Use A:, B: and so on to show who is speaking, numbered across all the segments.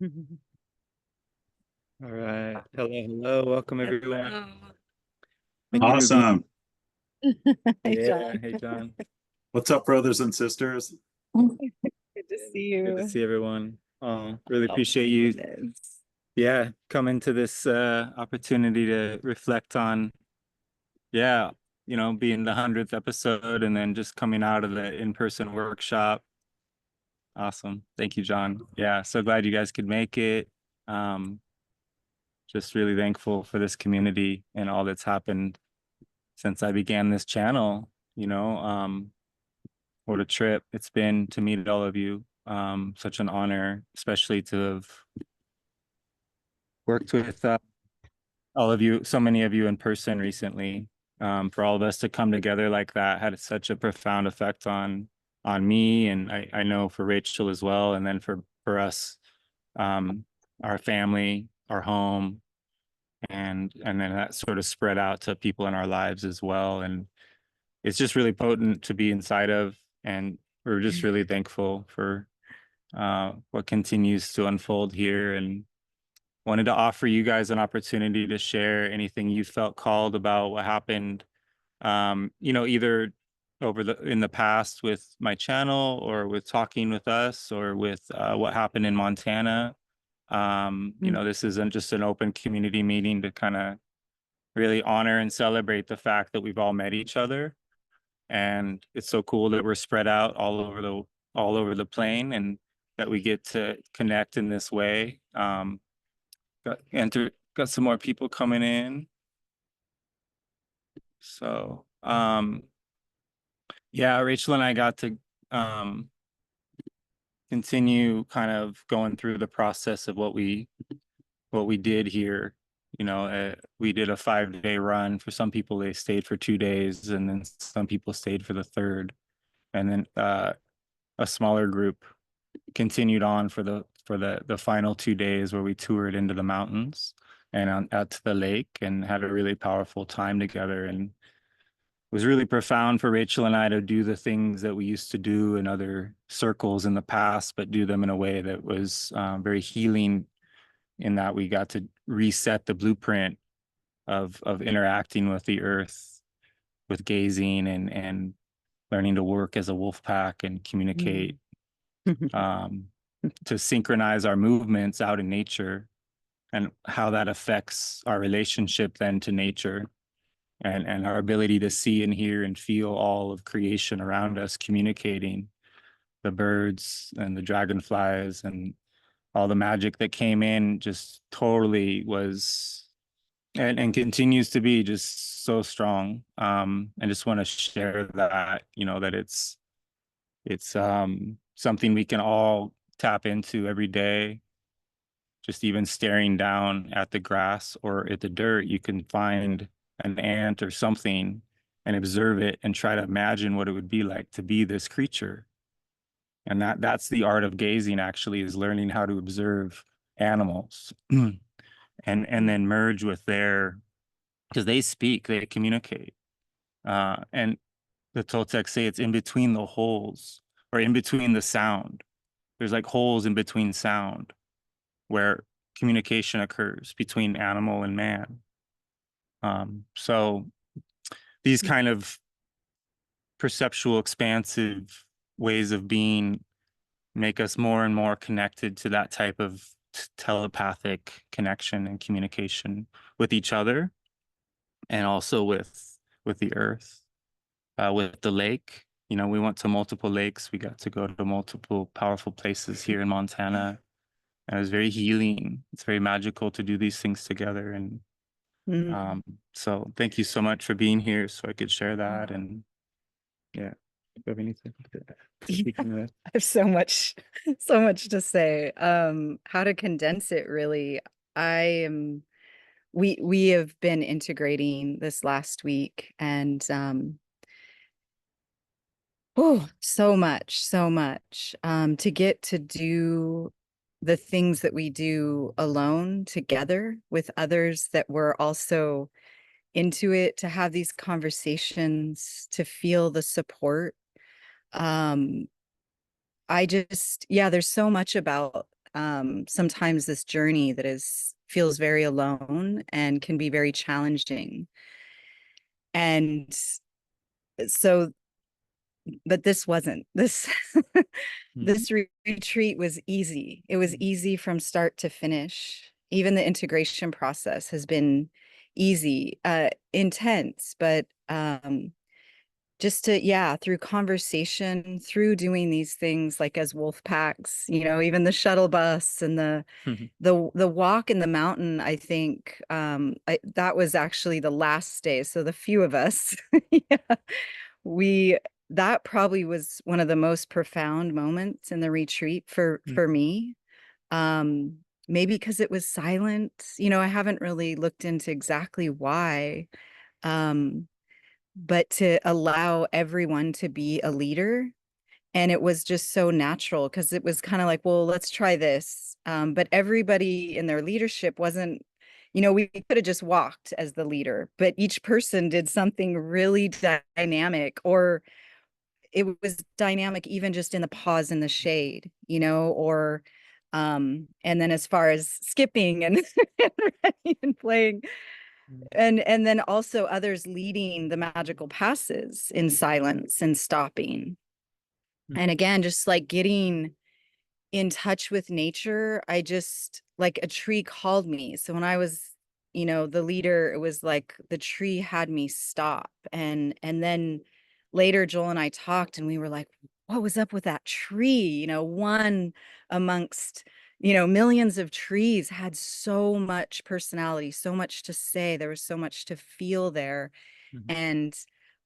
A: All right. Hello, hello. Welcome, everyone.
B: Hello.
A: Thank you for being.
C: Awesome.
B: Hey,
A: Yeah.
B: John.
A: Hey, John.
C: What's up, brothers and sisters?
B: Good to see
A: Good to
B: you.
A: see everyone. Really
B: Oh
A: appreciate
B: my
A: you.
B: goodness.
A: Yeah, coming to this opportunity to reflect on, yeah, being the 100th episode and then just coming out of the in-person workshop. Awesome. Thank you, John. Yeah, so glad you guys could make it. Um, just really thankful for this community and all that's happened since I began this channel, you know. What a trip it's been to meet all of you. Such an honor, especially to have worked with all of you, so many of you in person recently. For all of us to come together like that had such a profound effect on me, and I know for Rachel as well, and then for us, um, our family, our home, and then that sort of spread out to people in our lives as well. And it's just really potent to be inside of, and we're just really thankful for what continues to unfold here, and wanted to offer you guys an opportunity to share anything you felt called about what happened, either in the past with my channel, or with talking with us, or with what happened in Montana. This isn't just an open community meeting to kind of really honor and celebrate the fact that we've all met each other, and it's so cool that we're spread out all over the plane, and that we get to connect in this way. Got some more people coming in, so yeah, Rachel and I got to continue kind of going through the process of what we did here. We did a 5-day run. For some people, they stayed for 2 days, and then some people stayed for the third, and then a smaller group continued on for the final 2 days, where we toured into the mountains and out to the lake, and had a really powerful time together. And it was really profound for Rachel and I to do the things that we used to do in other circles in the past, but do them in a way that was very healing, in that we got to reset the blueprint of interacting with the earth, with gazing, and learning to work as a wolf pack and communicate, um, to synchronize our movements out in nature, and how that affects our relationship then to nature, and our ability to see and hear and feel all of creation around us, communicating, the birds and the dragonflies and all the magic that came in, just totally was, and continues to be, just so strong. I just want to share that, that it's something we can all tap into every day. Just even staring down at the grass or at the dirt, you can find an ant or something and observe it, and try to imagine what it would be like to be this creature. And that's the art of gazing, actually, is learning how to observe animals, and then merge with because they speak, they communicate. And the Toltecs say it's in between the holes, or in between the sound. There's like holes in between sound, where communication occurs between animal and man. So these kind of perceptual, expansive ways of being make us more and more connected to that type of telepathic connection and communication with each other, and also with the earth, with the lake. We went to multiple lakes. We got to go to multiple powerful places here in Montana, and it was very healing. It's very magical to do these things together. And so thank you so much for being here, so I could share that. And yeah, you have anything
B: I have so much to say. How to condense it, really. I am we have been integrating this last week, and oh, so much to get to do the things that we do alone together with others that were also into it, to have these conversations, to feel the support. um yeah, there's so much about sometimes this journey that feels very alone and can be very challenging. And so, but this wasn't this this retreat was easy. It was easy from start to finish. Even the integration process has been easy, intense, but just to, yeah, through conversation, through doing these things like as wolf packs, even the shuttle bus and the walk in the mountain, I think that was actually the last day. So the few of us, yeah, we that probably was one of the most profound moments in the retreat for me. Maybe because it was silent. I haven't really looked into exactly why. But to allow everyone to be a leader. And it was just so natural because it was kind of like, well, let's try this. But everybody in their leadership wasn't, we could have just walked as the leader, but each person did something really dynamic, or it was dynamic even just in the pause in the shade, or and then as far as skipping and, and playing, and then also others leading the magical passes in silence and stopping. And again, just like getting in touch with nature, I just, like, a tree called me. So when I was, the leader, it was like the tree had me stop. And then later Joel and I talked and we were like, what was up with that tree? One amongst, millions of trees had so much personality, so much to say. There was so much to feel there. And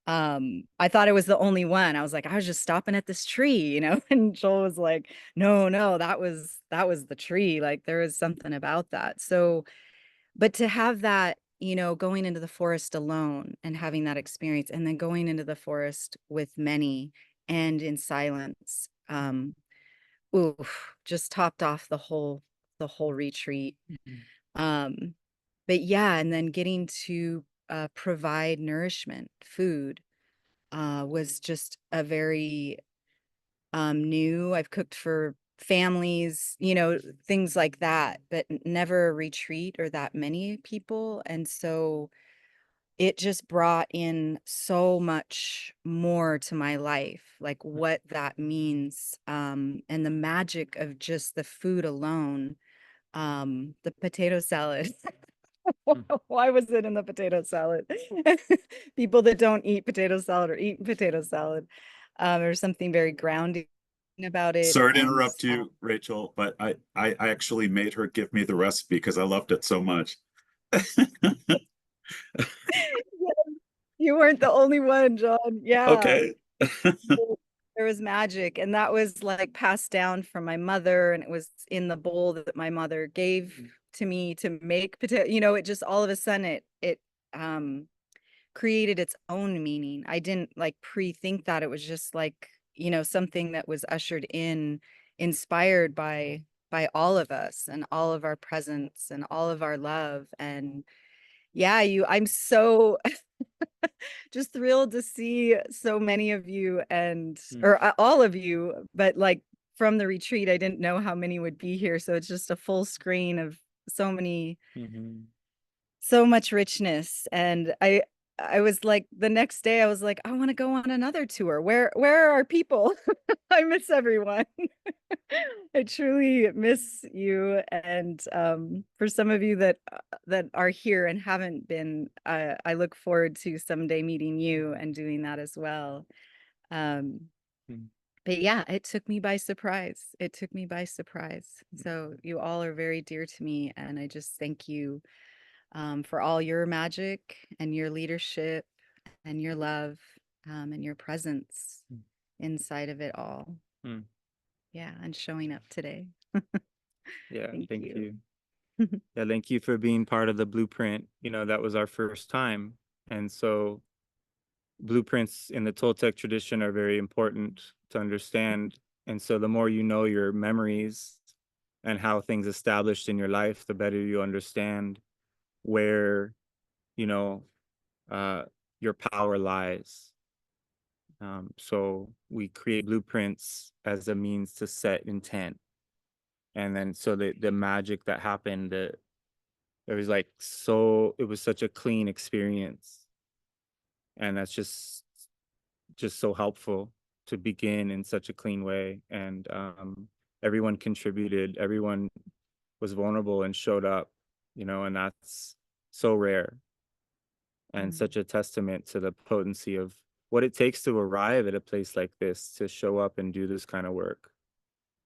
B: I thought it was the only one. I was like, I was just stopping at this tree, and Joel was like, no, that was the tree. Like, there was something about that. So, but to have that, going into the forest alone and having that experience, and then going into the forest with many and in silence, just topped off the whole retreat. But yeah, and then getting to provide nourishment, food, was just a very new. I've cooked for families, things like that, but never a retreat or that many people. And so it just brought in so much more to my life, like what that means, and the magic of just the food alone. The potato salad. Why was it in the potato salad? People that don't eat potato salad or eat potato salad. There's something very grounding about it.
C: Sorry to
B: And
C: interrupt you, Rachel, but I actually made her give me the recipe because I loved it so much.
B: you weren't the only one, John. Yeah.
C: Okay.
B: There was magic, and that was like passed down from my mother, and it was in the bowl that my mother gave to me to make potato. It just all of a sudden it created its own meaning. I didn't like pre-think that. It was just like, something that was ushered in, inspired by all of us and all of our presence and all of our love. And yeah, I'm so just thrilled to see so many of you, and or all of you, but like from the retreat, I didn't know how many would be here. So it's just a full screen of so many, so much richness. And I was like, the next day I was like, I want to go on another tour. Where are our people? I miss everyone. I truly miss you. And for some of you that are here and haven't been, I look forward to someday meeting you and doing that as well. But yeah, it took me by surprise. It took me by surprise. So you all are very dear to me, and I just thank you for all your magic and your leadership and your love, and your presence inside of it all. Yeah, and showing up today.
A: Yeah,
B: Thank you.
A: Yeah, thank you for being part of the blueprint. That was our first time. And so blueprints in the Toltec tradition are very important to understand. And so the more you know your memories and how things established in your life, the better you understand where, you know, your power lies. So we create blueprints as a means to set intent. And then so the magic that happened, it was like it was such a clean experience, and that's just so helpful to begin in such a clean way. And everyone contributed, everyone was vulnerable and showed up, and that's so rare, and
B: Mm.
A: such a testament to the potency of what it takes to arrive at a place like this, to show up and do this kind of work.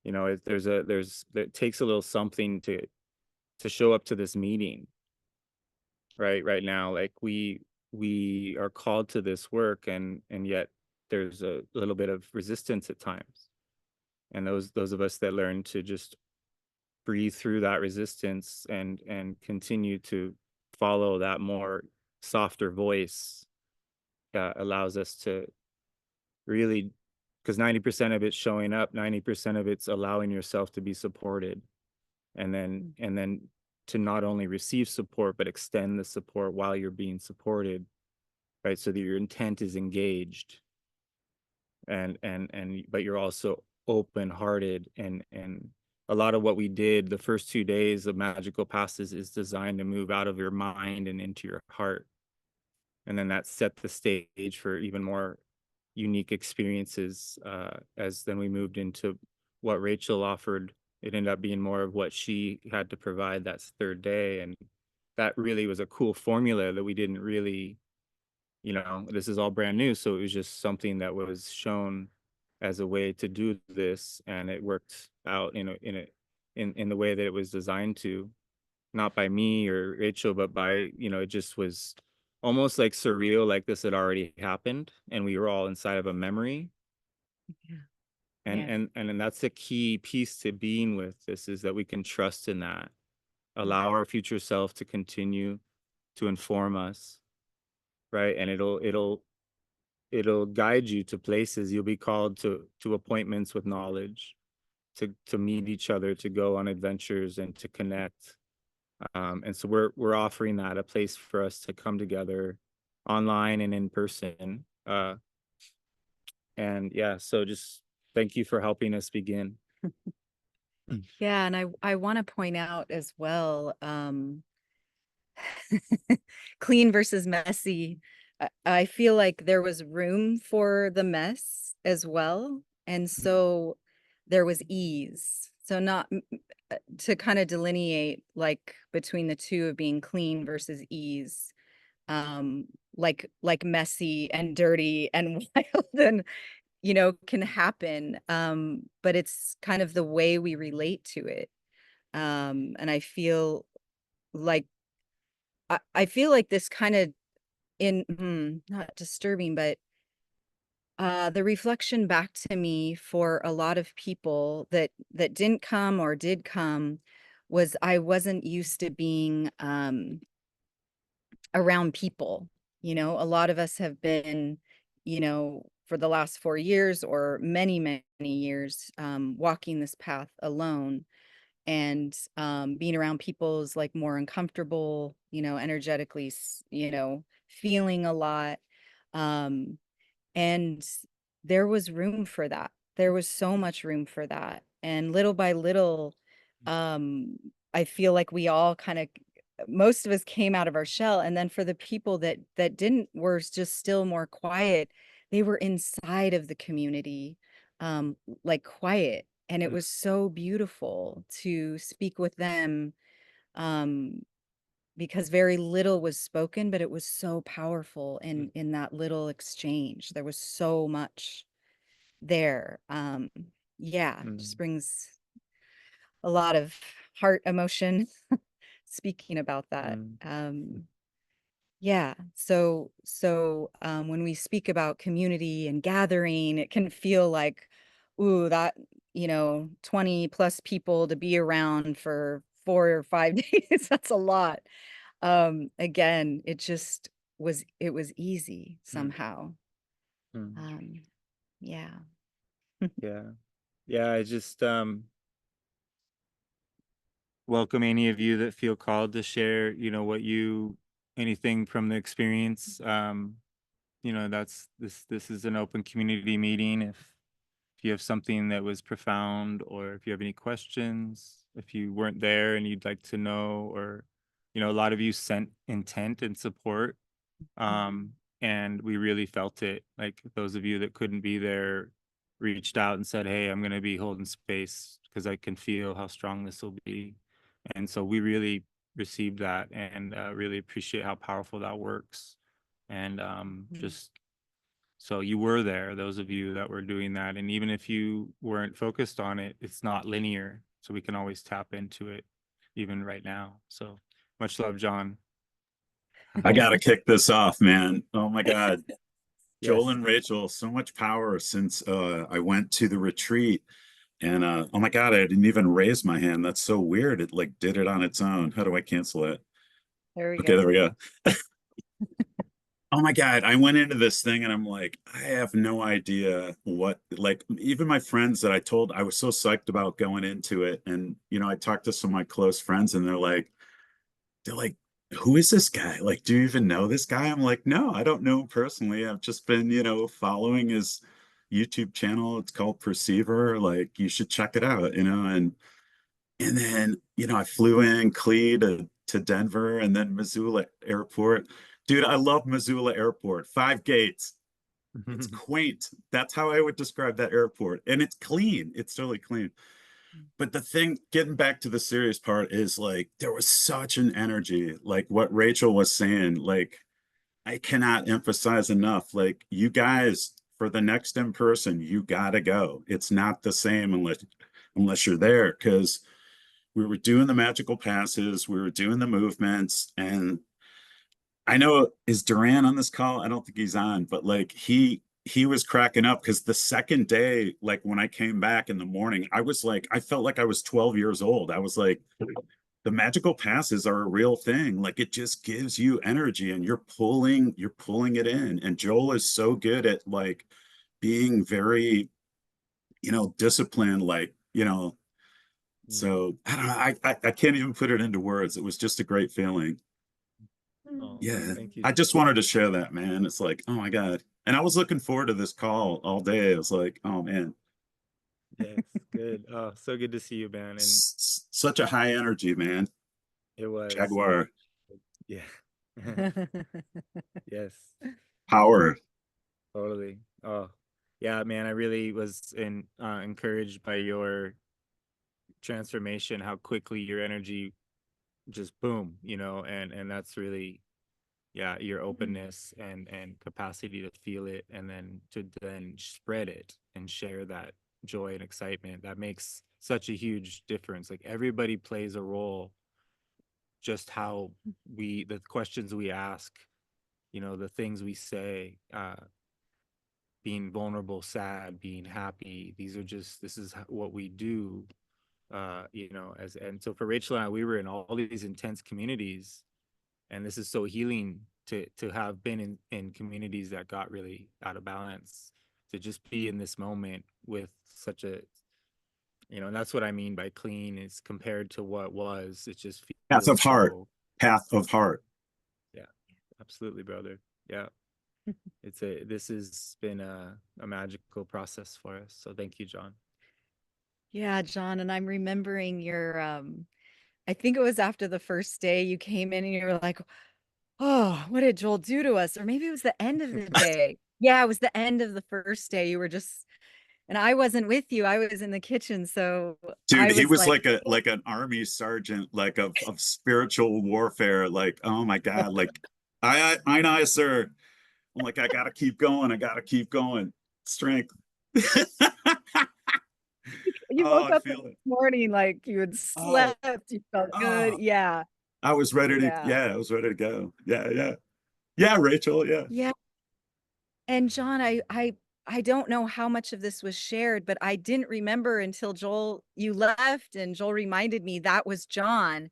A: It takes a little something to show up to this meeting right now. Like we are called to this work, and yet there's a little bit of resistance at times. And those of us that learn to just breathe through that resistance and continue to follow that more softer voice, allows us to really, because 90% of it's showing up, 90% of it's allowing yourself to be supported, and then to not only receive support but extend the support while you're being supported, right? So that your intent is engaged, and but you're also open hearted. And a lot of what we did the first 2 days of magical passes is designed to move out of your mind and into your heart, and then that set the stage for even more unique experiences. As then we moved into what Rachel offered, it ended up being more of what she had to provide that third day. And that really was a cool formula that we didn't really, this is all brand new. So it was just something that was shown as a way to do this. And it worked out in the way that it was designed to, not by me or Rachel, but by, it just was almost like surreal, like this had already happened and we were all inside of a memory.
B: Yeah.
A: And
B: Yeah.
A: and that's the key piece to being with this, is that we can trust in that, allow our future self to continue to inform us, right? And it'll guide you to places. You'll be called to appointments with knowledge, to meet each other, to go on adventures and to connect. And so we're offering that, a place for us to come together online and in person. And yeah, so just thank you for helping us begin.
B: Yeah, and I want to point out as well, clean versus messy. I feel like there was room for the mess as well, and so there was ease. So not to kind of delineate like between the two of being clean versus ease. Like messy and dirty and wild and can happen, but it's kind of the way we relate to it. And like I feel like this kind of not disturbing, but the reflection back to me for a lot of people that didn't come or did come was I wasn't used to being around people. A lot of us have been, for the last 4 years or many, many years, walking this path alone. And being around people is like more uncomfortable, energetically, feeling a lot. Um, and there was room for that. There was so much room for that. And little by little, um, I feel like we all kind of, most of us came out of our shell. And then for the people that didn't, were just still more quiet. They were inside of the community, like quiet. And it was so beautiful to speak with them, um, because very little was spoken, but it was so powerful in that little exchange. There was so much there. Yeah, just
A: Mm,
B: brings a lot of heart emotion speaking about that.
A: mm,
B: Yeah, so when we speak about community and gathering, it can feel like, ooh, that 20 plus people to be around for 4 or 5 days. That's a lot. Again, it was easy
A: mm,
B: somehow.
A: mm.
B: um yeah.
A: Yeah. Yeah, I just welcome any of you that feel called to share, anything from the experience. That's this is an open community meeting. If if you have something that was profound, or if you have any questions, if you weren't there and you'd like to know, or, you know, a lot of you sent intent and support. And we really felt it. Like those of you that couldn't be there reached out and said, hey, I'm going to be holding space because I can feel how strong this will be. And so we really received that, and really appreciate how powerful that works. And just so you were there, those of you that were doing that. And even if you weren't focused on it, it's not linear. So we can always tap into it even right now. So much love, John.
C: I gotta kick this off, man. Oh my God.
A: Yes.
C: Joel and Rachel, so much power since I went to the retreat. And oh my God, I didn't even raise my hand. That's so weird. It like did it on its own. How do I cancel it?
B: There we
C: Okay,
B: go.
C: there we go. Oh my God, I went into this thing and I'm like, I have no idea what, like, even my friends that I told, I was so psyched about going into it. And, you know, I talked to some of my close friends and they're like, who is this guy? Like, do you even know this guy? I'm like, no, I don't know him personally. I've just been, you know, following his YouTube channel. It's called Perceiver. Like, you should check it out, you know. And then, you know, I flew in Clee to Denver and then Missoula Airport. Dude, I love Missoula Airport. 5 gates. It's quaint. That's how I would describe that airport. And it's clean. It's totally clean. But the thing, getting back to the serious part, is like there was such an energy, like what Rachel was saying. Like, I cannot emphasize enough. Like, you guys, for the next in person, you gotta go. It's not the same unless you're there, because we were doing the magical passes, we were doing the movements, and I know, is Duran on this call? I don't think he's on, but like he was cracking up because the second day, like when I came back in the morning, I was like, I felt like I was 12 years old. I was like, the magical passes are a real thing. Like, it just gives you energy and you're pulling it in. And Joel is so good at like being very, you know, disciplined, like, you know, so I don't know. I can't even put it into words. It was just a great feeling.
A: Oh,
C: Yeah.
A: thank you.
C: I just wanted to share that, man. It's like, oh my God. And I was looking forward to this call all day. I was like, oh man,
A: Yes, good. Oh, so good to see you, man. And
C: such a high energy, man.
A: it was,
C: Jaguar
A: yeah. Yes,
C: power.
A: totally. Oh, yeah, man. I really was encouraged by your transformation, how quickly your energy just boom, you know, and that's really, yeah, your openness and capacity to feel it, and then to then spread it and share that joy and excitement. That makes such a huge difference. Like everybody plays a role, just how the questions we ask, you know, the things we say, being vulnerable, sad, being happy, these are just, this is what we do, you know, as, and so for Rachel and I, we were in all these intense communities, and this is so healing to have been in communities that got really out of balance, to just be in this moment with such a, you know, and that's what I mean by clean, is compared to what was, it just
C: Path
A: feels
C: of heart.
A: so,
C: Path of heart.
A: yeah, absolutely, brother. Yeah, this has been a magical process for us, so thank you, John.
B: Yeah, John, and I'm remembering your I think it was after the first day you came in and you were like, "Oh, what did Joel do to us?" Or maybe it was the end of the day. Yeah, it was the end of the first day. You were just, and I wasn't with you. I was in the kitchen, so
C: Dude,
B: I
C: he
B: was
C: was
B: like,
C: like an army sergeant, like of spiritual warfare. Like, oh my God, like I sir. I'm like, I gotta keep going. I gotta keep going. Strength.
B: you
C: Oh,
B: woke
C: I
B: up this
C: feel it.
B: morning like you had
C: Oh,
B: slept, you felt good.
C: oh,
B: Yeah,
C: I was ready to,
B: yeah.
C: yeah, I was ready to go. Yeah, yeah. Yeah, Rachel, yeah.
B: Yeah. And John, I don't know how much of this was shared, but I didn't remember until Joel, you left and Joel reminded me that was John,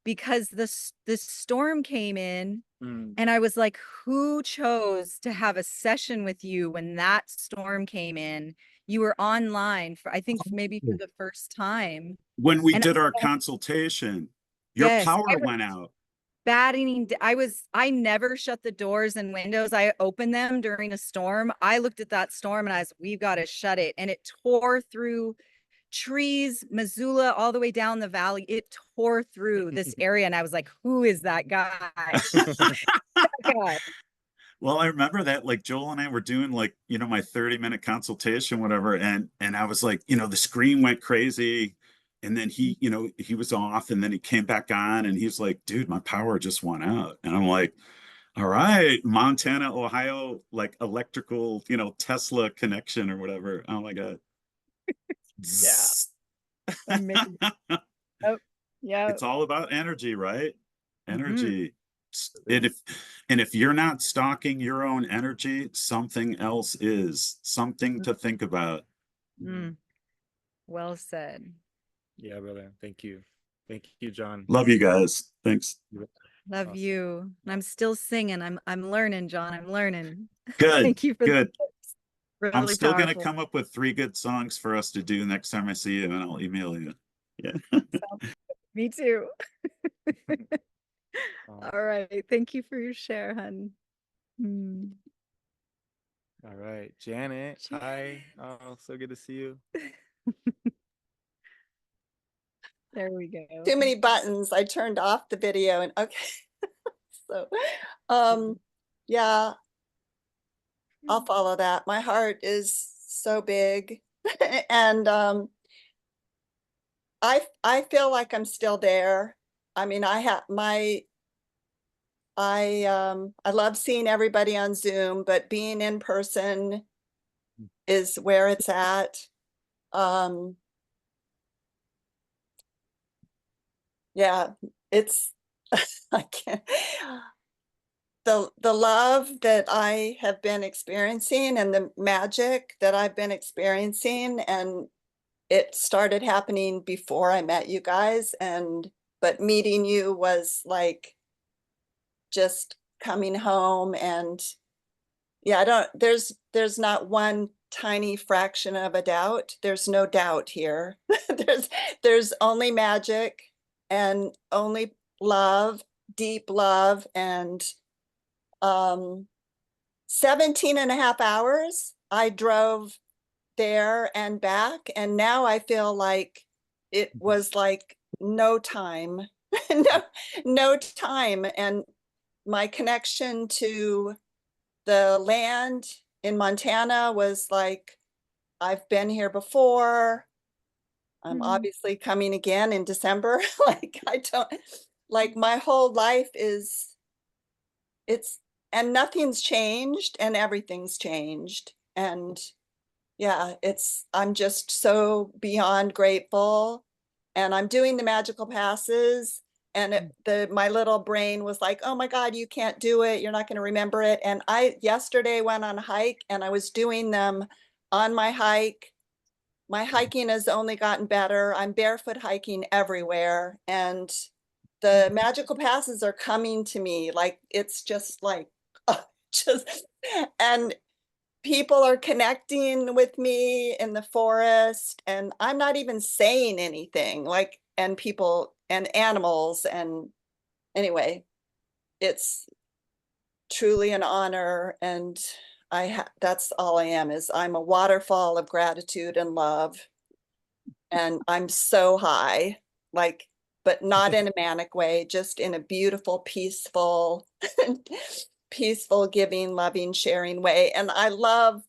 B: because this storm came in
A: Mm.
B: and I was like, who chose to have a session with you when that storm came in? You were online for, I think maybe for the first time.
C: When we
B: And
C: did our consultation, your
B: yes,
C: power went out.
B: I never shut the doors and windows. I opened them during a storm. I looked at that storm and we've got to shut it. And it tore through trees, Missoula, all the way down the valley. It tore through this area. And I was like, who is that guy? That guy.
C: Well, I remember that, like, Joel and I were doing, like, you know, my 30-minute consultation, whatever, and I was like, you know, the screen went crazy, and then he, you know, he was off, and then he came back on, and he's like, dude, my power just went out. And I'm like, all right, Montana, Ohio, like electrical, you know, Tesla connection or whatever. Oh my God.
B: Yeah. Amazing. Oh, yeah.
C: It's all about energy, right?
B: Mhm.
C: Energy. And if you're not stocking your own energy, something else is. Something to think about.
B: Mm. Well said.
A: Yeah, brother. Thank you. Thank you, John.
C: Love you guys. Thanks.
B: Love
A: Awesome.
B: you. And I'm still singing. I'm learning, John. I'm learning.
C: Good.
B: Thank you for
C: Good.
B: really
C: I'm still going to
B: powerful.
C: come up with 3 good songs for us to do next time I see you, and I'll email you. Yeah.
B: Me too.
A: Um,
B: All right. Thank you for your share, hun. Mm.
A: all right, Janet. Hi. Oh, so good to see you.
B: There we go.
D: Too many buttons. I turned off the video and okay. So, yeah, I'll follow that. My heart is so big. And I feel like I'm still there. I mean, I love seeing everybody on Zoom, but being in person is where it's at. Yeah, it's I can't. The love that I have been experiencing and the magic that I've been experiencing, and it started happening before I met you guys, but meeting you was like just coming home. And yeah, there's not one tiny fraction of a doubt. There's no doubt here. there's only magic and only love, deep love. And 17 and a half hours I drove there and back, and now I feel like it was like no time. No time. And my connection to the land in Montana was like, I've been here before. I'm obviously coming again in December. Like, I don't, like, my whole life is, and nothing's changed and everything's changed. And yeah, I'm just so beyond grateful. And I'm doing the magical passes, and my little brain was like, oh my God, you can't do it. You're not going to remember it. And I yesterday went on a hike and I was doing them on my hike. My hiking has only gotten better. I'm barefoot hiking everywhere. And the magical passes are coming to me. Like, it's just like, just, and people are connecting with me in the forest, and I'm not even saying anything, like, and people and animals. And anyway, it's truly an honor. And that's all I am, is I'm a waterfall of gratitude and love. And I'm so high, like, but not in a manic way, just in a beautiful, peaceful, peaceful, giving, loving, sharing way. And I love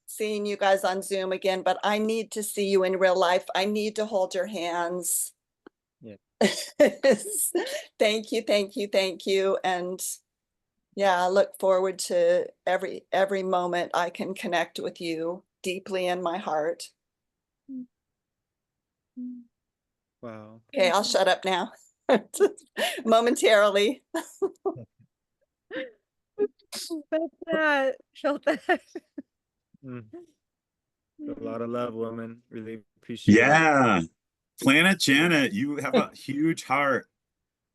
D: seeing you guys on Zoom again, but I need to see you in real life. I need to hold your hands.
A: Yeah.
D: Thank you, thank you, thank you. And yeah, I look forward to every moment I can connect with you deeply in my heart.
A: Wow.
D: Okay, I'll shut up now. Momentarily.
B: Felt that.
A: Mm. A lot of love, woman. Really appreciate it.
C: Yeah. Planet Janet, you have a huge heart.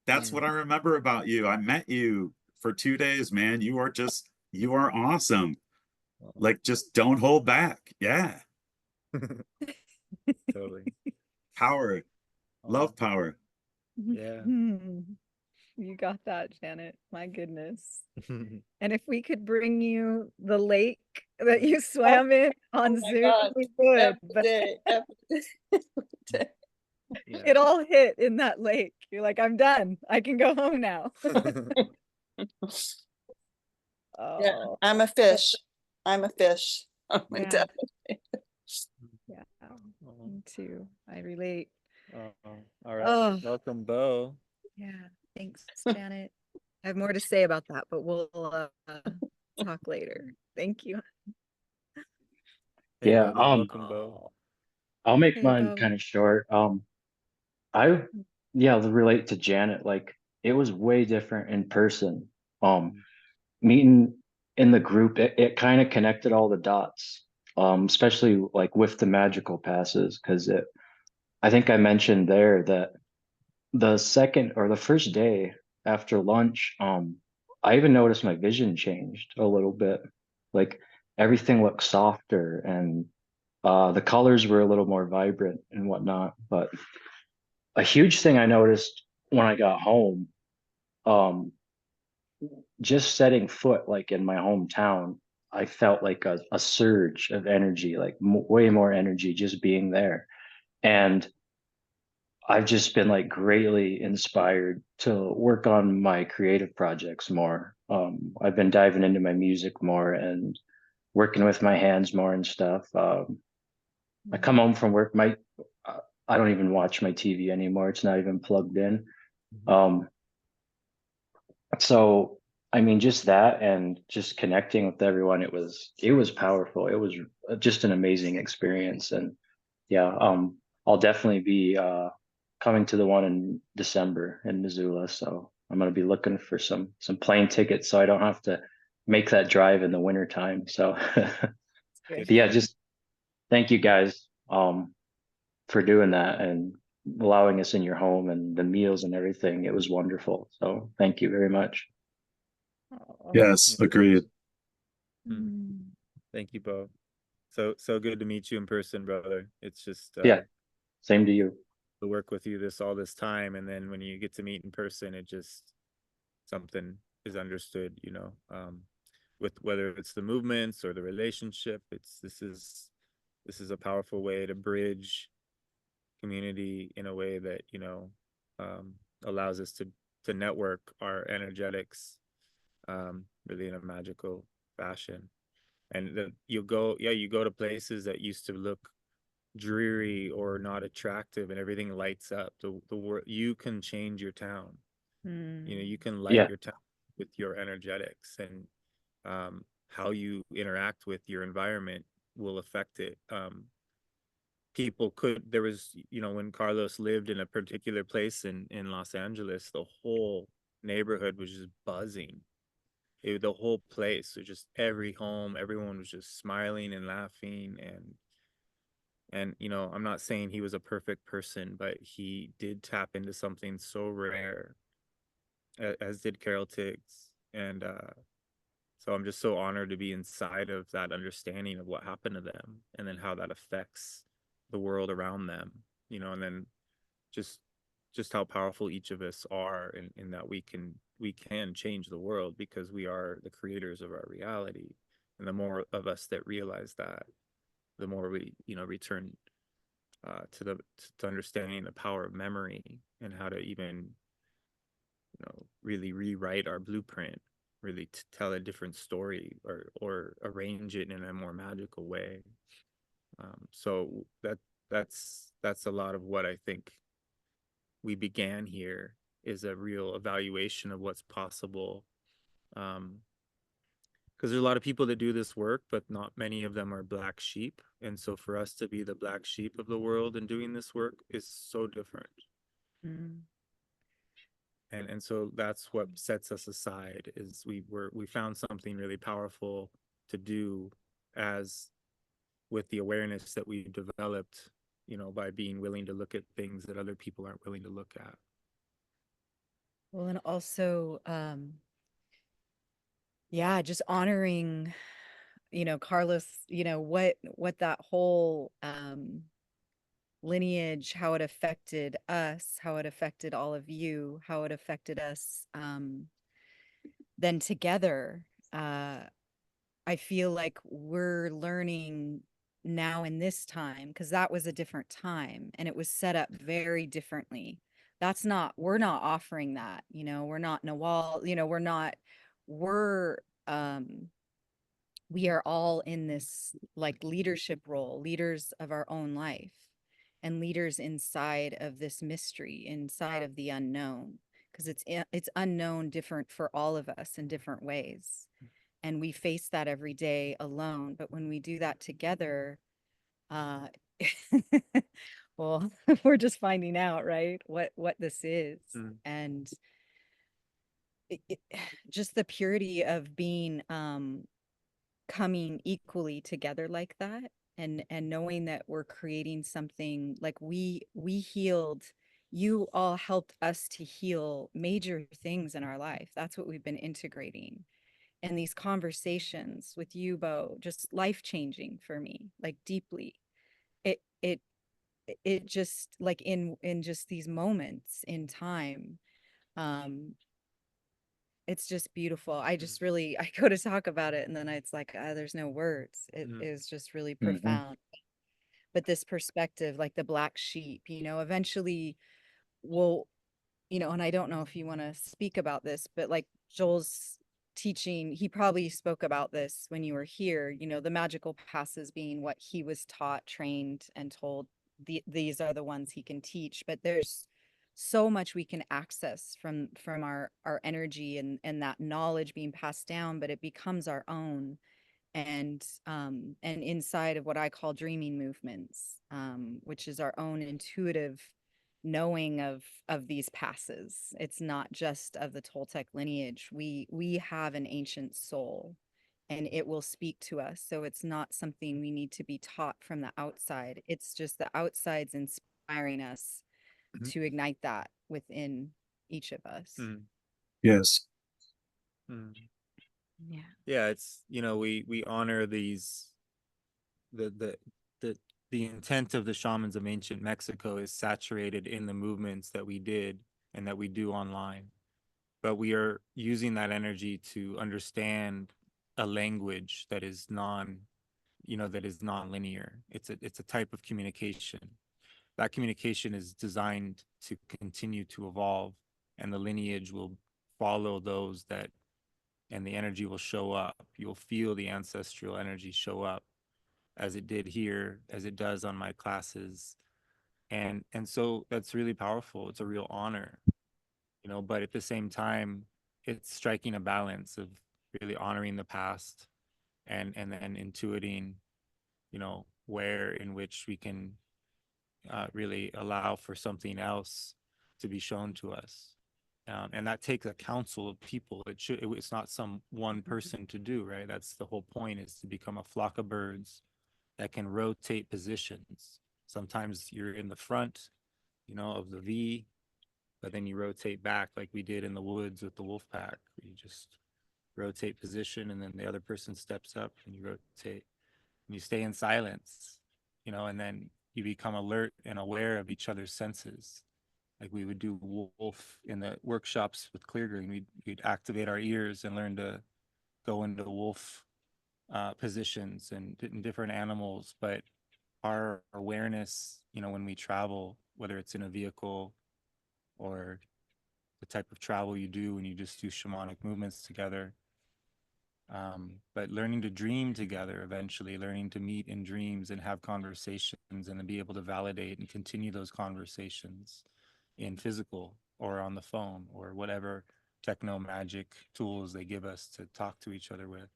C: That's
A: Yeah.
C: what I remember about you. I met you for 2 days, man. You are awesome. Like, just don't hold back. Yeah.
A: Totally.
C: Power. Love power.
A: Yeah.
B: You got that, Janet. My goodness. And if we could bring you the lake that you swam in on
D: my
B: Zoom,
D: God.
B: we would.
D: Every
B: But
D: day, every day.
A: Yeah.
B: it all hit in that lake. You're like, I'm done. I can go home now.
D: Yeah,
B: Oh,
D: I'm a fish. I'm a fish. Oh my
B: yeah.
D: God.
B: Yeah. Me too. I relate.
A: Oh, all right.
B: Oh,
A: Welcome, Bo.
B: yeah. Thanks, Janet. I have more to say about that, but we'll talk later. Thank you.
A: Hey,
E: Yeah,
A: brother. Welcome, Bo.
E: I'll make
B: Hey,
E: mine
B: Bo.
E: kind of short. I yeah, I'll relate to Janet. Like it was way different in person. Meeting in the group, it kind of connected all the dots. Especially like with the magical passes, because it I think I mentioned there that the second or the first day after lunch, I even noticed my vision changed a little bit. Like everything looked softer and the colors were a little more vibrant and whatnot. But a huge thing I noticed when I got home, um, just setting foot like in my hometown, I felt like a surge of energy, like way more energy just being there. And I've just been like greatly inspired to work on my creative projects more. I've been diving into my music more and working with my hands more and stuff. I come home from work, I don't even watch my TV anymore. It's not even plugged in. Um, so I mean, just that and just connecting with everyone, it was powerful. It was just an amazing experience. And yeah, I'll definitely be coming to the one in December in Missoula. So I'm gonna be looking for some plane tickets so I don't have to make that drive in the winter time. So but
B: Good.
E: yeah, just thank you guys for doing that and allowing us in your home and the meals and everything. It was wonderful. So thank you very much.
B: Oh.
C: Yes, agreed.
B: Mm.
A: Thank you, Bo. So good to meet you in person, brother. It's just
E: Yeah, same to you.
A: to work with you all this time, and then when you get to meet in person, it just something is understood, with whether it's the movements or the relationship. This is a powerful way to bridge community in a way that um, allows us to network our energetics, really in a magical fashion. And you go to places that used to look dreary or not attractive, and everything lights up. The world, you can change your town. You can light
E: Yeah,
A: your town with your energetics, and how you interact with your environment will affect it. People could there was when Carlos lived in a particular place in Los Angeles, the whole neighborhood was just buzzing. The whole place was just, every home, everyone was just smiling and laughing. And I'm not saying he was a perfect person, but he did tap into something so rare, as did Carol Tiggs. And so I'm just so honored to be inside of that understanding of what happened to them, and then how that affects the world around them, and then just how powerful each of us are, in that we can change the world, because we are the creators of our reality. And the more of us that realize that, the more we return to understanding the power of memory, and how to even really rewrite our blueprint, really to tell a different story, or arrange it in a more magical way. So that's a lot of what I think we began here, is a real evaluation of what's possible. Because there's a lot of people that do this work, but not many of them are black sheep. And so for us to be the black sheep of the world and doing this work is so different.
B: Mm.
A: And so that's what sets us aside, is we found something really powerful to do, as with the awareness that we've developed, by being willing to look at things that other people aren't willing to look at.
B: Well, and also, yeah, just honoring, Carlos, what that whole lineage, how it affected us, how it affected all of you, how it affected us, then together, I feel like we're learning now in this time, because that was a different time and it was set up very differently. We're not offering that, we're not Nawal, we're, we are all in this like leadership role, leaders of our own life and leaders inside of this mystery, inside of the unknown, because it's unknown, different for all of us in different ways. And we face that every day alone. But when we do that together, uh, well, we're just finding out, right? What this is. And just the purity of being, coming equally together like that, and knowing that we're creating something, like we healed, you all helped us to heal major things in our life. That's what we've been integrating. And these conversations with you, Bo, just life changing for me, like deeply. It it it just like in just these moments in time, um it's just beautiful. I just really, I go to talk about it and then it's like, there's no words. It is just really profound. But this perspective, like the black sheep, eventually we'll, and I don't know if you want to speak about this, but like Joel's teaching, he probably spoke about this when you were here, the magical passes being what he was taught, trained, and told, these are the ones he can teach. But there's so much we can access from our energy and that knowledge being passed down, but it becomes our own. And inside of what I call dreaming movements, which is our own intuitive knowing of these passes. It's not just of the Toltec lineage. We have an ancient soul and it will speak to us. So it's not something we need to be taught from the outside. It's just the outside's inspiring us to ignite that within each of us.
C: Yes.
B: Yeah.
A: Yeah, it's, we honor these, the the the intent of the shamans of ancient Mexico is saturated in the movements that we did and that we do online. But we are using that energy to understand a language that is that is non-linear. It's a type of communication. That communication is designed to continue to evolve, and the lineage will follow those that, and the energy will show up. You'll feel the ancestral energy show up as it did here, as it does on my classes. And so that's really powerful. It's a real honor, but at the same time, it's striking a balance of really honoring the past and then intuiting, where in which we can really allow for something else to be shown to us. And that takes a council of people. It's not some one person to do, right? That's the whole point, is to become a flock of birds that can rotate positions. Sometimes you're in the front, of the V, but then you rotate back like we did in the woods with the wolf pack. You just rotate position and then the other person steps up and you rotate and you stay in silence, and then you become alert and aware of each other's senses. Like we would do wolf in the workshops with Clear Green. We'd activate our ears and learn to go into wolf positions and in different animals. But our awareness, when we travel, whether it's in a vehicle or the type of travel you do when you just do shamanic movements together, but learning to dream together, eventually learning to meet in dreams and have conversations and then be able to validate and continue those conversations in physical or on the phone or whatever techno magic tools they give us to talk to each other with.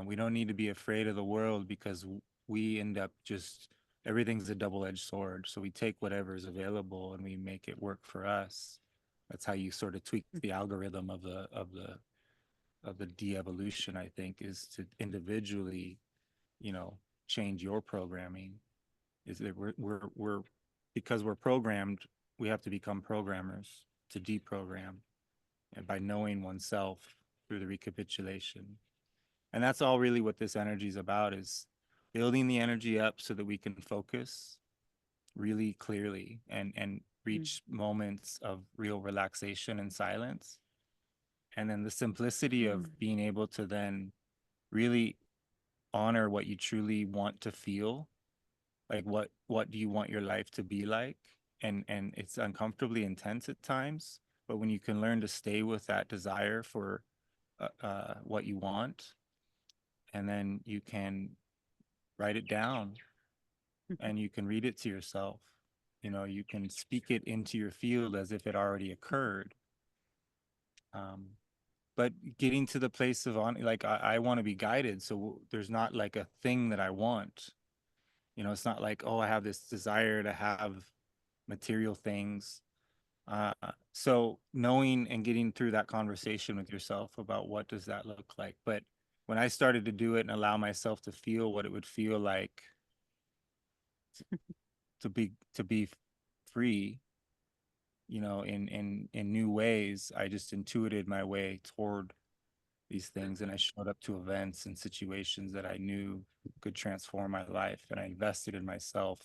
A: We don't need to be afraid of the world, because we end up just, everything's a double-edged sword. So we take whatever is available and we make it work for us. That's how you sort of tweak the algorithm of the de-evolution, I think, is to individually, change your programming. Is that we're because we're programmed, we have to become programmers to deprogram, and by knowing oneself through the recapitulation. And that's all really what this energy is about, is building the energy up so that we can focus really clearly and reach moments of real relaxation and silence. And then the simplicity of being able to then really honor what you truly want to feel. Like what do you want your life to be like? And it's uncomfortably intense at times, but when you can learn to stay with that desire for what you want, and then you can write it down and you can read it to yourself. You know, you can speak it into your field as if it already occurred. But getting to the place of like I want to be guided, so there's not like a thing that I want. You know, it's not like, oh, I have this desire to have material things. So knowing and getting through that conversation with yourself about what does that look like. But when I started to do it and allow myself to feel what it would feel like to be free, you know, in new ways, I just intuited my way toward these things, and I showed up to events and situations that I knew could transform my life, and I invested in myself.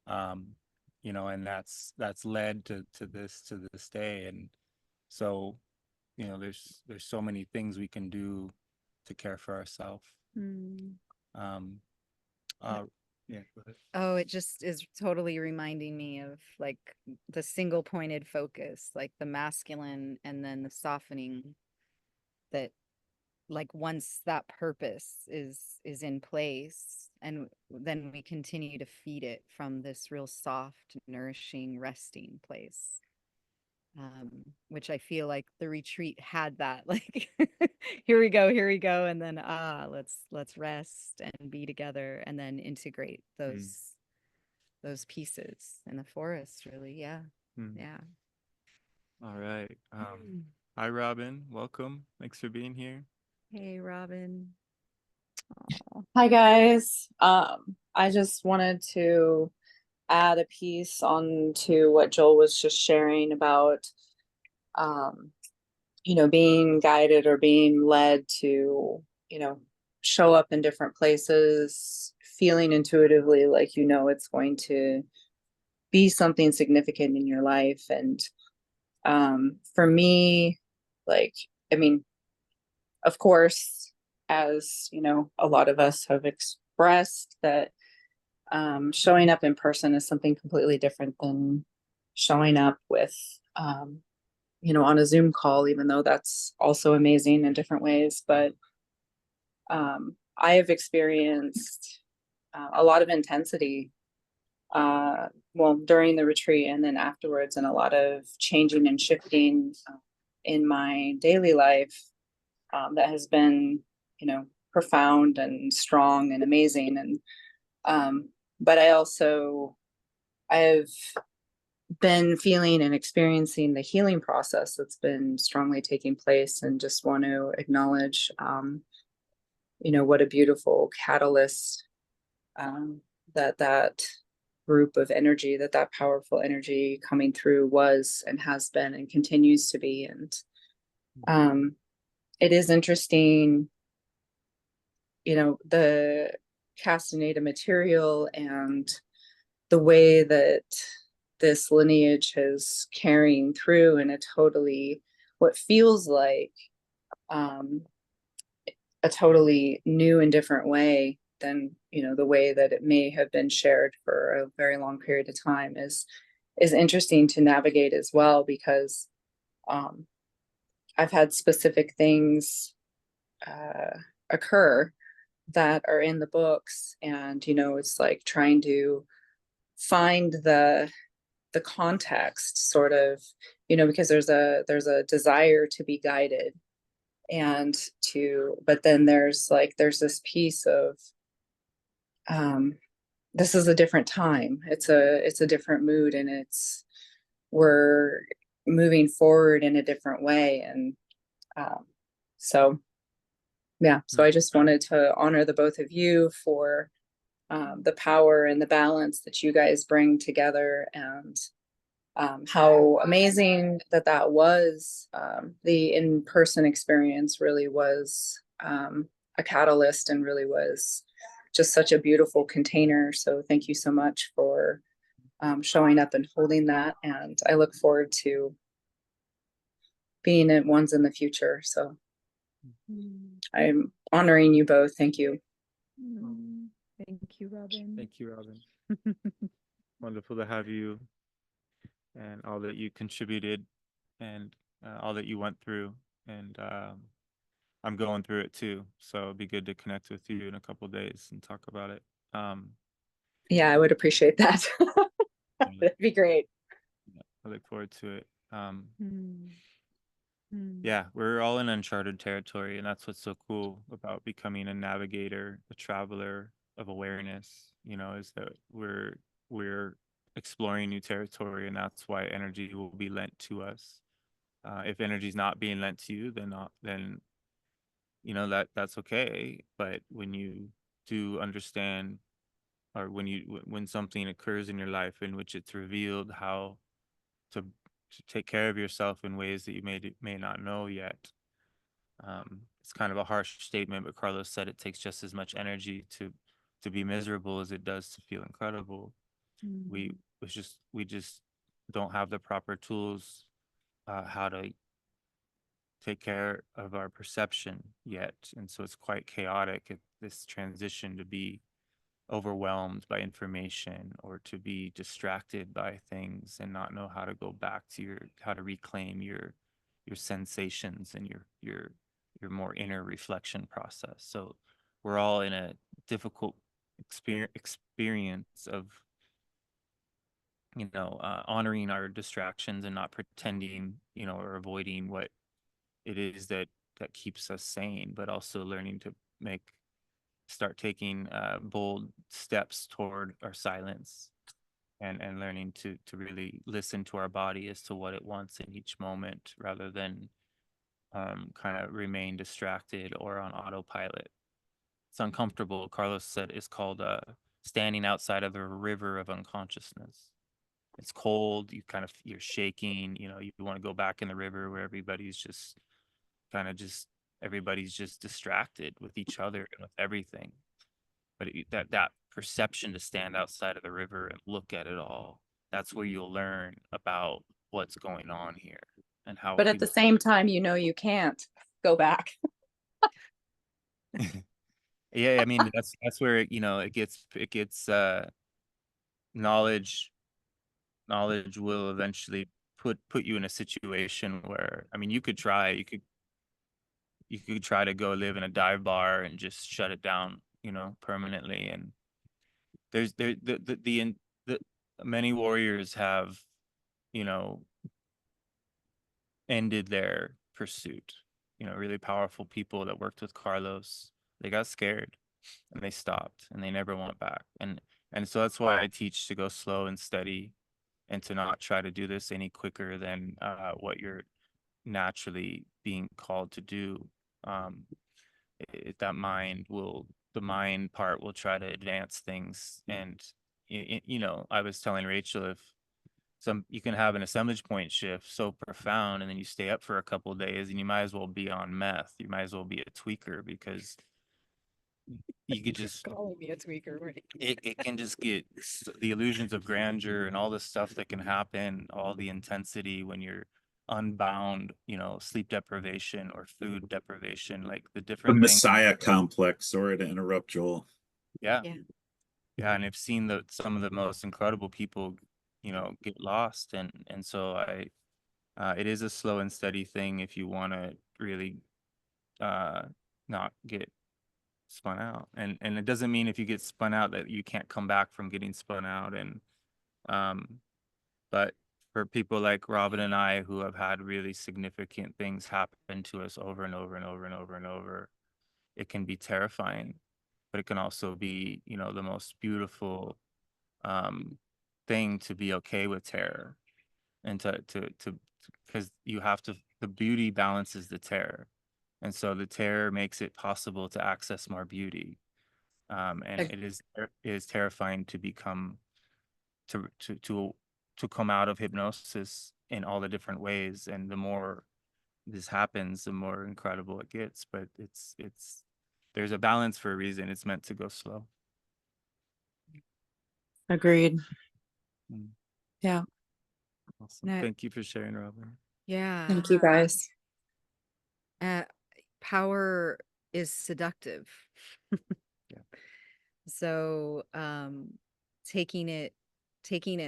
A: um you know, and that's led to this day. And so, you know, there's so many things we can do to care for ourselves. um yeah, go ahead.
B: Oh, it just is totally reminding me of like the single pointed focus, like the masculine and then the softening, that like once that purpose is in place, and then we continue to feed it from this real soft, nourishing, resting place. Which I feel like the retreat had that, like here we go, and then let's rest and be together, and then integrate those pieces in the forest, really. Yeah. Yeah.
A: All right. Hi, Robin. Welcome. Thanks for being here.
B: Hey, Robin. Aw.
F: Hi guys. I just wanted to add a piece on to what Joel was just sharing about, being guided or being led to, show up in different places, feeling intuitively like, it's going to be something significant in your life. And for me, like, I mean, of course, as a lot of us have expressed, that showing up in person is something completely different than showing up with on a Zoom call, even though that's also amazing in different ways. But I have experienced a lot of intensity during the retreat and then afterwards, and a lot of changing and shifting in my daily life that has been, profound and strong and amazing. And but I've been feeling and experiencing the healing process that's been strongly taking place, and just want to acknowledge, what a beautiful catalyst that group of energy, that powerful energy coming through was and has been and continues to be. And it is interesting, the castaneda material and the way that this lineage is carrying through in a totally, what feels like a totally new and different way than the way that it may have been shared for a very long period of time is interesting to navigate as well, because I've had specific things occur that are in the books, and it's like trying to find the context, sort of, because there's a desire to be guided, and but then there's this piece of this is a different time, it's a different mood, and we're moving forward in a different way. And so I just wanted to honor the both of you for the power and the balance that you guys bring together, and how amazing that was. The in-person experience really was a catalyst, and really was just such a beautiful container. So thank you so much for showing up and holding that. And I look forward to being at ones in the future. So I'm honoring you both. Thank you.
B: Thank you, Robin.
A: Thank you, Robin. Wonderful to have you and all that you contributed and all that you went through. And I'm going through it too. So it'd be good to connect with you in a couple of days and talk about it.
F: Yeah, I would appreciate that. That'd be great.
A: I look forward to it. Yeah, we're all in uncharted territory, and that's what's so cool about becoming a navigator, a traveler of awareness, you know, is that we're exploring new territory, and that's why energy will be lent to us. If energy is not being lent to you, then you know that's okay. But when you do understand, or when something occurs in your life in which it's revealed how to take care of yourself in ways that you may not know yet. It's kind of a harsh statement, but Carlos said it takes just as much energy to be miserable as it does to feel incredible. We just don't have the proper tools how to take care of our perception yet, and so it's quite chaotic at this transition to be overwhelmed by information or to be distracted by things and not know how to go back to how to reclaim your sensations and your more inner reflection process. So we're all in a difficult experience of honoring our distractions and not pretending, or avoiding what it is that keeps us sane, but also learning to start taking bold steps toward our silence and learning to really listen to our body as to what it wants in each moment, rather than kind of remain distracted or on autopilot. It's uncomfortable. Carlos said it's called standing outside of the river of unconsciousness. It's cold. You're shaking. You want to go back in the river where everybody's just distracted with each other and with everything. But that perception to stand outside of the river and look at it all, that's where you'll learn about what's going on here and how.
F: But at the same time, you can't go back.
A: Yeah, I mean that's where it gets knowledge will eventually put you in a situation where, I mean, you could try to go live in a dive bar and just shut it down, permanently. And the many warriors have, ended their pursuit. Really powerful people that worked with Carlos, they got scared and they stopped and they never went back. And so that's why I teach to go slow and steady and to not try to do this any quicker than what you're naturally being called to do. The mind part will try to advance things. And I was telling Rachel, if you can have an assemblage point shift so profound and then you stay up for a couple of days, and you might as well be on meth, you might as well be a tweaker, because you could just
B: calling me a tweaker, right?
A: it can just get the illusions of grandeur and all the stuff that can happen, all the intensity when you're unbound, sleep deprivation or food deprivation, like the
C: The
A: different things.
C: Messiah complex. Sorry to interrupt, Joel.
A: Yeah. And I've seen some of the most incredible people, get lost. And so it is a slow and steady thing if you want to really not get spun out. And it doesn't mean if you get spun out that you can't come back from getting spun out. And but for people like Robin and I, who have had really significant things happen to us over and over and over and over and over, it can be terrifying, but it can also be, the most beautiful thing to be okay with terror, and to because the beauty balances the terror, and so the terror makes it possible to access more beauty. And it is terrifying to become to come out of hypnosis in all the different ways, and the more this happens, the more incredible it gets. But it's there's a balance for a reason. It's meant to go slow.
F: Agreed. Yeah.
A: Awesome.
B: That-
A: Thank you for sharing, Robin.
B: Yeah.
F: Thank you guys.
B: Power is seductive.
A: Yeah.
B: So, taking it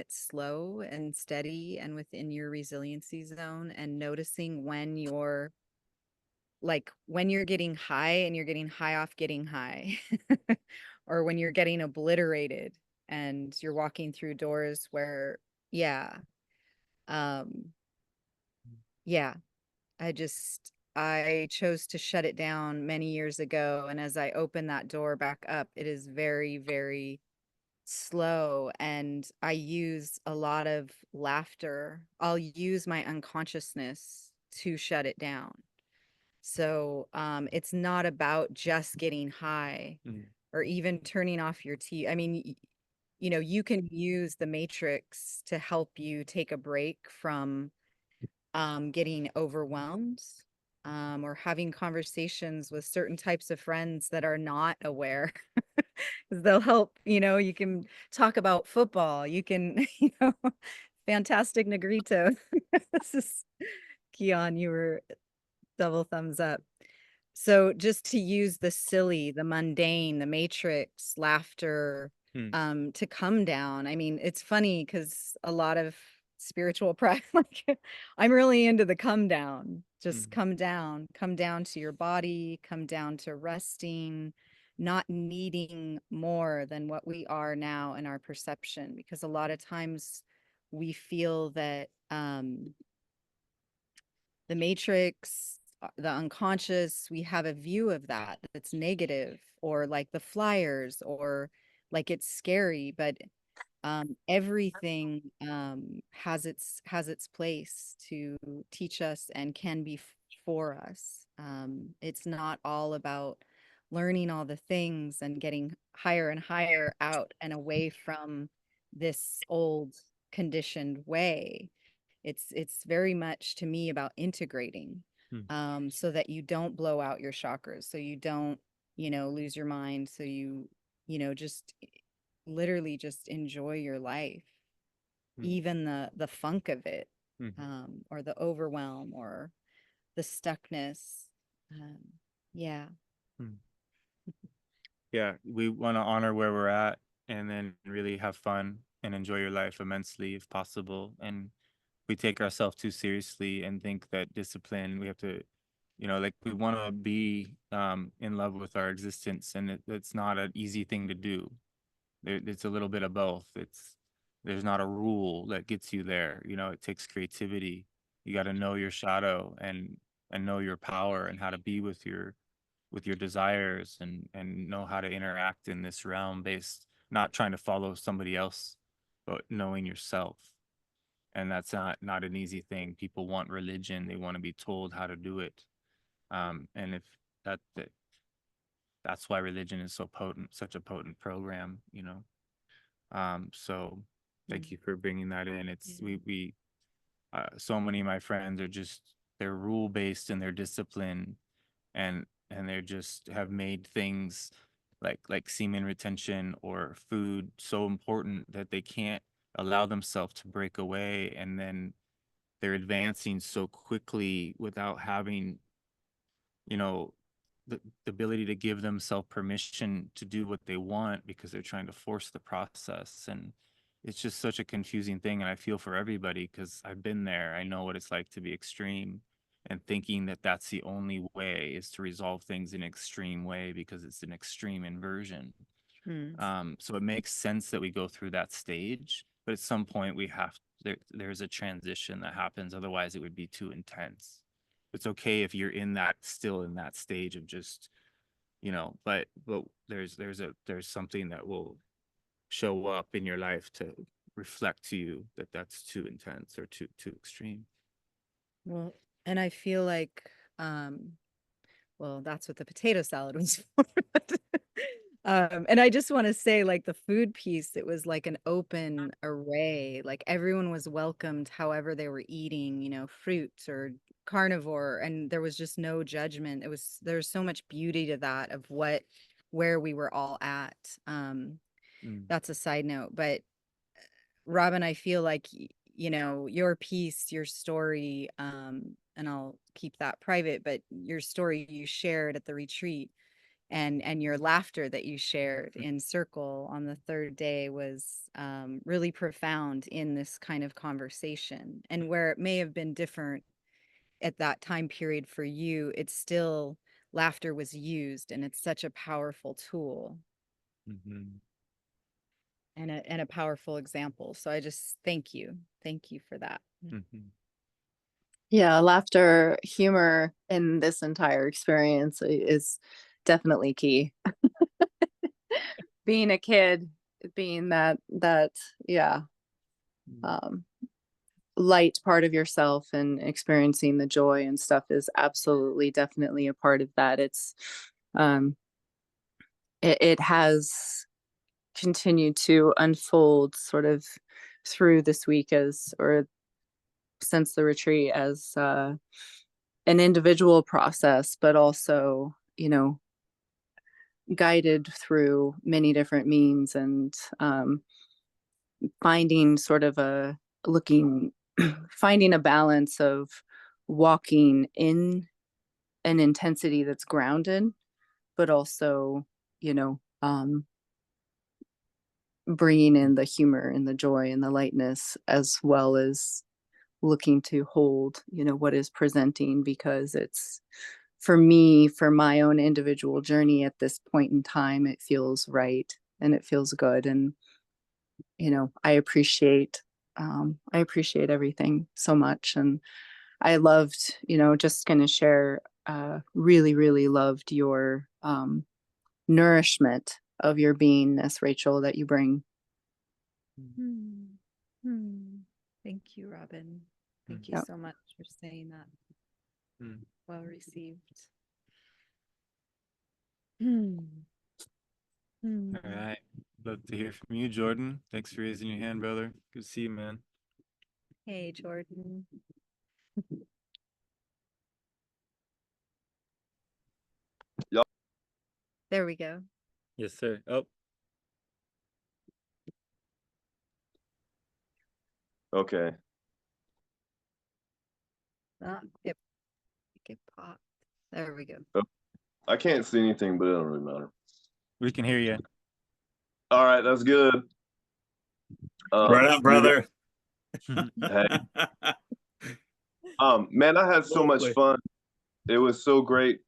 B: slow and steady and within your resiliency zone, and noticing when you're getting high and you're getting high off getting high, or when you're getting obliterated and you're walking through doors where, yeah, yeah, I chose to shut it down many years ago. And as I open that door back up, it is very, very slow. And I use a lot of laughter. I'll use my unconsciousness to shut it down. So it's not about just getting high or even turning off your TV. I mean, you can use the Matrix to help you take a break from getting overwhelmed, or having conversations with certain types of friends that are not aware. 'Cause they'll help, you can talk about football. You can, fantastic Negrito. This is Keon, you were double thumbs up. So just to use the silly, the mundane, the Matrix, laughter, to come down. I mean, it's funny because a lot of spiritual practice, like I'm really into the come down. Just come down to your body, come down to resting, not needing more than what we are now in our perception. Because a lot of times we feel that the Matrix, the unconscious, we have a view of that that's negative, or like the flyers, or like it's scary, but everything has its place to teach us and can be for us. It's not all about learning all the things and getting higher and higher out and away from this old conditioned way. It's very much to me about integrating, so that you don't blow out your chakras, so you don't, lose your mind, so just literally just enjoy your life, even the funk of it, or the overwhelm, or the stuckness. Yeah.
A: Yeah, we want to honor where we're at and then really have fun and enjoy your life immensely if possible. And we take ourselves too seriously and think that discipline, we have to, like we want to be in love with our existence, and it's not an easy thing to do. It's a little bit of both. There's not a rule that gets you there. It takes creativity. You got to know your shadow and know your power and how to be with your desires, and know how to interact in this realm based, not trying to follow somebody else, but knowing yourself. And that's not an easy thing. People want religion. They want to be told how to do it. And if that's why religion is so potent, such a potent program, so thank you for bringing that in. It's we so many of my friends are just, they're rule based in their discipline, and they're just have made things like semen retention or food so important that they can't allow themselves to break away, and then they're advancing so quickly without having, you know, the ability to give themselves permission to do what they want, because they're trying to force the process. And it's just such a confusing thing. And I feel for everybody, because I've been there. I know what it's like to be extreme, and thinking that that's the only way is to resolve things in an extreme way, because it's an extreme inversion. So it makes sense that we go through that stage, but at some point there's a transition that happens. Otherwise it would be too intense. It's okay if you're still in that stage of just, but there's something that will show up in your life to reflect to you that that's too intense or too extreme.
B: Well, and I feel like, well, that's what the potato salad was for. And I just want to say, like, the food piece, it was like an open array. Like everyone was welcomed however they were eating, fruits or carnivore, and there was just no judgment. There's so much beauty to that, of where we were all at. That's a side note, but Robin, I feel like, you know, your piece, your story, and I'll keep that private, but your story you shared at the retreat and your laughter that you shared in circle on the third day was really profound in this kind of conversation. And where it may have been different at that time period for you, it's still, laughter was used, and it's such a powerful tool and a powerful example. So I just thank you for that.
F: Yeah, laughter, humor in this entire experience is definitely key. Being a kid, being that yeah, light part of yourself and experiencing the joy and stuff is absolutely definitely a part of that. It's it has continued to unfold sort of through this week or since the retreat as an individual process, but also, you know, guided through many different means and finding sort of finding a balance of walking in an intensity that's grounded, but also, you know, bringing in the humor and the joy and the lightness, as well as looking to hold, you know, what is presenting, because it's, for me, for my own individual journey at this point in time, it feels right and it feels good. And, you know, I appreciate everything so much. And I loved, you know, just going to share, really, really loved your nourishment of your beingness, Rachel, that you bring.
B: Thank you, Robin. Thank you so much for saying that. Well received.
A: All right. Love to hear from you, Jordan. Thanks for raising your hand, brother. Good to see you, man.
B: Hey, Jordan.
G: Yep.
B: There we go.
A: Yes, sir. Oh,
G: Okay.
B: Get popped. There we go.
G: I can't see anything, but it don't really matter.
A: we can hear you.
G: All right, that's good.
C: Right on, brother.
G: Hey, man, I had so much fun. It was so great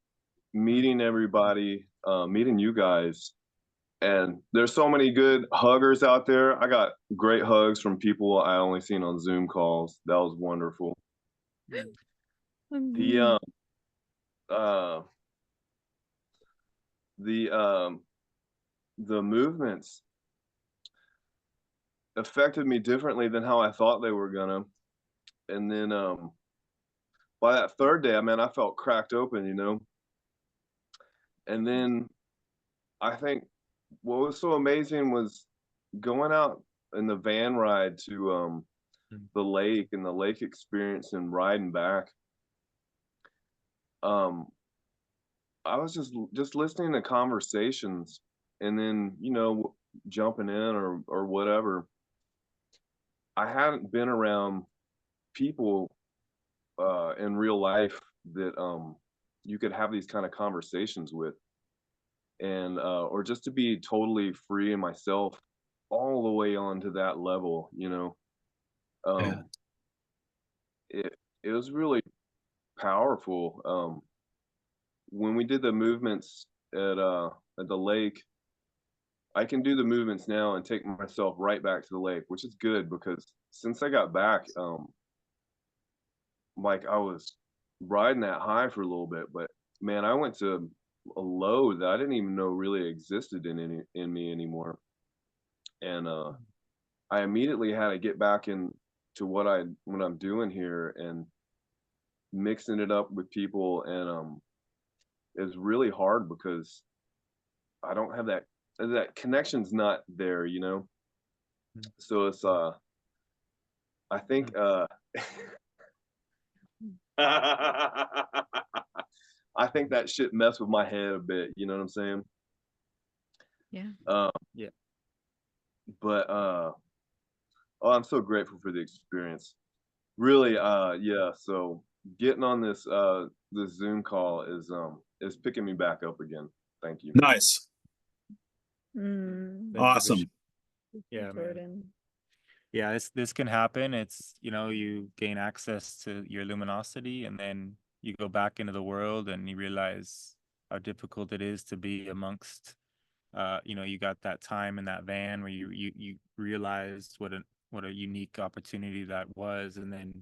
G: meeting everybody, meeting you guys. And there's so many good huggers out there. I got great hugs from people I only seen on Zoom calls. That was wonderful. The the movements affected me differently than how I thought they were gonna. And then by that third day, I felt cracked open, you know. And then I think what was so amazing was going out in the van ride to the lake and the lake experience and riding back. I was just listening to conversations and then, you know, jumping in or whatever. I hadn't been around people in real life that you could have these kind of conversations with, and or just to be totally free in myself all the way on to that level, you know. It was really powerful. When we did the movements at the lake, I can do the movements now and take myself right back to the lake, which is good because since I got back, like I was riding that high for a little bit, but man, I went to a low that I didn't even know really existed in me anymore. And I immediately had to get back into what I'm doing here and mixing it up with people, and it's really hard because I don't have that connection's not there, you know. So it's I think I think that shit messed with my head a bit, you know what I'm saying?
B: Yeah.
A: Yeah.
G: But Oh, I'm so grateful for the experience. Really, yeah, so getting on this Zoom call is picking me back up again. Thank you.
C: Nice.
F: Mm,
A: Thank you for
C: Awesome.
A: Yeah, man.
F: Jordan.
A: Yeah, this can happen. It's, you know, you gain access to your luminosity, and then you go back into the world and you realize how difficult it is to be amongst, you know, you got that time in that van where you realize what a unique opportunity that was, and then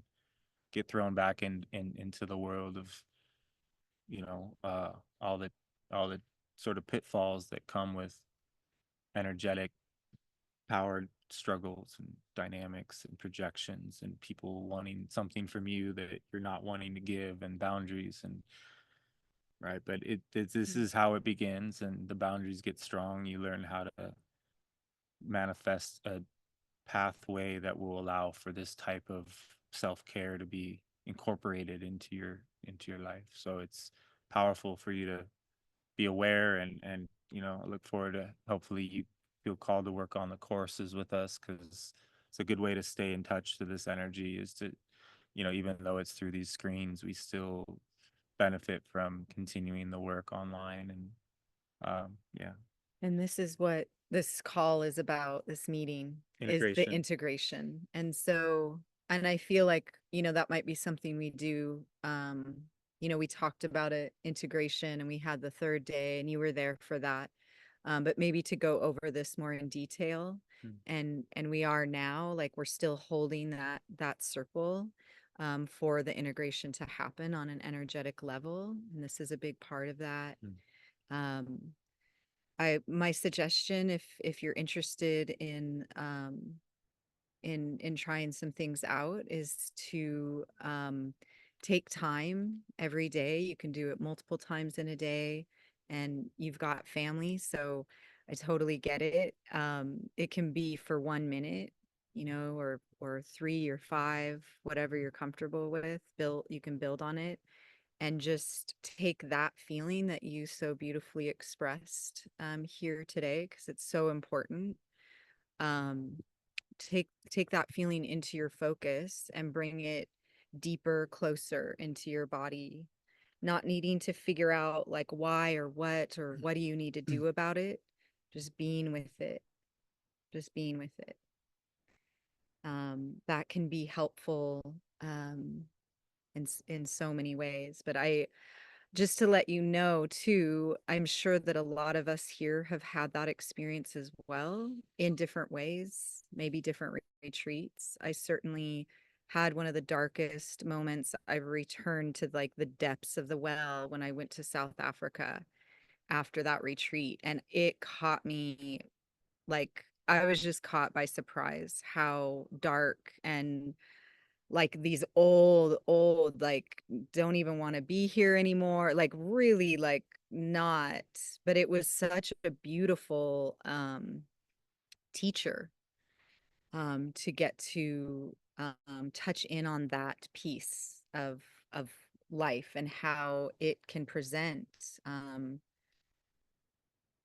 A: get thrown back into the world of, you know, all the sort of pitfalls that come with energetic power struggles and dynamics and projections and people wanting something from you that you're not wanting to give, and boundaries, and right. But this is how it begins, and the boundaries get strong. You learn how to manifest a pathway that will allow for this type of self-care to be incorporated into your life. So it's powerful for you to be aware, and you know, I look forward to, hopefully you feel called to work on the courses with us, because it's a good way to stay in touch to this energy, is to, you know, even though it's through these screens, we still benefit from continuing the work online. And yeah,
B: And this is what this call is about, this meeting is the
A: integration.
B: integration. And so, and I feel like, you know, that might be something we do. You know, we talked about it, integration, and we had the third day and you were there for that. But maybe to go over this more in detail. And we are now, like, we're still holding that circle for the integration to happen on an energetic level. And this is a big part of that. My suggestion, if you're interested in trying some things out, is to take time every day. You can do it multiple times in a day, and you've got family, so I totally get it. It can be for 1 minute, you know, or 3 or 5, whatever you're comfortable with. You can build on it, and just take that feeling that you so beautifully expressed here today, because it's so important. Um, take that feeling into your focus and bring it deeper, closer into your body, not needing to figure out like why or what do you need to do about it. Just being with it, just being with it. That can be helpful in so many ways. But just to let you know too, I'm sure that a lot of us here have had that experience as well, in different ways, maybe different retreats. I certainly had one of the darkest moments. I've returned to like the depths of the well when I went to South Africa after that retreat, and it caught me, like, I was just caught by surprise how dark, and like these old, like, don't even want to be here anymore, like really, like, not. But it was such a beautiful teacher to get to touch in on that piece of life, and how it can present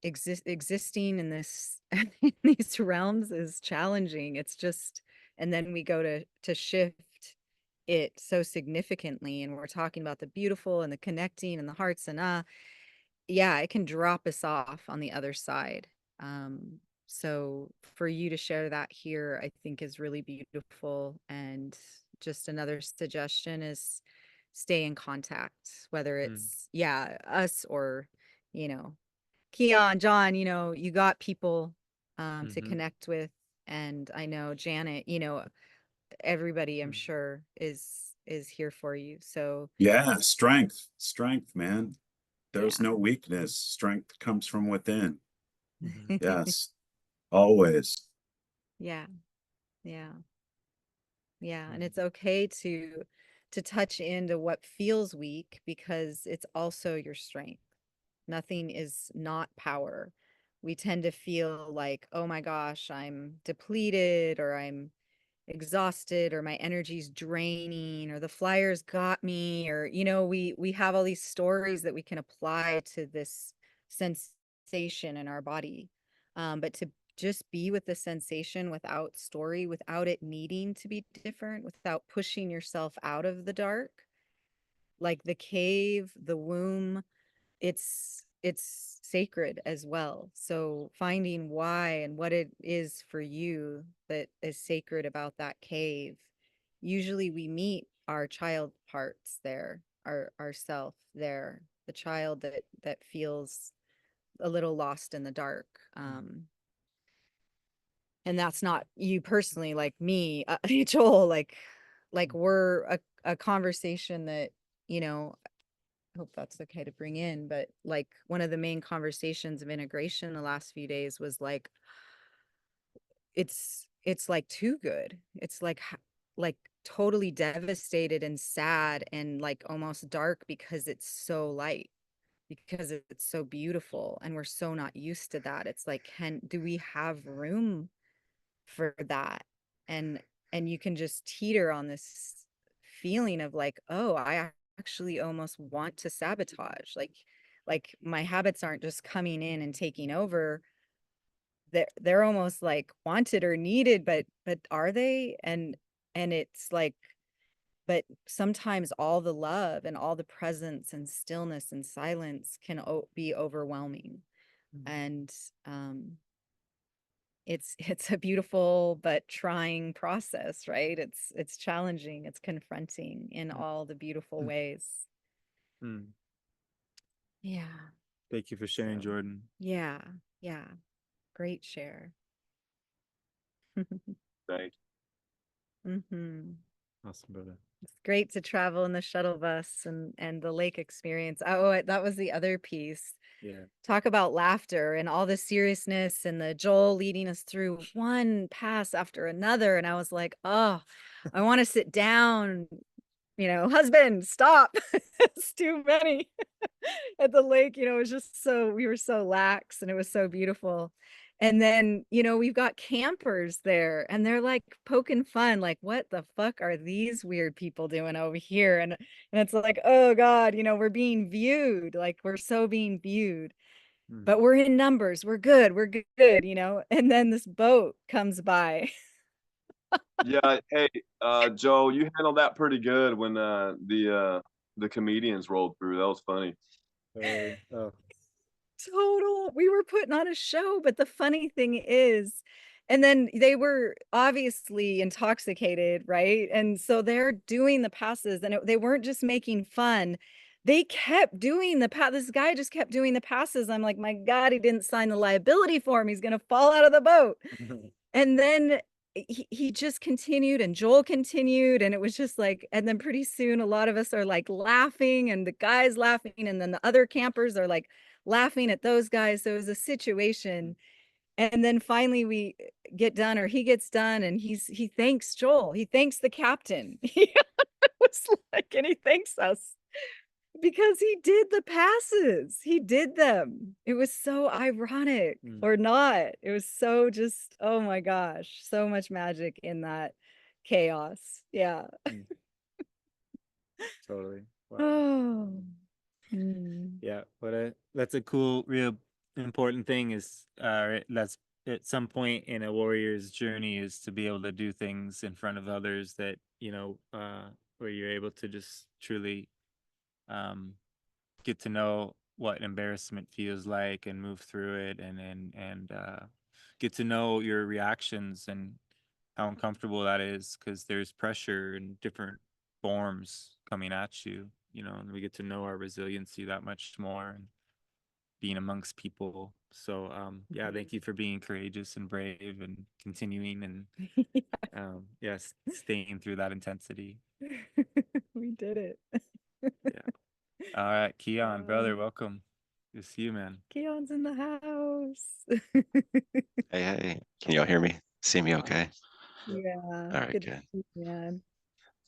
B: existing in this in these realms is challenging. It's just, and then we go to shift it so significantly, and we're talking about the beautiful and the connecting and the hearts, and yeah, it can drop us off on the other side. So for you to share that here, I think is really beautiful. And just another suggestion is stay in contact, whether it's, yeah, us, or, you know, Keon, John, you know, you got people to connect with. And I know Janet, you know, everybody, I'm sure, is here for you. So
C: Yeah, strength, man. There's
B: yeah.
C: no weakness. Strength comes from within. Yes, always.
B: Yeah. Yeah. Yeah. And it's okay to touch into what feels weak, because it's also your strength. Nothing is not power. We tend to feel like, oh my gosh, I'm depleted, or I'm exhausted, or my energy's draining, or the flyers got me, or, you know, we have all these stories that we can apply to this sensation in our body. But just be with the sensation without story, without it needing to be different, without pushing yourself out of the dark. Like the cave, the womb, it's sacred as well. So finding why and what it is for you that is sacred about that cave. Usually we meet our child parts there, our self there, the child that feels a little lost in the dark. And that's not you personally, like me, Joel, like we're a conversation that, you know, I hope that's okay to bring in, but like one of the main conversations of integration the last few days was like, it's like too good. It's like totally devastated and sad and like almost dark because it's so light, because it's so beautiful, and we're so not used to that. It's like, do we have room for that? And you can just teeter on this feeling of like, oh, I actually almost want to sabotage, like my habits aren't just coming in and taking over. They're almost like wanted or needed, but are they? And it's like, but sometimes all the love and all the presence and stillness and silence can be overwhelming. And it's a beautiful but trying process, right? It's challenging, it's confronting in all the beautiful ways. Yeah.
A: Thank you for sharing, Jordan.
B: Yeah. Great share.
G: Thank
B: Mm-hmm.
A: Awesome, brother.
B: It's great to travel in the shuttle bus and the lake experience. Oh, that was the other piece.
A: Yeah.
B: Talk about laughter and all the seriousness, and the Joel leading us through one pass after another. And I was like, oh, I want to sit down, you know, husband, stop. It's too many at the lake. You know, it was just we were so lax and it was so beautiful. And then, you know, we've got campers there and they're like poking fun, like, what the fuck are these weird people doing over here? And it's like, oh God, you know, we're being viewed, like we're so being viewed, but we're in numbers. We're good, you know? And then this boat comes by.
G: you. Yeah, hey, Joe, you handled that pretty good when the comedians rolled through. That was funny.
A: Oh.
B: Total, we were putting on a show, but the funny thing is, and then they were obviously intoxicated, right? And so they're doing the passes, and they weren't just making fun. They kept doing this guy just kept doing the passes. I'm like, my God, he didn't sign the liability form. He's gonna fall out of the boat. And then he just continued, and Joel continued, and it was just like, and then pretty soon a lot of us are like laughing, and the guys laughing, and then the other campers are like laughing at those guys. So it was a situation. And then finally we get done, or he gets done, and he thanks Joel. He thanks the captain. It was like, and he thanks us because he did the passes. He did them. It was so ironic, or not. It was so just, oh my gosh, so much magic in that chaos. Yeah.
A: Totally. Wow.
B: Oh.
A: Yeah, that's a cool, real important thing is that's at some point in a warrior's journey is to be able to do things in front of others that, you know, where you're able to just truly get to know what embarrassment feels like and move through it, and get to know your reactions and how uncomfortable that is, because there's pressure in different forms coming at you, you know, and we get to know our resiliency that much more and being amongst people. So yeah, thank you for being courageous and brave and continuing and yes, staying through that intensity.
B: We did it.
A: Yeah. All right, Keon, brother, welcome. Good to see you, man.
B: Keon's in the house.
H: Hey, can y'all hear me? See me okay?
B: Yeah.
H: All right,
B: to
H: good.
B: see you, man.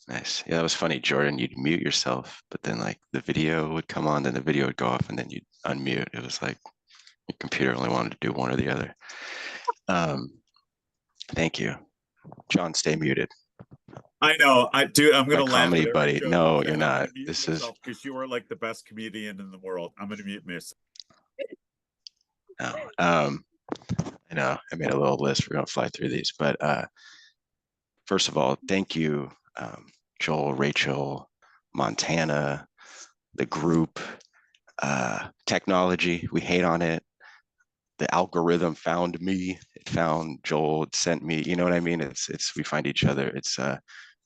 H: Nice. Yeah, that was funny, Jordan. You'd mute yourself, but then like the video would come on, then the video would go off, and then you'd unmute. It was like your computer only wanted to do one or the other. Thank you. John, stay muted.
C: I know. I'm gonna laugh
H: comedy
C: at every
H: buddy.
C: joke
H: No,
C: you say.
H: you're
C: I'm
H: not.
C: gonna mute
H: This
C: myself because you are like the best comedian in the world. I'm gonna mute myself.
H: No. I know I made a little list. We're gonna fly through these, but first of all, thank you, Joel, Rachel, Montana, the group, technology. We hate on it. The algorithm found me. It found Joel. It sent me. You know what I mean? It's we find each other. It's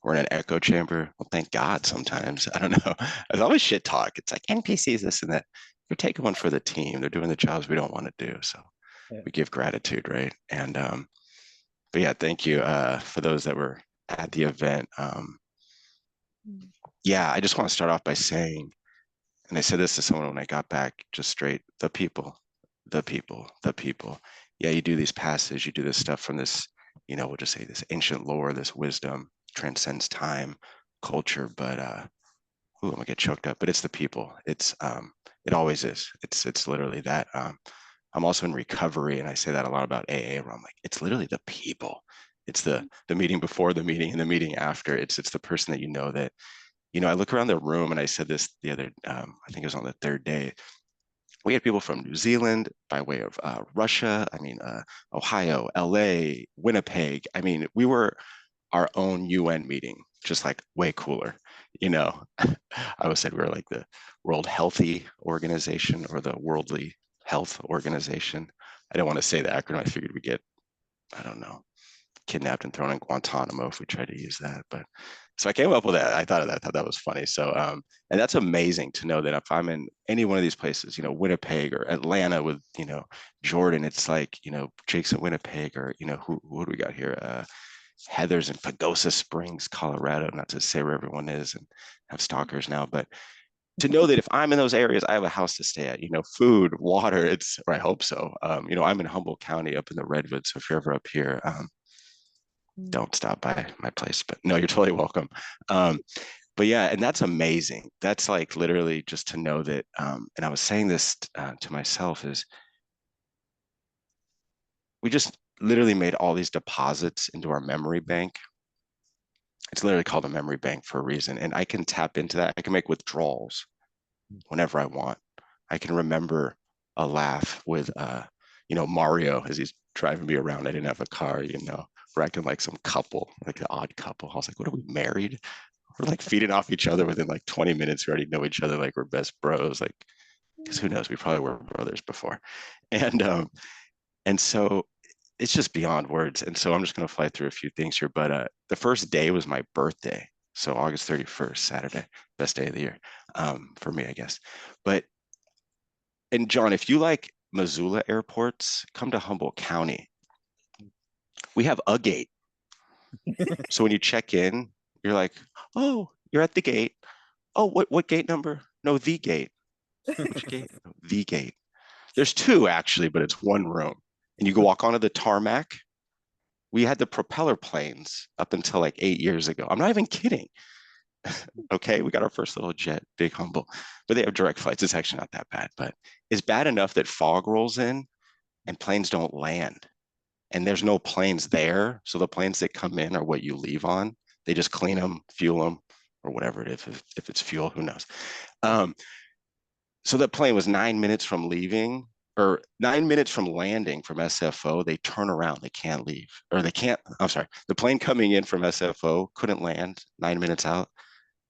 H: we're in an echo chamber. Well, thank God. Sometimes I don't know. There's always shit talk. It's like NPCs, this and that. You're taking one for the team. They're doing the jobs we don't want to do. So we give gratitude, right? And but yeah, thank you for those that were at the event. Yeah, I just want to start off by saying, and I said this to someone when I got back, just straight, the people, the people, the people. Yeah, you do these passes, you do this stuff from this, we'll just say this ancient lore, this wisdom transcends time, culture, but I'm gonna get choked up, but it's the people. It always is. It's literally that. I'm also in recovery, and I say that a lot about AA, where I'm like, it's literally the people. It's the meeting before the meeting and the meeting after. It's the person that that, I look around the room, and I said this the other, I think it was on the third day. We had people from New Zealand by way of Russia. I mean, Ohio, LA, Winnipeg. I mean, we were our own UN meeting, just like way cooler. I always said we were like the World Healthy Organization or the Worldly Health Organization. I don't want to say the acronym. I figured we get, I don't know, kidnapped and thrown in Guantanamo if we tried to use that. But so I came up with that. I thought of that. Thought that was funny. So and that's amazing to know that if I'm in any one of these places, Winnipeg or Atlanta with Jordan, it's like Jake's in Winnipeg, or who do we got here? Heather's in Pagosa Springs, Colorado. Not to say where everyone is and have stalkers now, but to know that if I'm in those areas, I have a house to stay at, food, water, or I hope so. I'm in Humboldt County up in the Redwoods. So if you're ever up here, don't stop by my place, but no, you're totally welcome. But yeah, and that's amazing. That's like literally just to know that, and I was saying this to myself, is we just literally made all these deposits into our memory bank. It's literally called a memory bank for a reason. And I can tap into that. I can make withdrawals whenever I want. I can remember a laugh with, Mario as he's driving me around. I didn't have a car, we're acting like some couple, like an odd couple. I was like, what are we, married? We're like feeding off each other within like 20 minutes. We already know each other like we're best bros. Like, because who knows? We probably were brothers before. And so it's just beyond words. And so I'm just going to fly through a few things here. But the first day was my birthday. So August 31st, Saturday, best day of the year for me, I guess. And John, if you like Missoula airports, come to Humboldt County. We have a gate. So when you check in, you're like, oh, you're at the gate. Oh, what gate number? No, the gate. Which gate? No, the gate. There's two actually, but it's one room. And you can walk onto the tarmac. We had the propeller planes up until like 8 years ago. I'm not even kidding. Okay, we got our first little jet, big humble, but they have direct flights. It's actually not that bad, but it's bad enough that fog rolls in and planes don't land. And there's no planes there. So the planes that come in are what you leave on. They just clean them, fuel them, or whatever it is. If it's fuel, who knows? So the plane was 9 minutes from leaving, or 9 minutes from landing from SFO. They turn around, they can't leave, or they can't, I'm sorry. The plane coming in from SFO couldn't land 9 minutes out,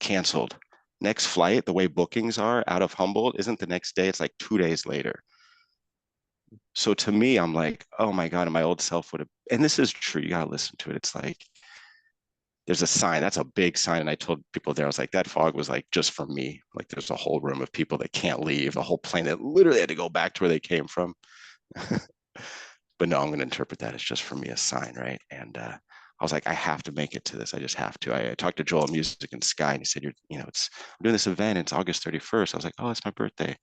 H: canceled. Next flight, the way bookings are out of Humboldt, isn't the next day, it's like 2 days later. So to me, I'm like, oh my God, and my old self would have, and this is true, you gotta listen to it. It's like, there's a sign, that's a big sign. And I told people there, I was like, that fog was like just for me. Like there's a whole room of people that can't leave, a whole plane that literally had to go back to where they came from. But no, I'm gonna interpret that as just for me a sign, right? And I was like, I have to make it to this. I just have to. I talked to Joel Music and Sky, and he said, I'm doing this event. It's August 31st. I was like, oh, it's my birthday.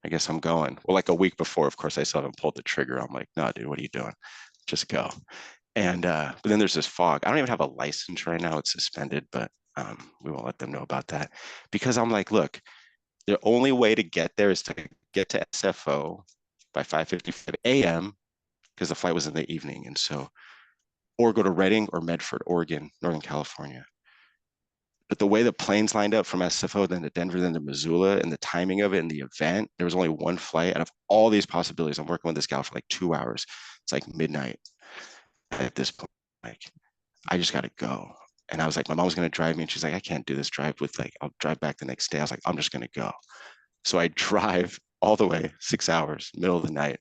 H: I guess I'm going. Well, like a week before, of course, I still haven't pulled the trigger. I'm like, no, dude, what are you doing? Just go. And but then there's this fog. I don't even have a license right now. It's suspended, but we won't let them know about that. Because I'm like, look, the only way to get there is to get to SFO by 5:55 a.m. because the flight was in the evening. And so, or go to Redding or Medford, Oregon, Northern California. But the way the planes lined up from SFO, then to Denver, then to Missoula, and the timing of it and the event, there was only one flight out of all these possibilities. I'm working with this gal for like 2 hours. It's like midnight at this point. Like, I just got to go. And I was like, my mom was going to drive me. And she's like, I can't do this drive with like, I'll drive back the next day. I was like, I'm just going to go. So I drive all the way 6 hours, middle of the night.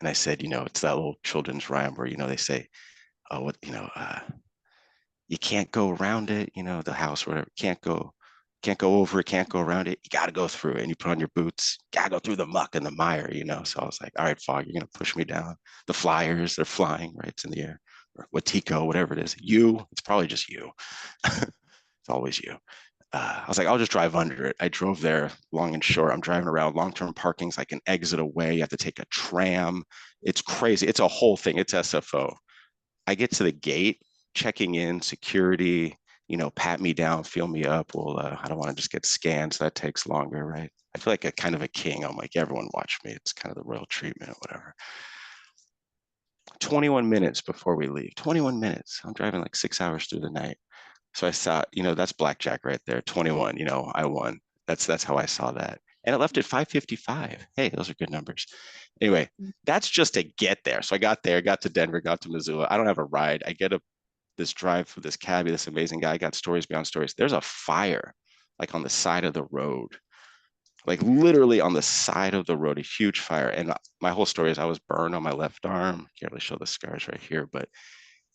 H: And I said, it's that little children's rhyme where, they say, oh, what, you can't go around it, the house or whatever. Can't go over it, can't go around it. You got to go through it. And you put on your boots, got to go through the muck and the mire, So I was like, all right, Fog, you're going to push me down. The flyers, they're flying, right? It's in the air. Or Watiko, whatever it is. It's probably just you. It's always you. I was like, I'll just drive under it. I drove there long and short. I'm driving around. Long-term parking's like an exit away. You have to take a tram. It's crazy. It's a whole thing. It's SFO. I get to the gate, checking in, security, pat me down, feel me up. Well, I don't want to just get scanned, so that takes longer, right? I feel like a kind of a king. I'm like, everyone watch me. It's kind of the royal treatment or whatever. 21 minutes before we leave. 21 minutes. I'm driving like 6 hours through the night. So I saw, that's blackjack right there. 21, I won. That's how I saw that. And it left at 5:55. Hey, those are good numbers. Anyway, that's just to get there. So I got there, got to Denver, got to Missoula. I don't have a ride. I get this drive for this cabbie, this amazing guy. Got stories beyond stories. There's a fire like on the side of the road, like literally on the side of the road, a huge fire. And my whole story is I was burned on my left arm. Can't really show the scars right here, but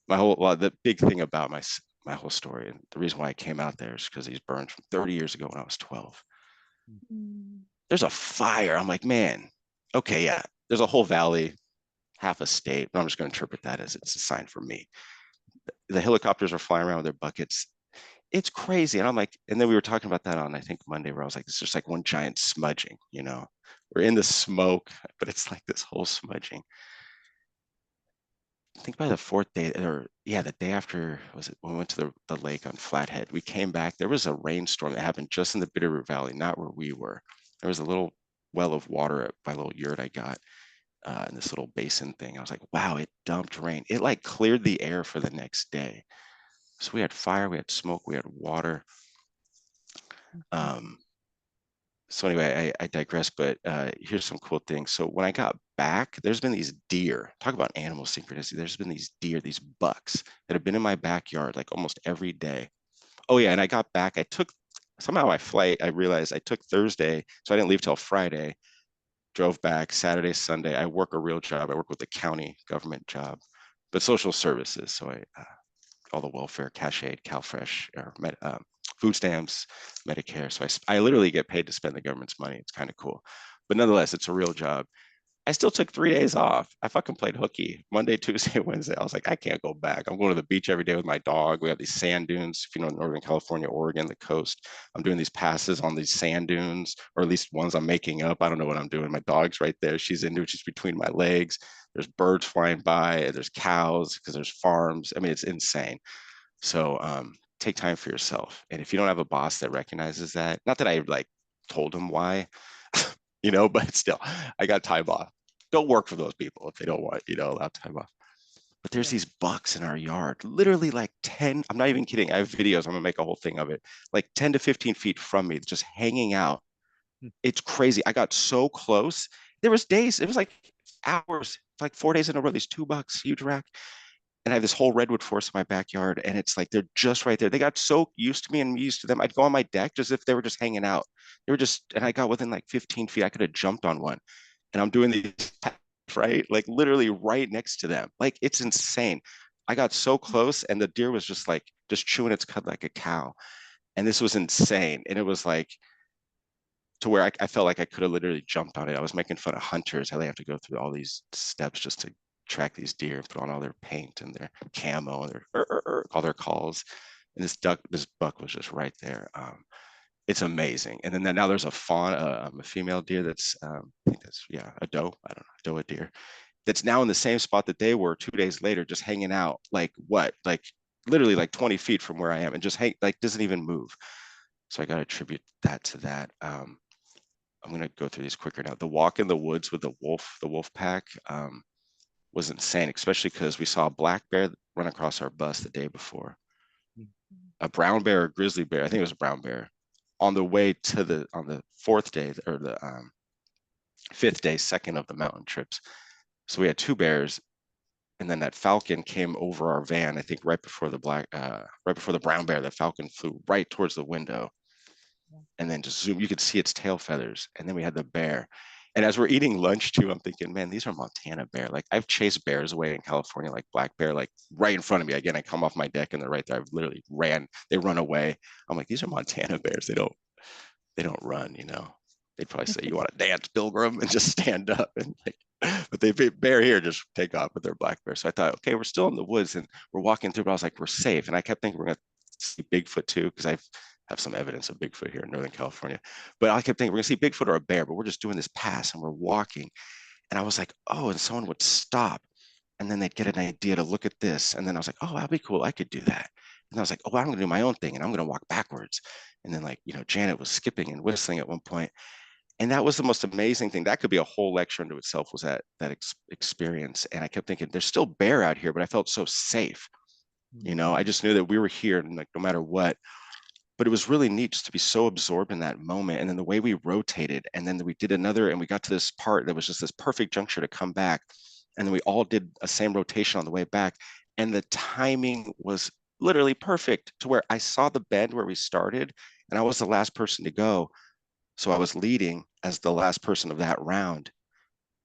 H: the big thing about my whole story and the reason why I came out there is because these burned from 30 years ago when I was 12. There's a fire. I'm like, man, okay, yeah, there's a whole valley, half a state, but I'm just going to interpret that as it's a sign for me. The helicopters are flying around with their buckets. It's crazy. And I'm like, and then we were talking about that on, I think, Monday, where I was like, it's just like one giant smudging, we're in the smoke, but it's like this whole smudging. I think by the fourth day, the day after, was it when we went to the lake on Flathead, we came back. There was a rainstorm that happened just in the Bitterroot Valley, not where we were. There was a little well of water at my little yurt I got in this little basin thing. I was like, wow, it dumped rain. It like cleared the air for the next day. So we had fire, we had smoke, we had water. So anyway, I digress, but here's some cool things. So when I got back, there's been these deer, talk about animal synchronicity. There's been these deer, these bucks that have been in my backyard like almost every day. Oh yeah, and I got back, somehow my flight, I realized I took Thursday, so I didn't leave till Friday, drove back Saturday, Sunday. I work a real job. I work with a county government job, but social services. So all the welfare, cash aid, CalFresh, or food stamps, Medicare. So I literally get paid to spend the government's money. It's kind of cool. But nonetheless, it's a real job. I still took 3 days off. I fucking played hooky Monday, Tuesday, Wednesday. I was like, I can't go back. I'm going to the beach every day with my dog. We have these sand dunes, if you know, Northern California, Oregon, the coast. I'm doing these passes on these sand dunes, or at least ones I'm making up. I don't know what I'm doing. My dog's right there. She's into it. She's between my legs. There's birds flying by. There's cows because there's farms. I mean, it's insane. So take time for yourself. And if you don't have a boss that recognizes that, not that I like told him why, but still, I got time off. Don't work for those people if they don't want, allowed time off. But there's these bucks in our yard, literally like 10, I'm not even kidding. I have videos, I'm gonna make a whole thing of it, like 10 to 15 feet from me, just hanging out. It's crazy. I got so close. There was days, it was like hours, like 4 days in a row, these 2 bucks, huge rack. And I have this whole redwood forest in my backyard, and it's like they're just right there. They got so used to me and me used to them. I'd go on my deck just if they were just hanging out. And I got within like 15 feet. I could have jumped on one. And I'm doing these, right? Like literally right next to them. Like it's insane. I got so close, and the deer was just chewing its cud like a cow. And this was insane. And it was like to where I felt like I could have literally jumped on it. I was making fun of hunters, how they have to go through all these steps just to track these deer, put on all their paint and their camo and their all their calls. And this buck was just right there. It's amazing. And then now there's a fawn, a female deer that's I think that's a doe. I don't know, a deer that's now in the same spot that they were 2 days later, just hanging out. Like literally like 20 feet from where I am, and just doesn't even move. So I got to attribute that to that. I'm gonna go through these quicker now. The walk in the woods with the wolf pack. Was insane, especially because we saw a black bear run across our bus the day before. a brown bear or grizzly bear. I think it was a brown bear on the way to on the fourth day or the fifth day, second of the mountain trips. So we had two bears, and then that falcon came over our van. I think right before the brown bear, the falcon flew right towards the window, and then just zoom. You could see its tail feathers, and then we had the bear. And as we're eating lunch too, I'm thinking, man, these are Montana bear. Like I've chased bears away in California, like black bear, like right in front of me. Again, I come off my deck and they're right there. I've literally ran. They run away. I'm like, these are Montana bears. They don't run. You know, they'd probably say, "You want to dance, Pilgrim?" and just stand up and like. But they bear here just take off with their black bear. So I thought, okay, we're still in the woods and we're walking through. But I was like, we're safe. And I kept thinking we're gonna see Bigfoot too, because I have some evidence of Bigfoot here in Northern California. But I kept thinking we're gonna see Bigfoot or a bear, but we're just doing this pass and we're walking. And I was like, oh, and someone would stop and then they'd get an idea to look at this. And then I was like, oh, that'd be cool. I could do that. And I was like, oh, I'm gonna do my own thing and I'm gonna walk backwards. And then like, you know, Janet was skipping and whistling at one point. And that was the most amazing thing. That could be a whole lecture unto itself, was that experience. And I kept thinking, there's still bear out here, but I felt so safe. You know, I just knew that we were here and like no matter what. But it was really neat just to be so absorbed in that moment. And then the way we rotated, and then we did another, and we got to this part that was just this perfect juncture to come back. And then we all did a same rotation on the way back. And the timing was literally perfect to where I saw the bend where we started, and I was the last person to go. So I was leading as the last person of that round.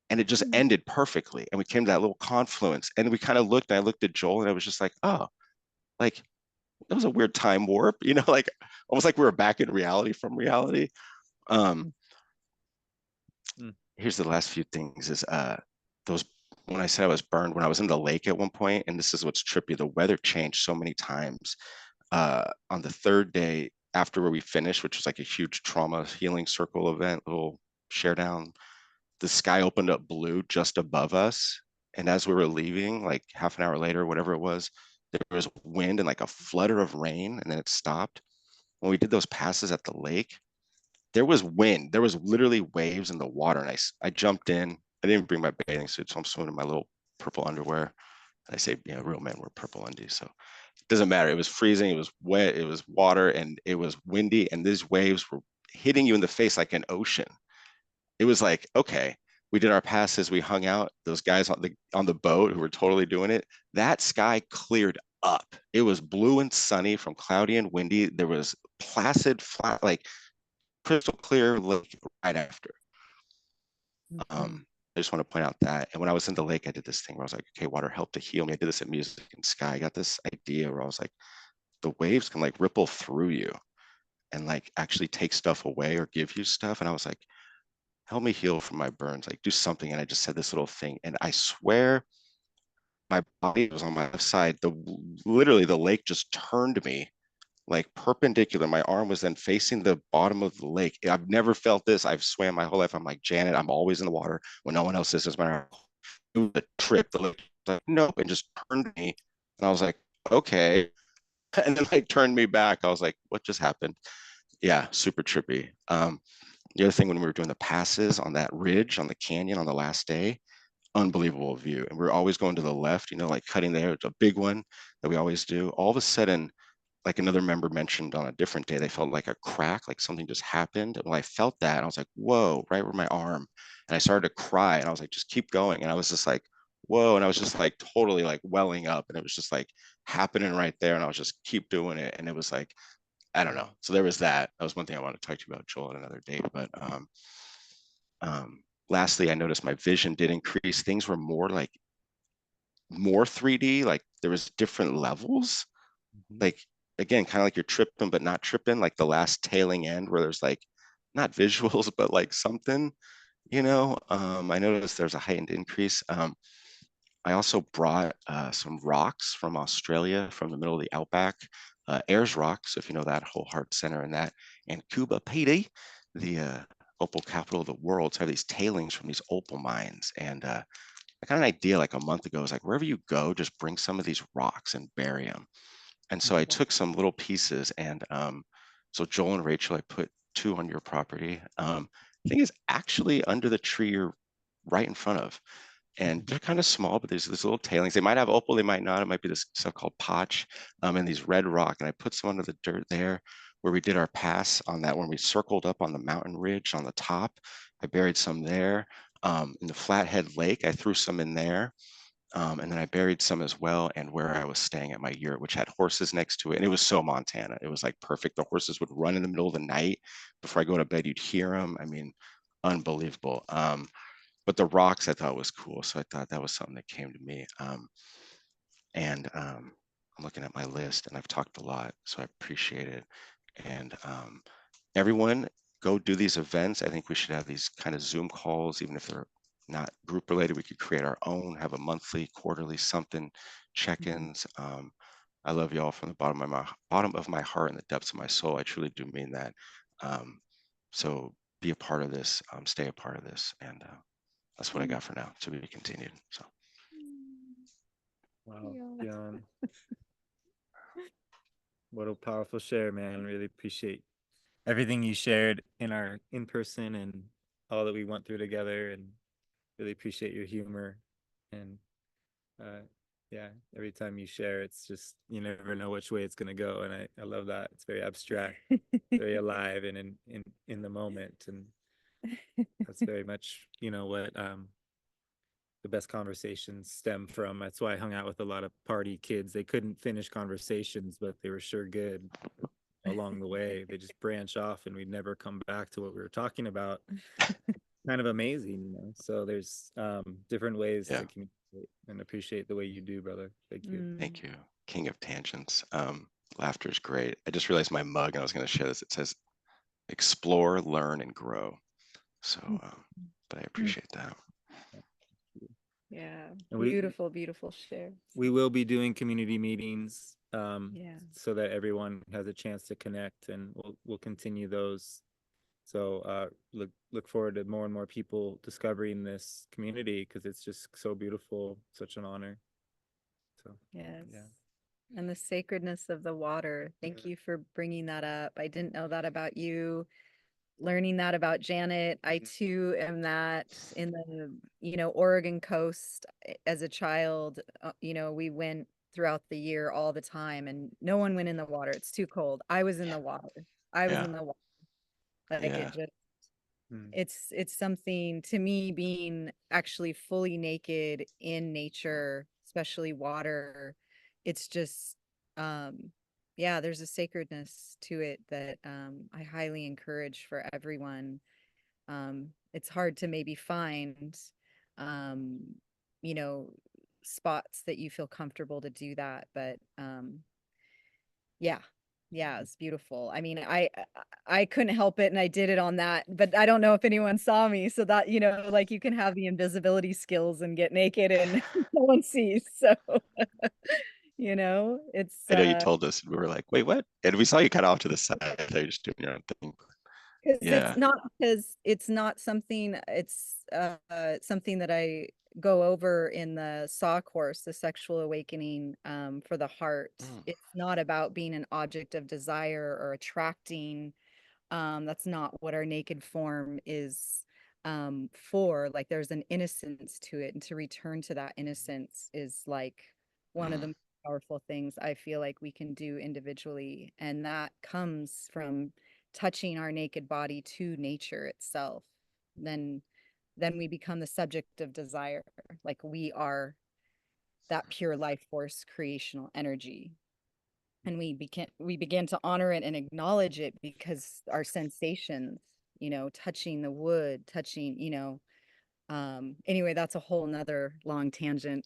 H: And it just ended perfectly. And we came to that little confluence. And we kind of looked, and I looked at Joel, and I was just like, oh, like that was a weird time warp, you know, like almost like we were back in reality from reality. Here's the last few things is those, when I said I was burned, when I was in the lake at one point, and this is what's trippy, the weather changed so many times. On the third day, after where we finished, which was like a huge trauma healing circle event, little share down, the sky opened up blue just above us. And as we were leaving, like half an hour later, whatever it was, there was wind and like a flutter of rain, and then it stopped. When we did those passes at the lake, there was wind. There was literally waves in the water. And I jumped in. I didn't bring my bathing suit, so I'm swimming in my little purple underwear. And I say, you know, real men wear purple undies. So doesn't matter. It was freezing, it was wet, it was water, and it was windy, and these waves were hitting you in the face like an ocean. It was like, okay, we did our passes, we hung out, those guys on the boat who were totally doing it, that sky cleared up. It was blue and sunny from cloudy and windy. There was placid, flat, like crystal clear lake right after. I just want to point out that. And when I was in the lake, I did this thing where I was like, okay, water help to heal me. I did this at Music and Sky. I got this idea where I was like, the waves can like ripple through you and like actually take stuff away or give you stuff. And I was like, help me heal from my burns, like do something. And I just said this little thing. And I swear my body was on my left side. Literally the lake just turned me like perpendicular. My arm was then facing the bottom of the lake. I've never felt this. I've swam my whole life. I'm like, Janet, I'm always in the water when no one else is. Doesn't matter. It was a trip. The lake was like, nope, and just turned me. And I was like, okay. And then like turned me back. I was like, what just happened? Yeah, super trippy. The other thing when we were doing the passes on that ridge on the canyon on the last day, unbelievable view. And we we're always going to the left, you know, like cutting there. It's a big one that we always do. All of a sudden, like another member mentioned on a different day, they felt like a crack, like something just happened. And when I felt that, I was like, whoa, right where my arm. And I started to cry and I was like, just keep going. And I was just like, whoa. And I was just like totally like welling up. And it was just like happening right there. And I was just keep doing it. And it was like, I don't know. So there was that. That was one thing I wanted to talk to you about, Joel, at another date. But lastly, I noticed my vision did increase. Things were more 3D, like there was different levels. Like again, kind of like you're tripping but not tripping, like the last tailing end where there's like not visuals but like something, you know. I noticed there's a heightened increase. I also brought some rocks from Australia, from the middle of the outback, Ayers Rocks, if you know that, whole heart center and that, and Cuba PD, the opal capital of the world, to have these tailings from these opal mines. And I got an idea like a month ago. I was like, wherever you go, just bring some of these rocks and bury them. And so I took some little pieces, and so Joel and Rachel, I put 2 on your property. I think it's actually under the tree you're right in front of. and they're kind of small, but there's this little tailings. They might have opal, they might not. It might be this stuff called potch, and these red rock. And I put some under the dirt there where we did our pass on that when we circled up on the mountain ridge on the top. I buried some there. In the Flathead Lake, I threw some in there. And then I buried some as well, and where I was staying at my yurt, which had horses next to it. And it was so Montana. It was like perfect. The horses would run in the middle of the night. Before I go to bed, you'd hear them. I mean, unbelievable. But the rocks I thought was cool. So I thought that was something that came to me. I'm looking at my list, and I've talked a lot, so I appreciate it. And everyone, go do these events. I think we should have these kind of Zoom calls, even if they're not group related. We could create our own, have a monthly, quarterly, something, check-ins. I love y'all from the bottom of my heart and the depths of my soul. I truly do mean that. So be a part of this, stay a part of this, and that's what I got for now. To be continued. So.
A: Wow, John. What a powerful share, man. Really appreciate everything you shared in our in-person and all that we went through together, and really appreciate your humor. And yeah, every time you share, it's just, you never know which way it's going to go. And I love that. It's very abstract, very alive, and in the moment. And that's very much, what the best conversations stem from. That's why I hung out with a lot of party kids. They couldn't finish conversations, but they were sure good along the way. They just branch off, and we'd never come back to what we were talking about. Kind of amazing, So there's different ways to communicate, and appreciate the way you do, brother. Thank you.
H: Thank you. King of tangents. Laughter is great. I just realized my mug, and I was going to share this. It says, explore, learn, and grow. So, but I appreciate that.
B: Yeah,
A: And
B: beautiful share.
A: We will be doing community meetings, so that everyone has a chance to connect, and we'll continue those. So look forward to more and more people discovering this community, because it's just so beautiful, such an honor. So
B: yes, and the sacredness of the water. Thank you for bringing that up. I didn't know that about you. Learning that about Janet, I too am that in the Oregon coast. As a child, we went throughout the year all the time, and no one went in the water. It's too cold. I was in the water. In the water. Like it just, it's something to me, being actually fully naked in nature, especially water. It's just, there's a sacredness to it that I highly encourage for everyone. It's hard to maybe find, spots that you feel comfortable to do that, but it's beautiful. I mean, I couldn't help it, and I did it on that, but I don't know if anyone saw me. So that, like, you can have the invisibility skills and get naked and no one sees. So it's
H: I know you told us, and we were like, wait, what? And we saw you kind of off to the side. I thought you were just doing your own thing.
B: It's not something, it's something that I go over in the SAW course, the sexual awakening for the heart. It's not about being an object of desire or attracting. That's not what our naked form is for. Like, there's an innocence to it, and to return to that innocence is like one of the most powerful things I feel like we can do individually, and that comes from touching our naked body to nature itself. Then we become the subject of desire. Like, we are that pure life force, creational energy, and we begin to honor it and acknowledge it, because our sensations, touching the wood, touching, anyway, that's a whole nother long tangent.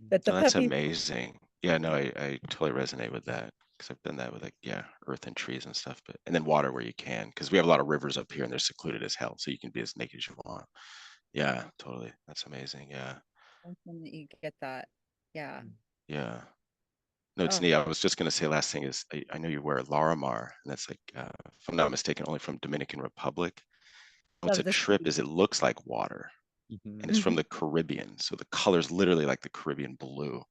B: But
H: that's amazing. Yeah, no, I totally resonate with that, because I've done that with, like, earth and trees and stuff, and then water where you can, because we have a lot of rivers up here, and they're secluded as hell, so you can be as naked as you want. Yeah, totally. That's amazing. Yeah.
B: Something that you get that. Yeah.
H: Yeah. No, it's neat. I was just going to say, last thing is, I know you wear Larimar, and that's like, if I'm not mistaken, only from Dominican Republic. What's a trip is it looks like water, and it's from the Caribbean. So the color's literally like the Caribbean blue.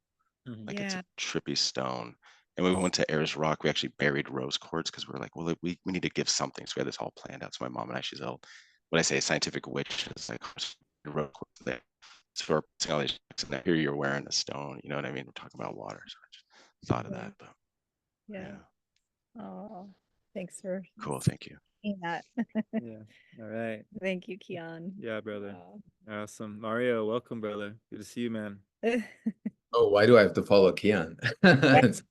H: Like, it's a trippy stone. And when we went to Ayers Rock, we actually buried rose quartz, because we were like, well, we need to give something. So we had this all planned out. So my mom and I, she's old. When I say scientific witch, it's like rose quartz there. for all these, and I hear you're wearing a stone, you know what I mean? We're talking about water, so I just thought of that, but
B: Yeah.
H: yeah,
B: Oh, thanks for
H: cool, thank you.
B: saying that.
A: Yeah. All right.
B: Thank you, Keon.
A: Yeah, brother. Awesome. Mario, welcome, brother. Good to see you, man.
I: Oh, why do I have to follow Keon? It's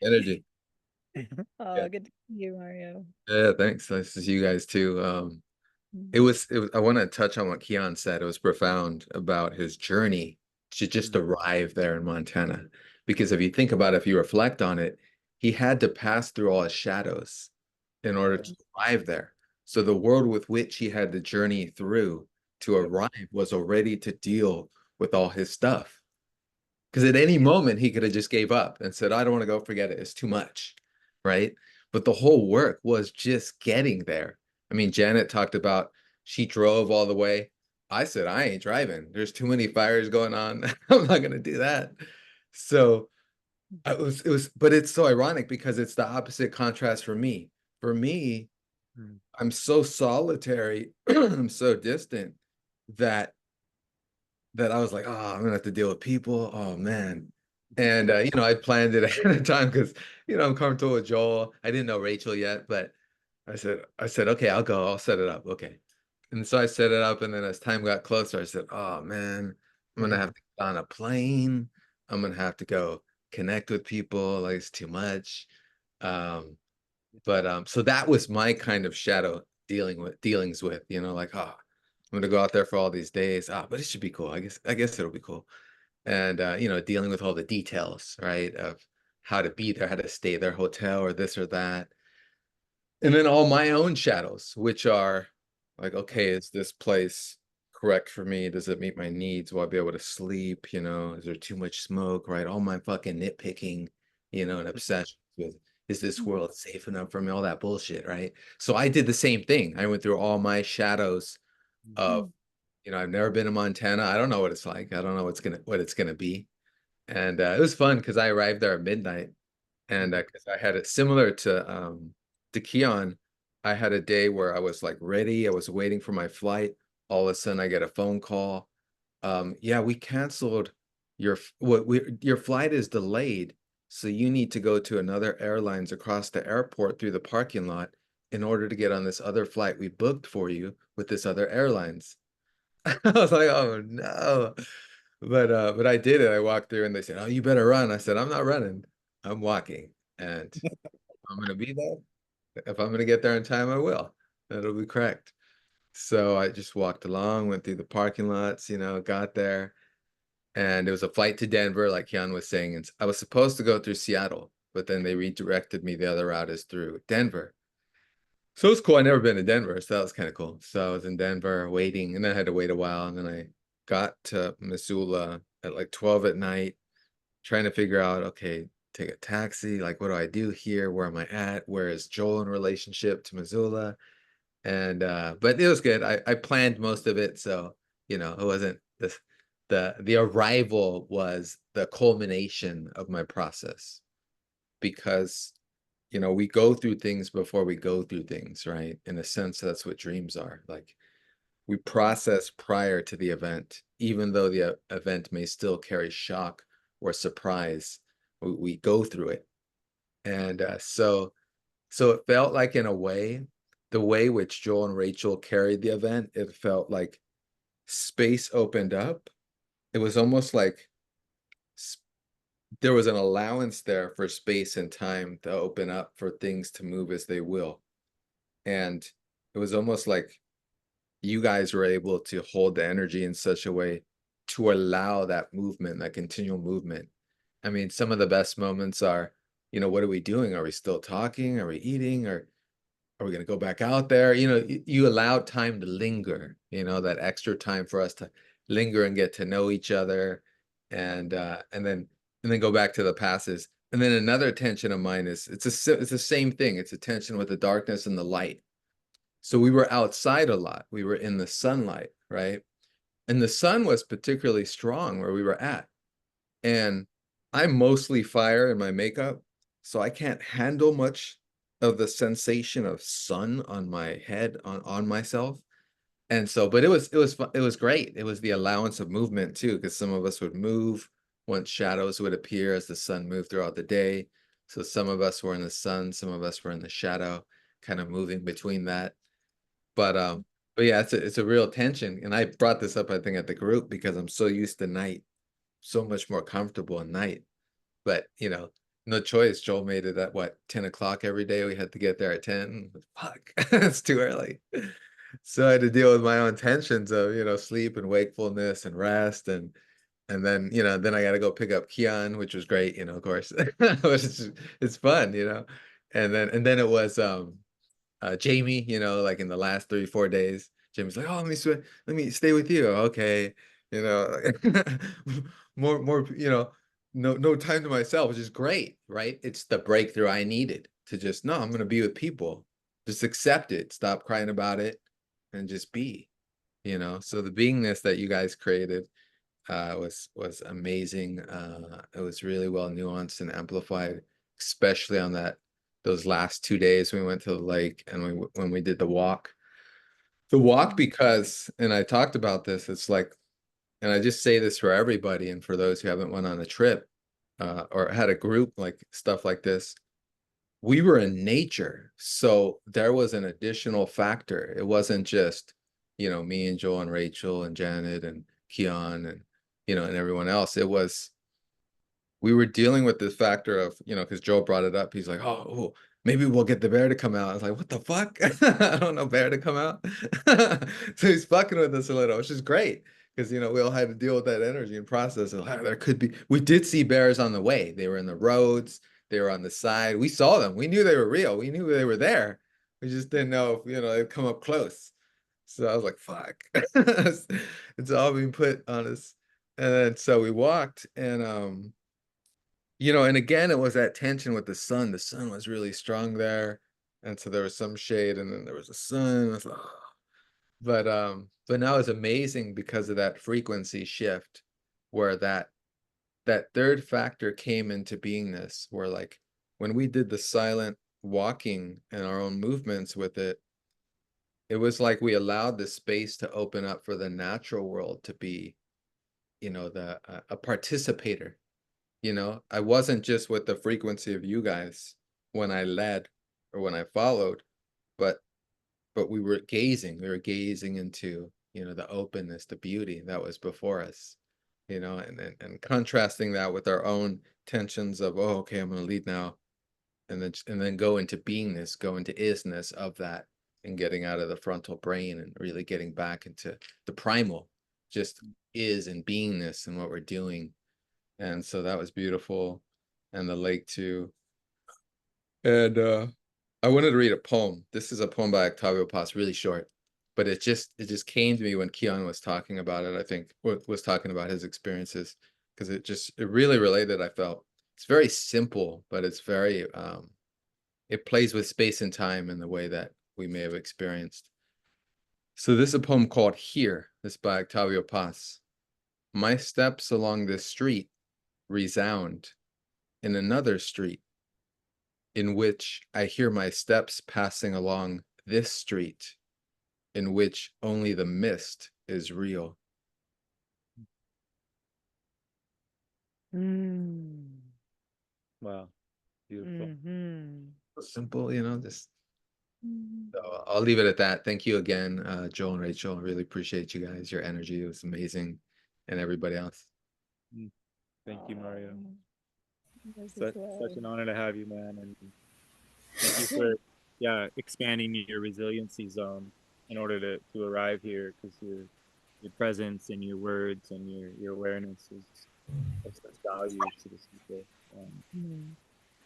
I: energy.
B: Oh, good to see you, Mario.
I: Yeah, thanks. Nice to see you guys too. It was, I want to touch on what Keon said. It was profound about his journey to just arrive there in Montana. Because if you think about it, if you reflect on it, he had to pass through all his shadows in order to arrive there. So the world with which he had to journey through to arrive was already to deal with all his stuff. Because at any moment he could have just gave up and said, I don't want to go, forget it, it's too much, right? But the whole work was just getting there. I mean, Janet talked about she drove all the way. I said, I ain't driving. There's too many fires going on. I'm not gonna do that. So but it's so ironic because it's the opposite contrast for me. For me, I'm so solitary, I'm so distant that I was like, oh, I'm gonna have to deal with people. Oh man. And you know, I planned it ahead of time because you know I'm comfortable with Joel. I didn't know Rachel yet, but I said, okay, I'll go, I'll set it up. Okay. And so I set it up, and then as time got closer, I said, oh man, I'm gonna have to get on a plane. I'm gonna have to go connect with people, like it's too much. So that was my kind of shadow dealings with, you know, like, oh, I'm gonna go out there for all these days. Ah, but it should be cool. I guess it'll be cool. And you know, dealing with all the details, right, of how to be there, how to stay there, hotel or this or that. And then all my own shadows, which are like, okay, is this place correct for me? Does it meet my needs? Will I be able to sleep? You know, is there too much smoke? Right? All my fucking nitpicking, you know, and obsession with, is this world safe enough for me? All that bullshit, right? So I did the same thing. I went through all my shadows of, you know, I've never been to Montana. I don't know what it's like. I don't know what it's gonna be. And it was fun because I arrived there at midnight, and because I had it similar to Keon, I had a day where I was like ready. I was waiting for my flight. All of a sudden, I get a phone call. Yeah, we canceled your flight is delayed, so you need to go to another airlines across the airport through the parking lot in order to get on this other flight we booked for you with this other airlines. I was like, oh no. But I did it. I walked through and they said, oh, you better run. I said, I'm not running. I'm walking. And I'm gonna be there. If I'm gonna get there in time, I will. That'll be correct. So I just walked along, went through the parking lots, you know, got there. And it was a flight to Denver, like Keon was saying. And I was supposed to go through Seattle, but then they redirected me. The other route is through Denver. So it was cool. I never been to Denver, so that was kind of cool. So I was in Denver waiting, and then I had to wait a while. And then I got to Missoula at like 12 at night, trying to figure out, okay, take a taxi. Like, what do I do here? Where am I at? Where is Joel in relationship to Missoula? And but it was good. I planned most of it, so you know, it wasn't this the arrival was the culmination of my process, because you know, we go through things before we go through things, right? In a sense, that's what dreams are. Like, we process prior to the event, even though the event may still carry shock or surprise. We go through it. And so it felt like, in a way, the way which Joel and Rachel carried the event, it felt like space opened up. It was almost like there was an allowance there for space and time to open up for things to move as they will. And it was almost like you guys were able to hold the energy in such a way to allow that movement, that continual movement. I mean, some of the best moments are, you know, what are we doing? Are we still talking? Are we eating? Or are we going to go back out there? You know, you allowed time to linger, you know, that extra time for us to linger and get to know each other. And then go back to the passes. And then another tension of mine is it's the same thing. It's a tension with the darkness and the light. So we were outside a lot. We were in the sunlight, right? And the sun was particularly strong where we were at. And I'm mostly fire in my makeup, so I can't handle much of the sensation of sun on my head, on myself. And so, but it was great. It was the allowance of movement too, because some of us would move once shadows would appear as the sun moved throughout the day. So some of us were in the sun, some of us were in the shadow, kind of moving between that. But yeah, it's a real tension. And I brought this up, I think, at the group because I'm so used to night, so much more comfortable at night. But you know, no choice. Joel made it at what, 10 o'clock every day. We had to get there at 10. Fuck, it's too early. So I had to deal with my own tensions of, you know, sleep and wakefulness and rest and then, you know, then I got to go pick up Keon, which was great, you know, of course. It's fun, you know. And then it was Jamie, you know, like in the last 3-4 days, Jamie's like, "Oh, let me stay with you." Okay, you know, more, you know, no time to myself, which is great, right? It's the breakthrough I needed to just, no, I'm gonna be with people. Just accept it, stop crying about it, and just be, you know. So the beingness that you guys created was amazing. It was really well nuanced and amplified, especially on those last 2 days we went to the lake and when we did the walk. The walk, because, and I talked about this, it's like, and I just say this for everybody and for those who haven't went on a trip or had a group like stuff like this, we were in nature. So there was an additional factor. It wasn't just, you know, me and Joel and Rachel and Janet and Keon and, you know, and everyone else. It was, we were dealing with this factor of, you know, because Joe brought it up. He's like, oh, maybe we'll get the bear to come out. I was like, what the fuck? I don't know bear to come out. So he's fucking with us a little, which is great. Because, you know, we all had to deal with that energy and process. And there could be, we did see bears on the way. They were in the roads. They were on the side. We saw them. We knew they were real. We knew they were there. We just didn't know if, you know, they'd come up close. So I was like, fuck. It's all being put on us. And then so we walked and you know, and again, it was that tension with the sun. The sun was really strong there. And so there was some shade and then there was the sun. I was like, oh. But now it's amazing because of that frequency shift where that third factor came into beingness, where like when we did the silent walking and our own movements with it, it was like we allowed the space to open up for the natural world to be, you know, a participator. You know, I wasn't just with the frequency of you guys when I led or when I followed, but we were gazing into, you know, the openness, the beauty that was before us, you know, and contrasting that with our own tensions of, oh, okay, I'm going to lead now, and then go into beingness, go into isness of that, and getting out of the frontal brain and really getting back into the primal, just is and beingness and what we're doing. And so that was beautiful. And the lake too. And I wanted to read a poem. This is a poem by Octavio Paz, really short, but it just came to me when Keon was talking about it. I think was talking about his experiences because it really related. I felt it's very simple, but it's very it plays with space and time in the way that we may have experienced. So this is a poem called Here. This is by Octavio Paz. My steps along this street resound in another street, in which I hear my steps passing along this street, in which only the mist is real.
A: Wow. Beautiful.
I: Simple, you know, just so I'll leave it at that. Thank you again, Joel and Rachel. I really appreciate you guys. Your energy was amazing, and everybody else.
A: Thank you, Mario. Such an honor to have you, man. And thank you for expanding your resiliency zone in order to arrive here, because your presence and your words and your awareness is of such value to this people.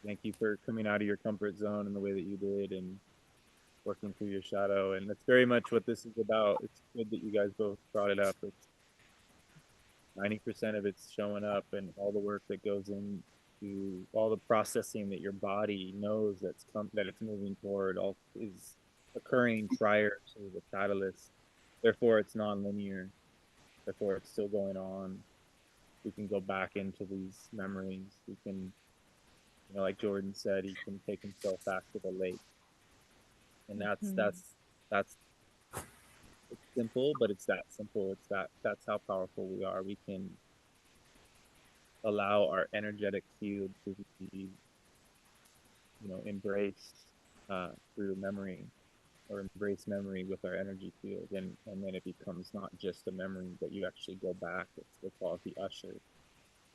A: Thank you for coming out of your comfort zone in the way that you did and working through your shadow. And that's very much what this is about. It's good that you guys both brought it up. It's 90% of it's showing up, and all the work that goes into all the processing that your body knows that it's moving toward all is occurring prior to the catalyst. Therefore, it's non-linear. Therefore, it's still going on. We can go back into these memories. We can, you know, like Jordan said, he can take himself back to the lake, and that's It's simple, but it's that simple. That's how powerful we are. We can allow our energetic field to be, embraced through memory, or embrace memory with our energy field, and then it becomes not just a memory, but you actually go back. They call it the usher.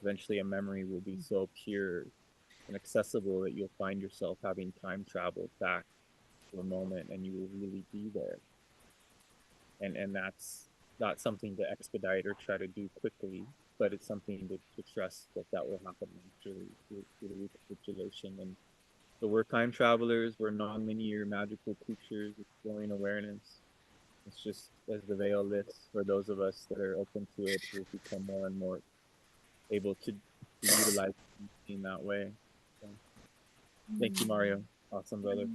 A: Eventually, a memory will be so pure and accessible that you'll find yourself having time traveled back to a moment, and you will really be there. And that's not something to expedite or try to do quickly, but it's something to trust that will happen naturally through the recapitulation. And so we're time travelers, we're non-linear magical creatures exploring awareness. It's just as the veil lifts, for those of us that are open to it, we'll become more and more able to utilize it in that way. So, thank you, Mario. Awesome, brother.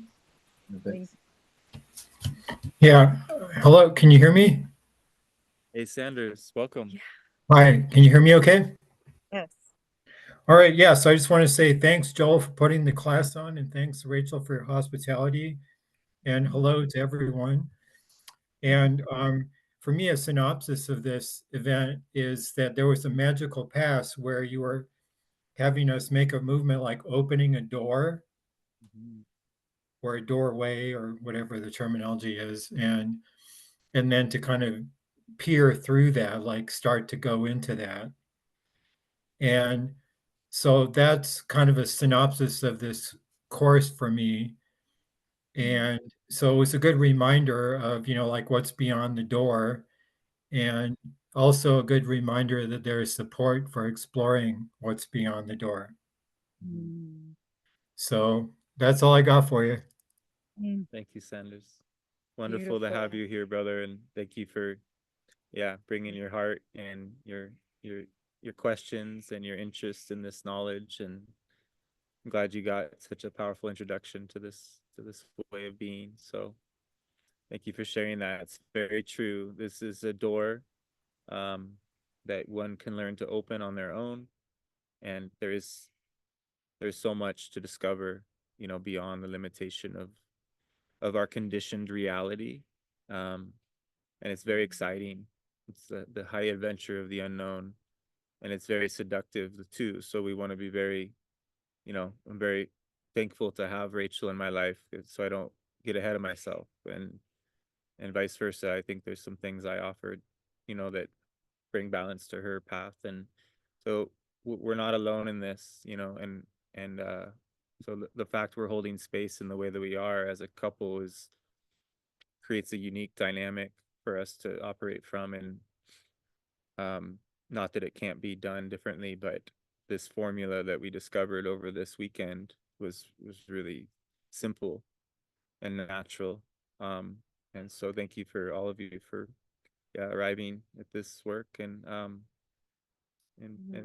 J: Yeah. Hello. Can you hear me?
A: Hey, Sanders, welcome.
B: Yeah.
J: Hi. Can you hear me okay?
B: Yes.
J: All right. Yeah. So I just want to say thanks, Joel, for putting the class on, and thanks, Rachel, for your hospitality. And hello to everyone. And for me, a synopsis of this event is that there was a magical pass where you were having us make a movement like opening a door or a doorway or whatever the terminology is, and then to kind of peer through that, like start to go into that. And so that's kind of a synopsis of this course for me. And so it was a good reminder of, like what's beyond the door, and also a good reminder that there is support for exploring what's beyond the door. So that's all I got for you.
A: Thank you, Sanders. Wonderful to have you here, brother, and thank you for bringing your heart and your questions and your interest in this knowledge. And I'm glad you got such a powerful introduction to this way of being. So thank you for sharing that. It's very true. This is a door that one can learn to open on their own, and there's so much to discover, beyond the limitation of our conditioned reality. And it's very exciting. It's the high adventure of the unknown, and it's very seductive too. So we want to be very, I'm very thankful to have Rachel in my life, so I don't get ahead of myself, and vice versa. I think there's some things I offered, that bring balance to her path, and so we're not alone in this, and so the fact we're holding space in the way that we are as a couple creates a unique dynamic for us to operate from. And not that it can't be done differently, but this formula that we discovered over this weekend was really simple and natural. And so thank you for all of you for arriving at this work, and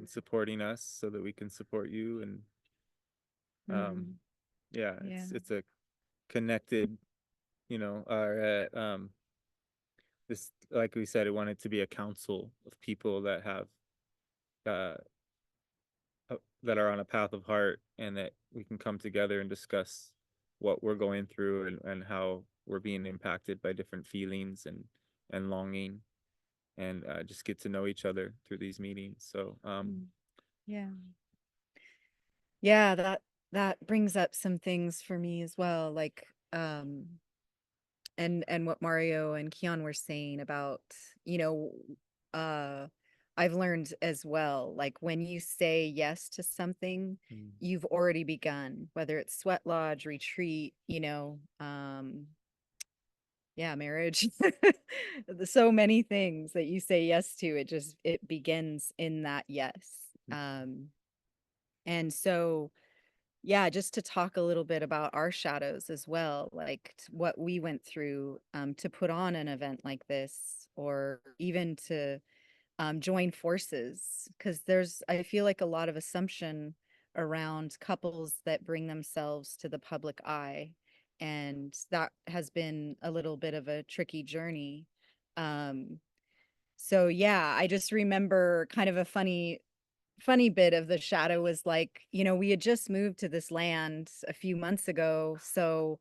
A: supporting us so that we can support you. And it's a connected, this, like we said, it wanted to be a council of people that have that are on a path of heart, and that we can come together and discuss what we're going through, and how we're being impacted by different feelings and longing, and just get to know each other through these meetings. So
B: that brings up some things for me as well, like and what Mario and Keon were saying about, I've learned as well, like when you say yes to something, you've already begun, whether it's sweat lodge, retreat, marriage, so many things that you say yes to, it begins in that yes. And so, just to talk a little bit about our shadows as well, like what we went through to put on an event like this, or even to join forces, because I feel like a lot of assumption around couples that bring themselves to the public eye, and that has been a little bit of a tricky journey. So I just remember kind of a funny bit of the shadow was like, we had just moved to this land a few months ago, so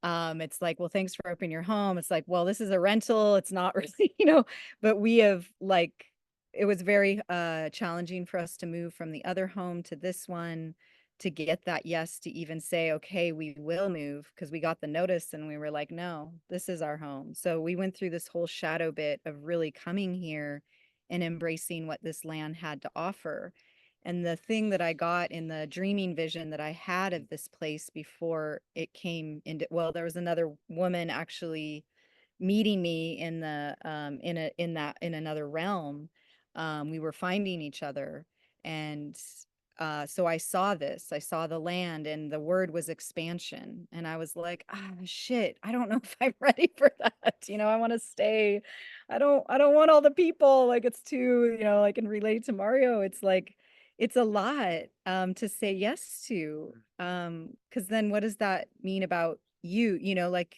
B: It's like, well, thanks for opening your home. It's like, well, this is a rental. It's not really, you know, but we have like, it was very challenging for us to move from the other home to this one, to get that yes, to even say, okay, we will move, because we got the notice and we were like, no, this is our home. So we went through this whole shadow bit of really coming here and embracing what this land had to offer. And the thing that I got in the dreaming vision that I had of this place before it came into, well, there was another woman actually meeting me in the in another realm. We were finding each other, and so I saw this. I saw the land, and the word was expansion. And I was like, ah, shit, I don't know if I'm ready for that. You know, I want to stay. I don't want all the people. Like, it's too, you know, I can relate to Mario. It's like, it's a lot to say yes to. Because then what does that mean about you? You know, like,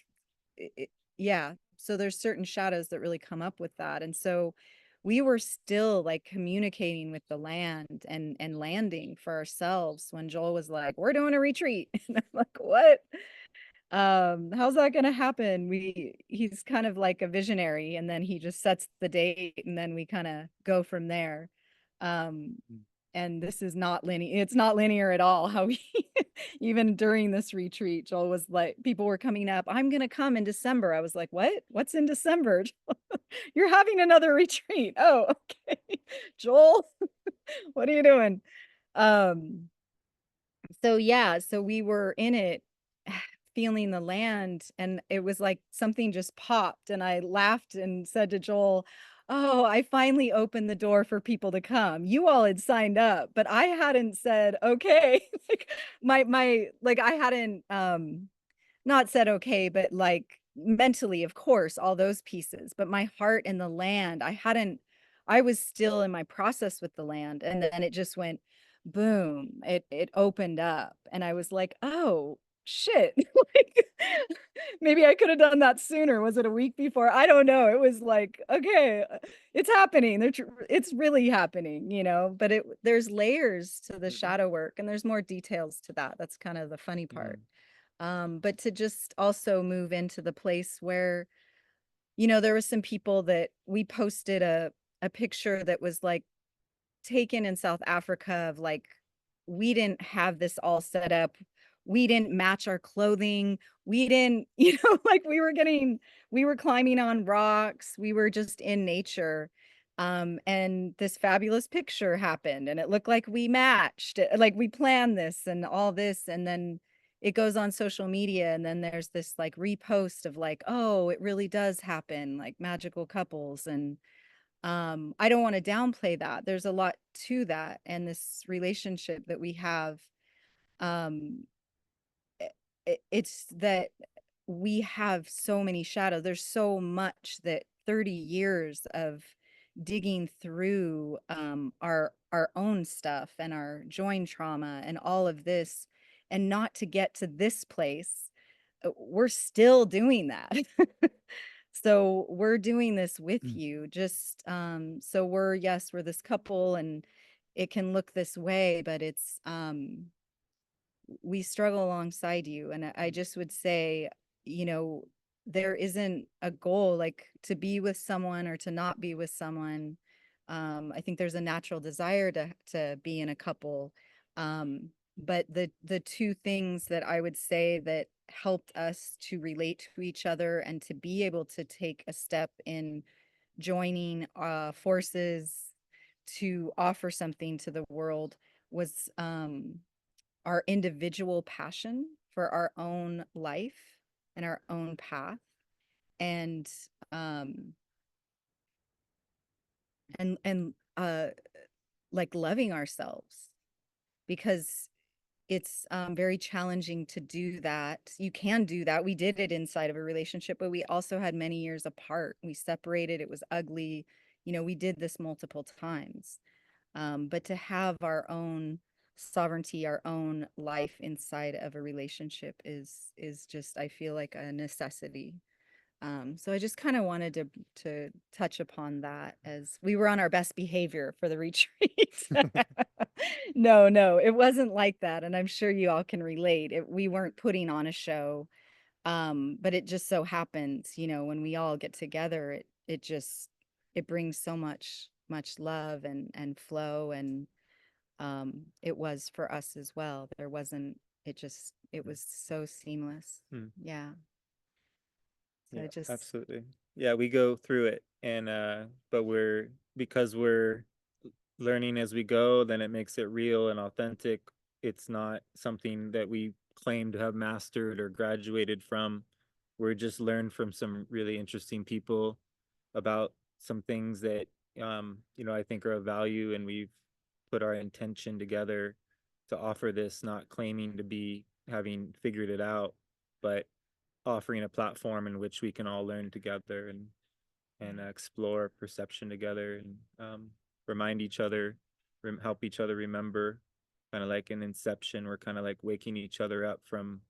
B: yeah. So there's certain shadows that really come up with that. And so we were still like communicating with the land and landing for ourselves when Joel was like, we're doing a retreat. And I'm like, what? How's that gonna happen? He's kind of like a visionary, and then he just sets the date, and then we kind of go from there. And this is not linear. It's not linear at all. How we even during this retreat, Joel was like, people were coming up, I'm gonna come in December. I was like, what? What's in December? You're having another retreat. Oh, okay. Joel, what are you doing? So yeah, so we were in it, feeling the land, and it was like something just popped, and I laughed and said to Joel, oh, I finally opened the door for people to come. You all had signed up, but I hadn't said okay. Like like I hadn't not said okay, but like mentally, of course, all those pieces, but my heart and the land, I was still in my process with the land. And then it just went boom, it opened up, and I was like, oh shit. Like, maybe I could have done that sooner. Was it a week before? I don't know. It was like, okay, it's happening. It's really happening, you know, but there's layers to the shadow work, and there's more details to that. That's kind of the funny part. But to just also move into the place where, you know, there was some people that we posted a picture that was like taken in South Africa of like, we didn't have this all set up. We didn't match our clothing. We didn't, you know, like we were climbing on rocks. We were just in nature. And this fabulous picture happened, and it looked like we matched, like we planned this and all this. And then it goes on social media, and then there's this like repost of like, oh, it really does happen, like magical couples. And I don't want to downplay that. There's a lot to that, and this relationship that we have, um it's that we have so many shadows. There's so much that 30 years of digging through our own stuff and our joint trauma and all of this, and not to get to this place, we're still doing that. So we're doing this with you, just so we're this couple, and it can look this way, but it's we struggle alongside you. And I just would say, you know, there isn't a goal like to be with someone or to not be with someone. I think there's a natural desire to be in a couple. But the two things that I would say that helped us to relate to each other and to be able to take a step in joining forces to offer something to the world was our individual passion for our own life and our own path, and like loving ourselves, because it's very challenging to do that. You can do that. We did it inside of a relationship, but we also had many years apart. We separated. It was ugly. You know, we did this multiple times. But to have our own sovereignty, our own life inside of a relationship is just, I feel like, a necessity. So I just kind of wanted to touch upon that, as we were on our best behavior for the retreat. No, it wasn't like that. And I'm sure you all can relate. We weren't putting on a show. But it just so happens, when we all get together, it brings so much love and flow, and it was for us as well. There wasn't, it was so seamless. Yeah. So
A: Yeah,
B: just
A: absolutely. Yeah, we go through it, and but because we're learning as we go, then it makes it real and authentic. It's not something that we claim to have mastered or graduated from. We're just learned from some really interesting people about some things that I think are of value, and we've put our intention together to offer this, not claiming to be having figured it out, but offering a platform in which we can all learn together and explore perception together, and remind each other, help each other remember, kind of like an inception. We're kind of like waking each other up from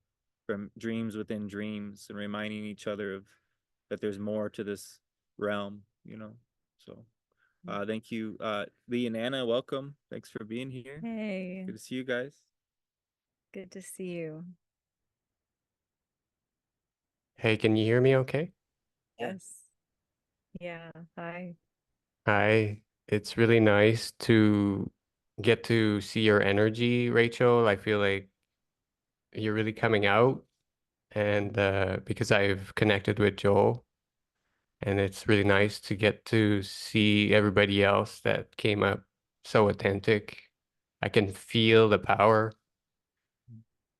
A: dreams within dreams, and reminding each other of that there's more to this realm, So thank you. Lee and Anna, welcome. Thanks for being here.
B: hey,
A: Good to see you guys.
B: good to see you.
K: Hey, can you hear me okay?
B: Yes. Yeah. Hi.
K: Hi. It's really nice to get to see your energy, Rachel. I feel like you're really coming out, and because I've connected with Joel, and it's really nice to get to see everybody else that came up so authentic. I can feel the power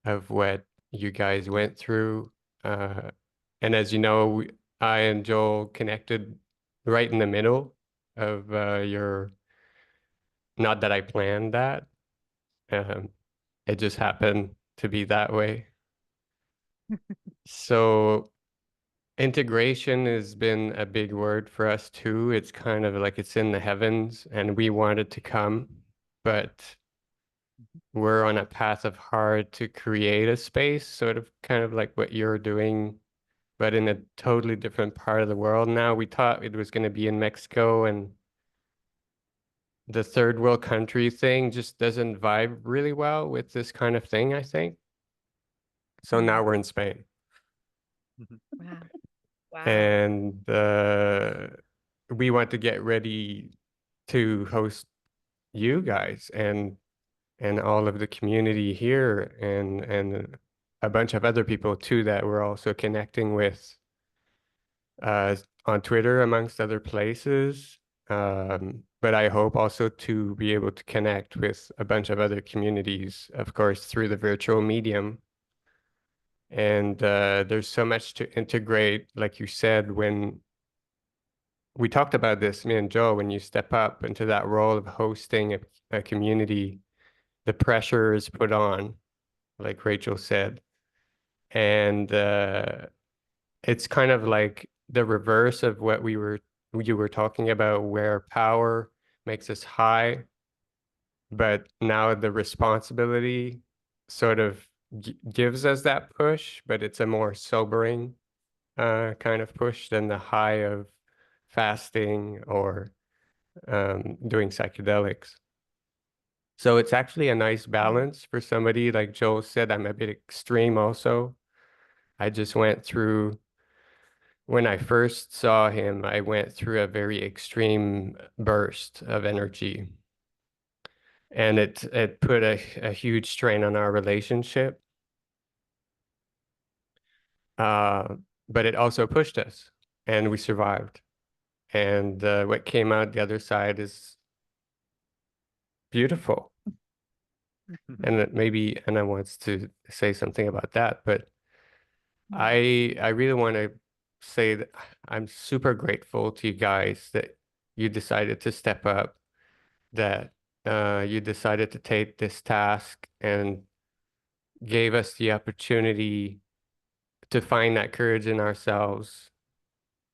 K: of what you guys went through. Uh, and as you know, I and Joel connected right in the middle of your, not that I planned that. Um, it just happened to be that way. So integration has been a big word for us too. It's kind of like it's in the heavens and we want it to come, but we're on a path of hard to create a space, sort of kind of like what you're doing, but in a totally different part of the world now. We thought it was going to be in Mexico, and the third world country thing just doesn't vibe really well with this kind of thing, I think. So now we're in Spain.
B: Wow. Wow.
K: And we want to get ready to host you guys and all of the community here, and a bunch of other people too that we're also connecting with on Twitter, amongst other places. But I hope also to be able to connect with a bunch of other communities, of course, through the virtual medium. And there's so much to integrate, like you said, when we talked about this, me and Joe, when you step up into that role of hosting a community, the pressure is put on, like Rachel said. And it's kind of like the reverse of what you were talking about, where power makes us high, but now the responsibility sort of gives us that push, but it's a more sobering kind of push than the high of fasting or doing psychedelics. So it's actually a nice balance for somebody like Joel said. I'm a bit extreme also. I just went through, when I first saw him, I went through a very extreme burst of energy. And it put a huge strain on our relationship. But it also pushed us, and we survived. And what came out the other side is beautiful. And maybe Anna wants to say something about that, but I really want to say that I'm super grateful to you guys that you decided to step up, that you decided to take this task and gave us the opportunity to find that courage in ourselves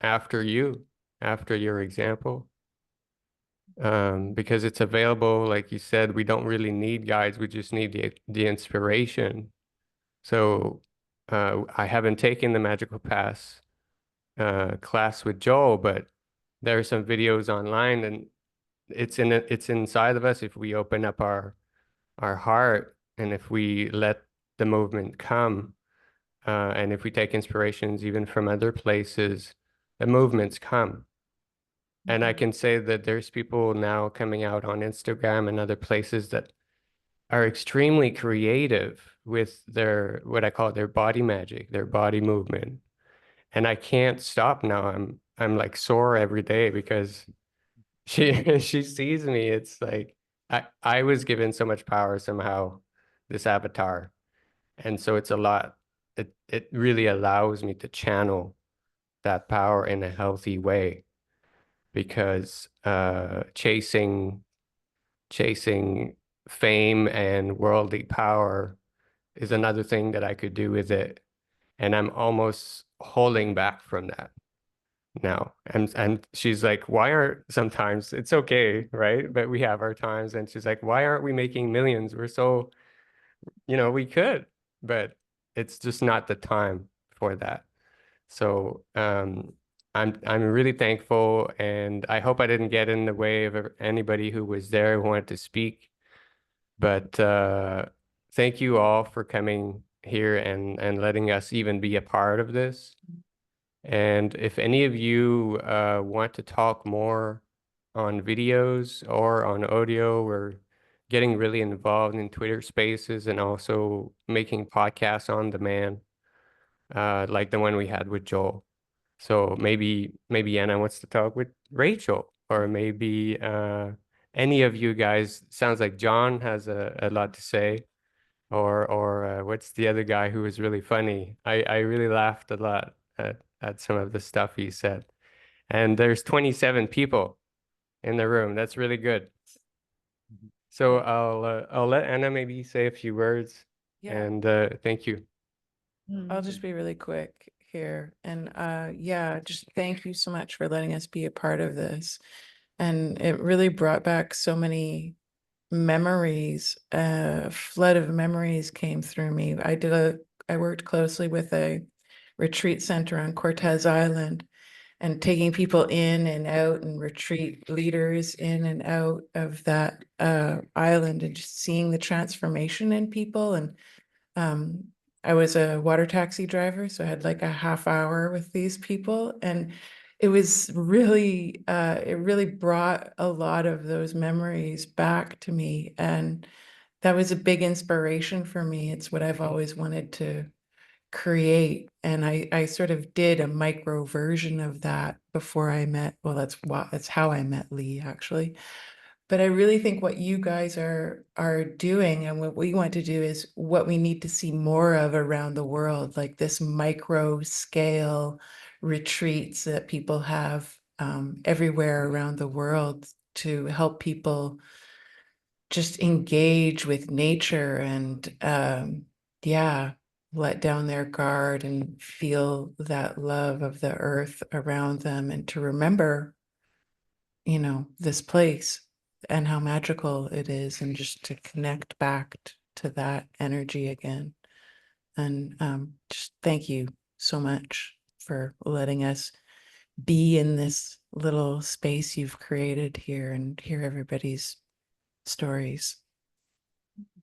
K: after your example. Because it's available, like you said, we don't really need guides, we just need the inspiration. So I haven't taken the Magical Pass class with Joel, but there are some videos online, and it's inside of us if we open up our heart and if we let the movement come. And if we take inspirations even from other places, the movements come. And I can say that there's people now coming out on Instagram and other places that are extremely creative with their, what I call their body magic, their body movement. And I can't stop now. I'm like sore every day because she sees me. It's like I was given so much power somehow, this avatar. And so it's a lot. It really allows me to channel that power in a healthy way, because chasing fame and worldly power is another thing that I could do with it. And I'm almost holding back from that now. And she's like, why aren't, sometimes it's okay, right? But we have our times. And she's like, why aren't we making millions? We're so, we could, but it's just not the time for that. So I'm really thankful, and I hope I didn't get in the way of anybody who was there who wanted to speak. But thank you all for coming here and letting us even be a part of this. And if any of you want to talk more on videos or on audio, we're getting really involved in Twitter Spaces and also making podcasts on demand, like the one we had with Joel. So maybe Anna wants to talk with Rachel, or maybe any of you guys. Sounds like John has a lot to say, or what's the other guy who was really funny? I really laughed a lot at some of the stuff he said. And there's 27 people in the room. That's really good. So I'll let Anna maybe say a few words.
L: Yeah.
K: And thank you.
L: I'll just be really quick here. And yeah, just thank you so much for letting us be a part of this. And it really brought back so many memories. A flood of memories came through me. I worked closely with a retreat center on Cortez Island, and taking people in and out, and retreat leaders in and out of that island, and just seeing the transformation in people. And I was a water taxi driver, so I had like a half hour with these people, and it was really, it really brought a lot of those memories back to me. And that was a big inspiration for me. It's what I've always wanted to create. And I sort of did a micro version of that before I met, well, that's how I met Lee, actually. But I really think what you guys are doing, and what we want to do, is what we need to see more of around the world, like this micro scale retreats that people have everywhere around the world, to help people just engage with nature and yeah, let down their guard and feel that love of the earth around them, and to remember, this place and how magical it is, and just to connect back to that energy again. And just thank you so much for letting us be in this little space you've created here and hear everybody's stories.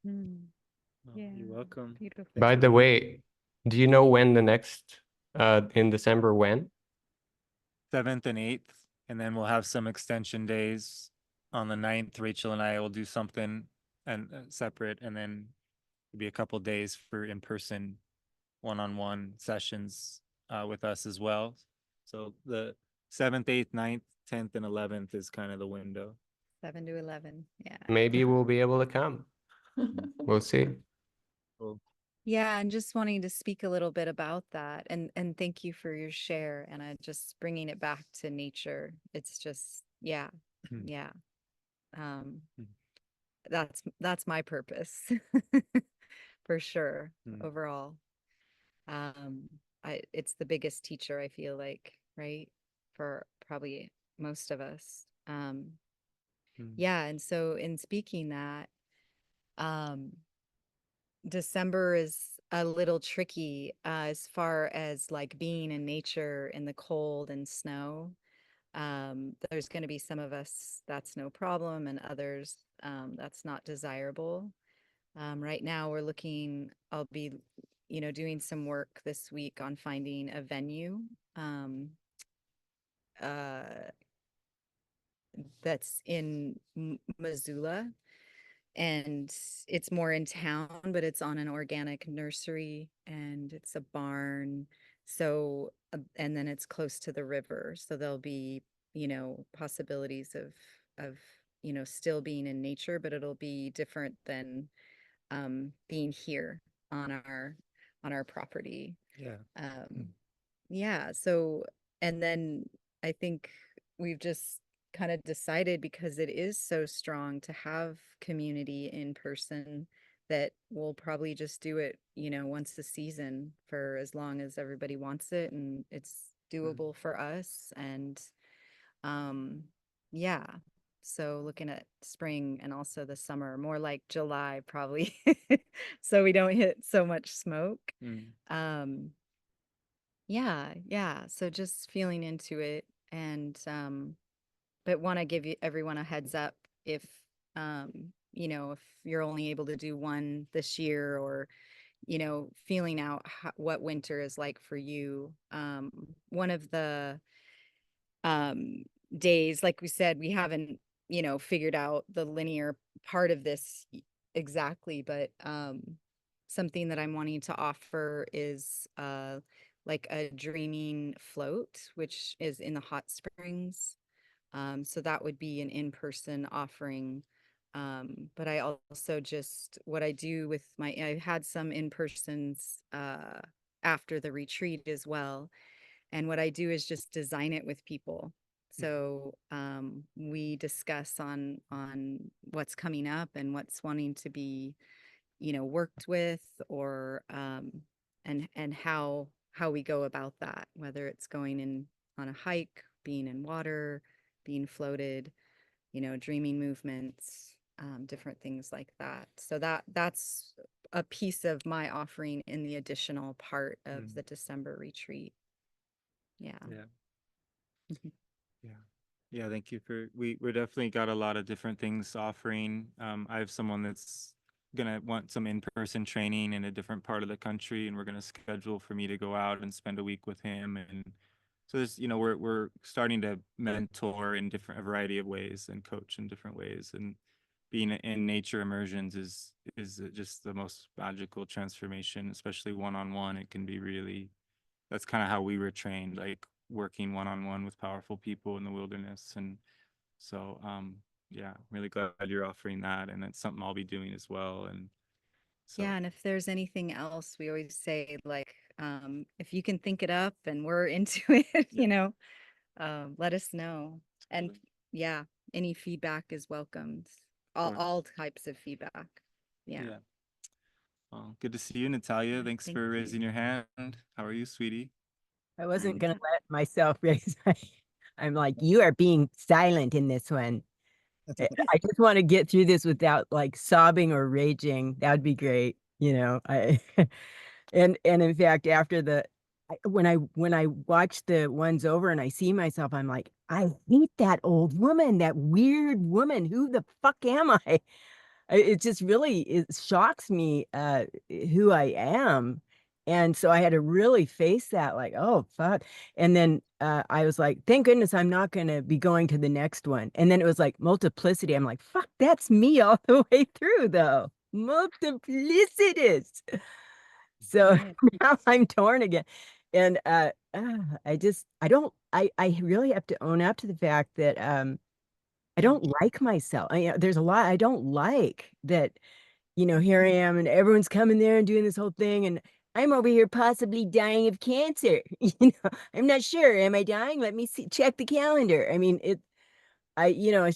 A: Yeah. You're welcome.
B: Beautiful.
K: By the way, do you know when the next in December when?
A: 7th and 8th, and then we'll have some extension days on the 9th. Rachel and I will do something and separate, and then it'll be a couple days for in-person one-on-one sessions with us as well. So the 7th, 8th, 9th, 10th, and 11th is kind of the window.
B: 7 to 11. Yeah.
K: Maybe we'll be able to come. We'll see.
A: Cool.
B: Yeah, and just wanting to speak a little bit about that, and thank you for your share, and just bringing it back to nature. It's just, yeah. That's my purpose for sure. Overall, it's the biggest teacher, I feel like, right, for probably most of us. Yeah, and so in speaking that, December is a little tricky as far as like being in nature in the cold and snow. There's going to be some of us that's no problem, and others that's not desirable. Right now we're looking, I'll be you know, doing some work this week on finding a venue that's in Missoula, and it's more in town, but it's on an organic nursery and it's a barn. So, and then it's close to the river. So there'll be, you know, possibilities of, you know, still being in nature, but it'll be different than being here on our property.
A: Yeah.
B: Yeah. So, and then I think we've just kind of decided, because it is so strong to have community in person, that we'll probably just do it, you know, once a season for as long as everybody wants it and it's doable for us. And yeah. So looking at spring and also the summer, more like July probably, so we don't hit so much smoke. Yeah. So just feeling into it, and but want to give everyone a heads up if you know, if you're only able to do one this year, or you know, feeling out what winter is like for you. One of the um days, like we said, we haven't, you know, figured out the linear part of this exactly, but something that I'm wanting to offer is like a dreaming float, which is in the hot springs. So that would be an in-person offering. But I also just, what I do with I had some in-persons after the retreat as well. And what I do is just design it with people. So we discuss on what's coming up and what's wanting to be, you know, worked with, or and how we go about that, whether it's going in on a hike, being in water, being floated, you know, dreaming movements, different things like that. So that's a piece of my offering in the additional part of the December retreat. Yeah.
A: Yeah, thank you for, we're definitely got a lot of different things offering. I have someone that's gonna want some in-person training in a different part of the country, and we're gonna schedule for me to go out and spend a week with him. And so there's, you know, we're starting to mentor in a variety of ways and coach in different ways. And being in nature immersions is just the most magical transformation, especially one-on-one. It can be really, that's kind of how we were trained, like working one-on-one with powerful people in the wilderness. And so yeah, really glad you're offering that, and it's something I'll be doing as well. And so
B: Yeah, and if there's anything else, we always say, like, if you can think it up and we're into it, you know, let us know. And yeah, any feedback is welcomed. All types of feedback. Yeah.
A: Well, good to see you, Natalia. Thanks
B: Thank
A: for raising
B: you.
A: your hand. How are you, sweetie?
M: I wasn't gonna let myself raise my, I'm like, you are being silent in this one. I just want to get through this without like sobbing or raging. That would be great. You know, and in fact, after when I watch the ones over and I see myself, I'm like, I hate that old woman, that weird woman. Who the fuck am I? It just really, it shocks me who I am. And so I had to really face that, like, oh, fuck. And then I was like, thank goodness I'm not going to be going to the next one. And then it was like multiplicity. I'm like, fuck, that's me all the way through, though. Multiplicities. So now I'm torn again. And I really have to own up to the fact that I don't like myself. There's a lot I don't like, that, you know, here I am and everyone's coming there and doing this whole thing. And I'm over here possibly dying of cancer. You know, I'm not sure. Am I dying? Let me see, check the calendar. I mean, it's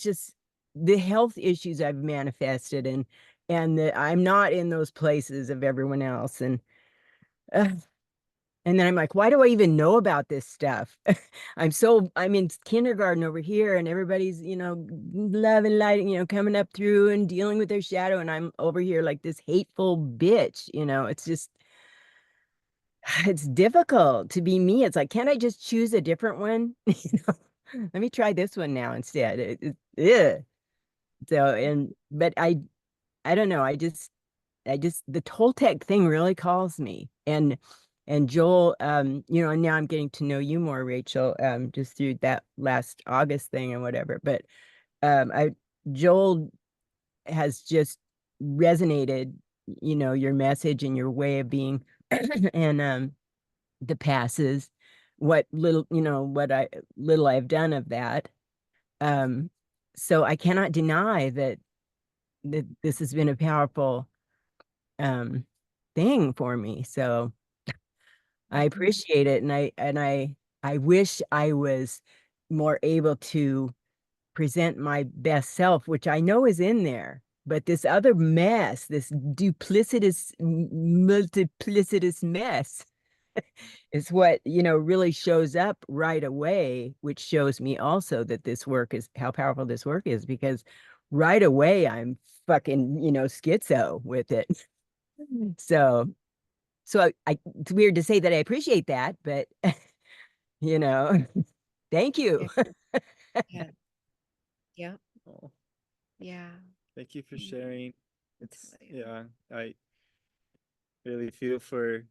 M: just the health issues I've manifested, and that I'm not in those places of everyone else. And then I'm like, why do I even know about this stuff? I'm in kindergarten over here, and everybody's, you know, love and light, you know, coming up through and dealing with their shadow. And I'm over here like this hateful bitch, you know, it's just, it's difficult to be me. It's like, can't I just choose a different one? You know, let me try this one now instead. Yeah. So, but I don't know. the Toltec thing really calls me. And Joel, you know, and now I'm getting to know you more, Rachel, just through that last August thing and whatever. But Joel has just resonated, you know, your message and your way of being, and the passes, what little, you know, what little I've done of that. So I cannot deny that this has been a powerful thing for me. So I appreciate it, and I wish I was more able to present my best self, which I know is in there. But this other mess, this multiplicitous mess, is what, you know, really shows up right away, which shows me also that this work is how powerful this work is, because right away I'm fucking, you know, schizo with it. So it's weird to say that I appreciate that, but you know, thank you.
B: Yeah. Yeah.
A: Oh,
B: Yeah.
A: thank you for sharing. It's,
B: Totally.
A: yeah, I really feel for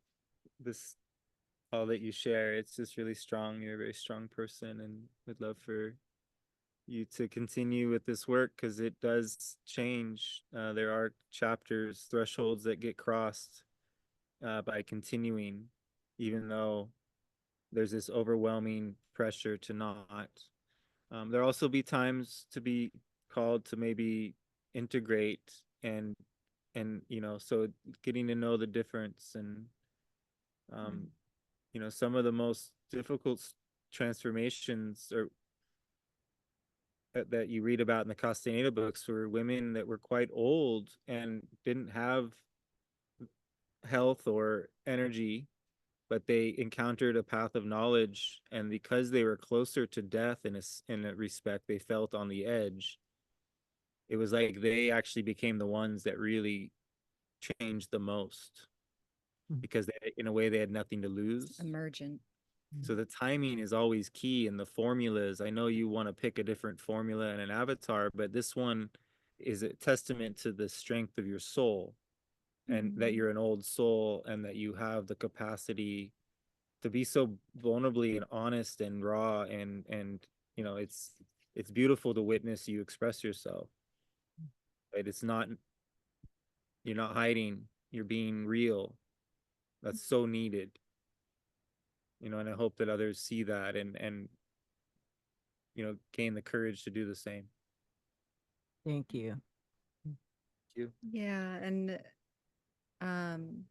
A: this, all that you share. It's just really strong. You're a very strong person, and would love for you to continue with this work, because it does change. There are chapters, thresholds that get crossed by continuing, even though there's this overwhelming pressure to not. There'll also be times to be called to maybe integrate, and you know, so getting to know the difference. And you know, some of the most difficult transformations or that you read about in the Castaneda books were women that were quite old and didn't have health or energy, but they encountered a path of knowledge, and because they were closer to death in a respect, they felt on the edge. It was like they actually became the ones that really changed the most, because they, in a way, they had nothing to lose.
B: Emergent.
A: So the timing is always key, and the formulas. I know you want to pick a different formula and an avatar, but this one is a testament to the strength of your soul, and that you're an old soul, and that you have the capacity to be so vulnerably and honest and raw, and you know, it's beautiful to witness you express yourself. Right? It's not, you're not hiding, you're being real. That's so needed. You know, and I hope that others see that, and you know, gain the courage to do the same.
M: Thank you.
A: Thank you.
B: Yeah, and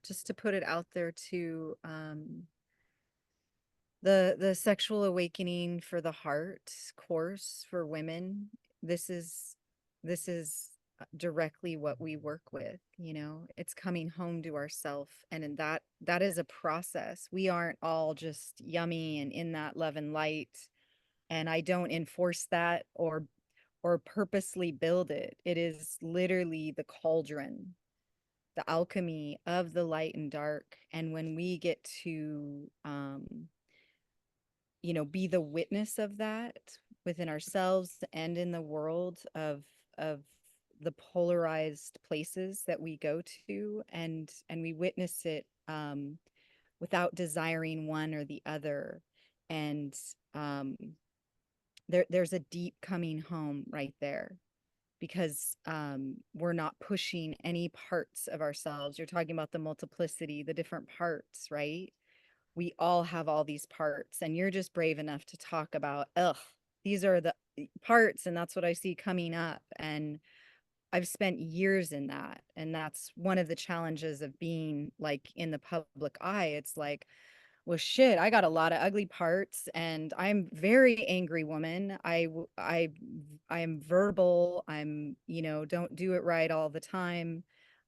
B: just to put it out there too, the sexual awakening for the heart course for women, this is directly what we work with. You know, it's coming home to ourself, and in that is a process. We aren't all just yummy and in that love and light, and I don't enforce that or purposely build it. It is literally the cauldron, the alchemy of the light and dark. And when we get to you know, be the witness of that within ourselves and in the world of the polarized places that we go to, and we witness it without desiring one or the other. And there's a deep coming home right there, because we're not pushing any parts of ourselves. You're talking about the multiplicity, the different parts, right? We all have all these parts, and you're just brave enough to talk about, ugh, these are the parts, and that's what I see coming up. And I've spent years in that, and that's one of the challenges of being like in the public eye. It's like, well, shit, I got a lot of ugly parts, and I'm very angry woman. I am verbal. I'm, you know, don't do it right all the time.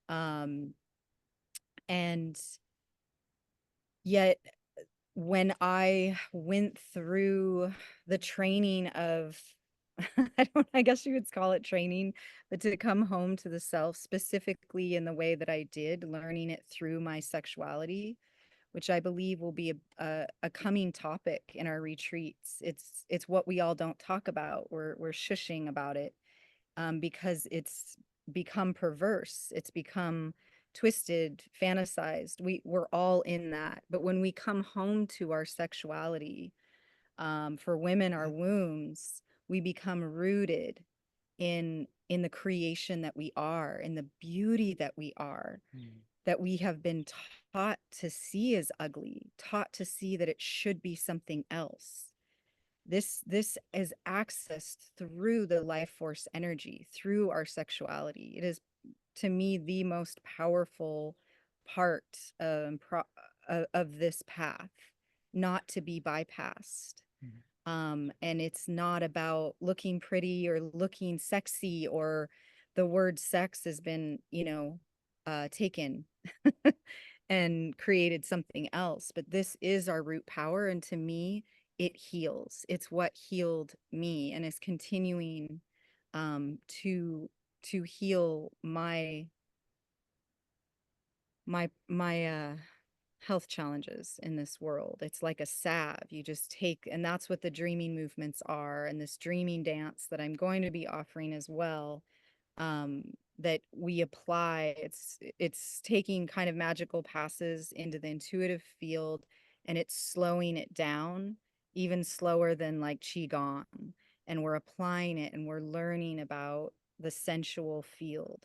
B: And yet when I went through the training of, I guess you would call it training, but to come home to the self specifically in the way that I did, learning it through my sexuality, which I believe will be a coming topic in our retreats. It's what we all don't talk about. We're shushing about it, because it's become perverse. It's become twisted, fantasized. We're all in that. But when we come home to our sexuality, for women, our wombs, we become rooted in the creation that we are, in the beauty that we are, that we have been taught to see as ugly, taught to see that it should be something else. This is accessed through the life force energy, through our sexuality. It is, to me, the most powerful part of this path, not to be bypassed. And it's not about looking pretty or looking sexy, or the word sex has been, taken and created something else. But this is our root power. And to me, it heals. It's what healed me and is continuing to heal my health challenges in this world. It's like a salve you just take, and that's what the dreaming movements are, and this dreaming dance that I'm going to be offering as well, that we apply. It's taking kind of magical passes into the intuitive field, and it's slowing it down even slower than like qigong, and we're applying it and we're learning about the sensual field.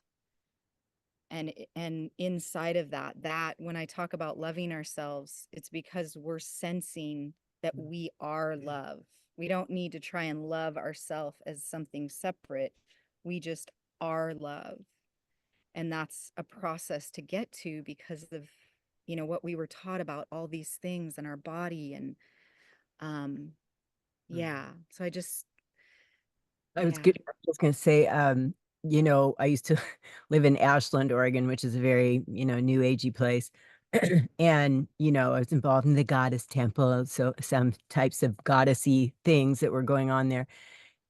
B: And inside of that when I talk about loving ourselves, it's because we're sensing that we are love. We don't need to try and love ourselves as something separate. We just are love. And that's a process to get to because of, what we were taught about all these things in our body. And so
M: I was good. I was going to say, I used to live in Ashland, Oregon, which is a very, new agey place. And, I was involved in the goddess temple. So some types of goddessy things that were going on there.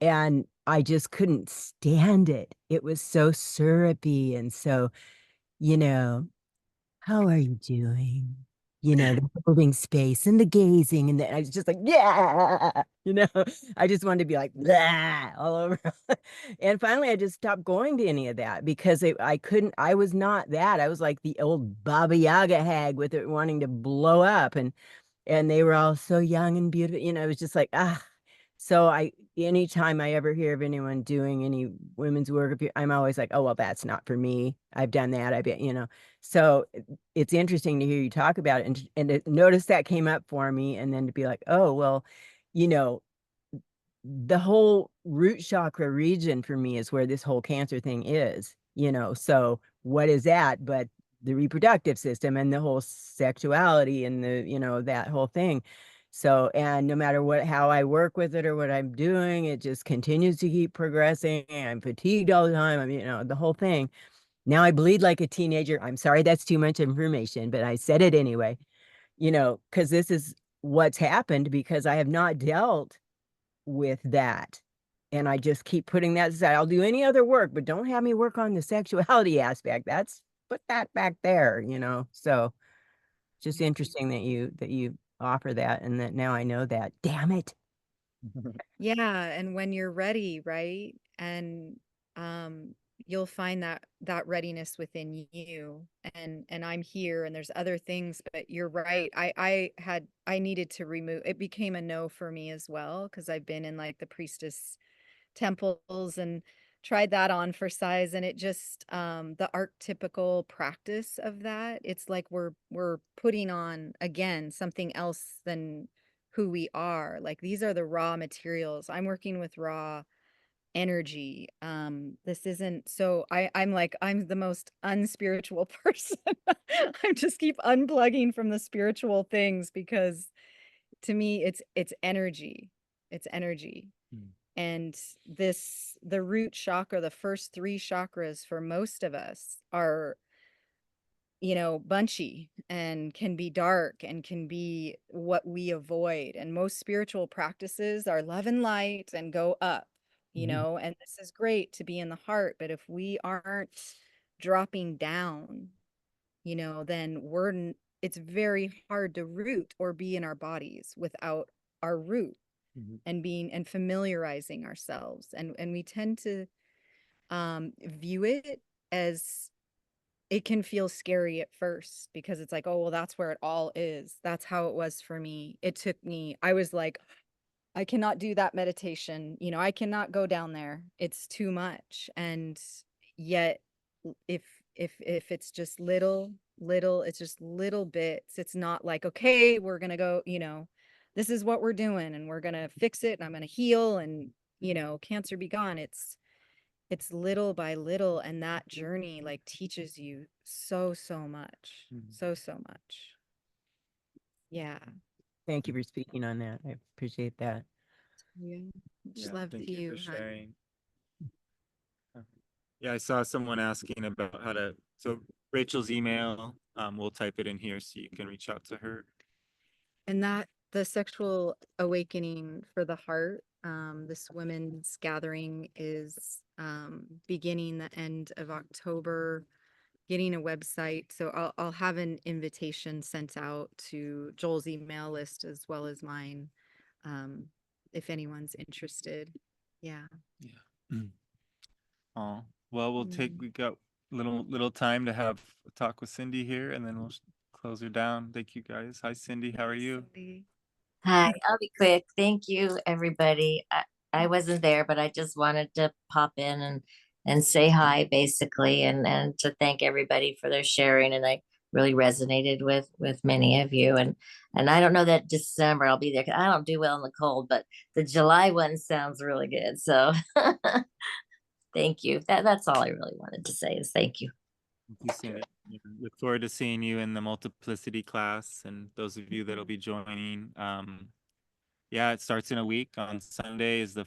M: And I just couldn't stand it. It was so syrupy and so, how are you doing? The holding space and the gazing, and I was just like, yeah, I just wanted to be like, blah, all over. And finally, I just stopped going to any of that because I couldn't, I was not that. I was like the old Baba Yaga hag with it wanting to blow up, and they were all so young and beautiful. It was just like, ah. So anytime I ever hear of anyone doing any women's work, I'm always like, oh, well, that's not for me. I've done that. I bet, so it's interesting to hear you talk about it and notice that came up for me. And then to be like, oh, well, the whole root chakra region for me is where this whole cancer thing is, so what is that? But the reproductive system and the whole sexuality and the, that whole thing. So, and no matter how I work with it or what I'm doing, it just continues to keep progressing. I'm fatigued all the time. The whole thing. Now I bleed like a teenager. I'm sorry, that's too much information, but I said it anyway, because this is what's happened because I have not dealt with that. And I just keep putting that aside. I'll do any other work, but don't have me work on the sexuality aspect. Put that back there, So just interesting that you offer that and that now I know that. Damn it.
B: Yeah, and when you're ready, right? And you'll find that readiness within you. And I'm here, and there's other things, but you're right. I needed to remove it. Became a no for me as well, because I've been in like the priestess temples and tried that on for size, and it just the archetypical practice of that, it's like we're putting on again something else than who we are. Like, these are the raw materials. I'm working with raw energy. This isn't, so I'm like, I'm the most unspiritual person. I just keep unplugging from the spiritual things because to me it's energy. It's energy. And the root chakra, the first 3 chakras for most of us are, bunchy and can be dark and can be what we avoid. And most spiritual practices are love and light and go up, and this is great to be in the heart. But if we aren't dropping down, then it's very hard to root or be in our bodies without our root and familiarizing ourselves. And we tend to view it as it can feel scary at first because it's like, oh, well, that's where it all is. That's how it was for me. It took me, I was like, I cannot do that meditation. You know, I cannot go down there. It's too much. And yet if it's just little, it's just little bits. It's not like, okay, we're gonna go, you know, this is what we're doing and we're gonna fix it and I'm gonna heal and, you know, cancer be gone. It's little by little, and that journey like teaches you so much. So much. Yeah.
M: Thank you for speaking on that. I appreciate that.
B: Yeah. Much
A: Yeah,
B: love
A: thank
B: to
A: you
B: you.
A: for
B: hon.
A: sharing. Yeah, I saw someone asking about how to, so Rachel's email, we'll type it in here so you can reach out to her.
B: And that the sexual awakening for the heart, this women's gathering is beginning the end of October, getting a website. So I'll have an invitation sent out to Joel's email list as well as mine, if anyone's interested. Yeah.
A: Yeah. Oh, well,
B: Mm.
A: we got little time to have a talk with Cindy here and then we'll close her down. Thank you guys. Hi, Cindy. How are you?
B: Cindy.
N: Hi, I'll be quick. Thank you, everybody. I wasn't there, but I just wanted to pop in and say hi basically and to thank everybody for their sharing. And I really resonated with many of you. And I don't know that December I'll be there 'cause I don't do well in the cold, but the July one sounds really good. So thank you. That's all I really wanted to say is thank you.
A: Thank you, Cindy. Yeah, look forward to seeing you in the Multiplicity class and those of you that'll be joining. Yeah, it starts in a week. On Sunday is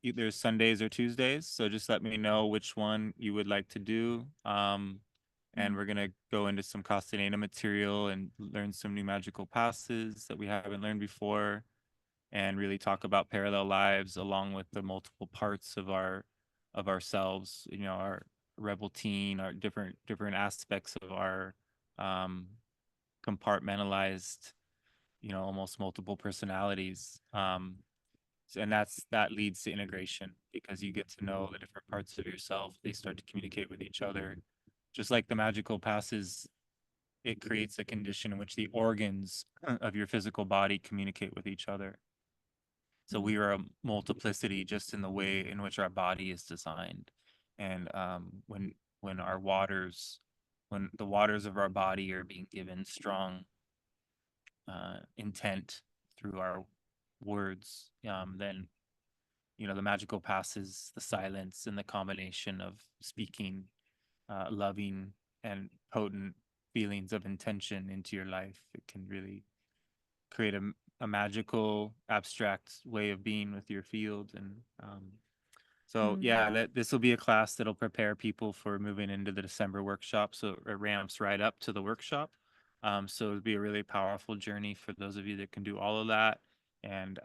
A: either Sundays or Tuesdays. So just let me know which one you would like to do. And we're gonna go into some Castaneda material and learn some new magical passes that we haven't learned before, and really talk about parallel lives along with the multiple parts of ourselves. You know, our rebel teen, our different aspects of our compartmentalized, you know, almost multiple personalities. And that leads to integration because you get to know the different parts of yourself. They start to communicate with each other. Just like the magical passes, it creates a condition in which the organs of your physical body communicate with each other. So we are a multiplicity just in the way in which our body is designed. And when when the waters of our body are being given strong intent through our words, then, you know, the magical passes, the silence, and the combination of speaking loving and potent feelings of intention into your life, it can really create a magical abstract way of being with your field. And so yeah, this will be a class that'll prepare people for moving into the December workshop, so it ramps right up to the workshop. So it'll be a really powerful journey for those of you that can do all of that. And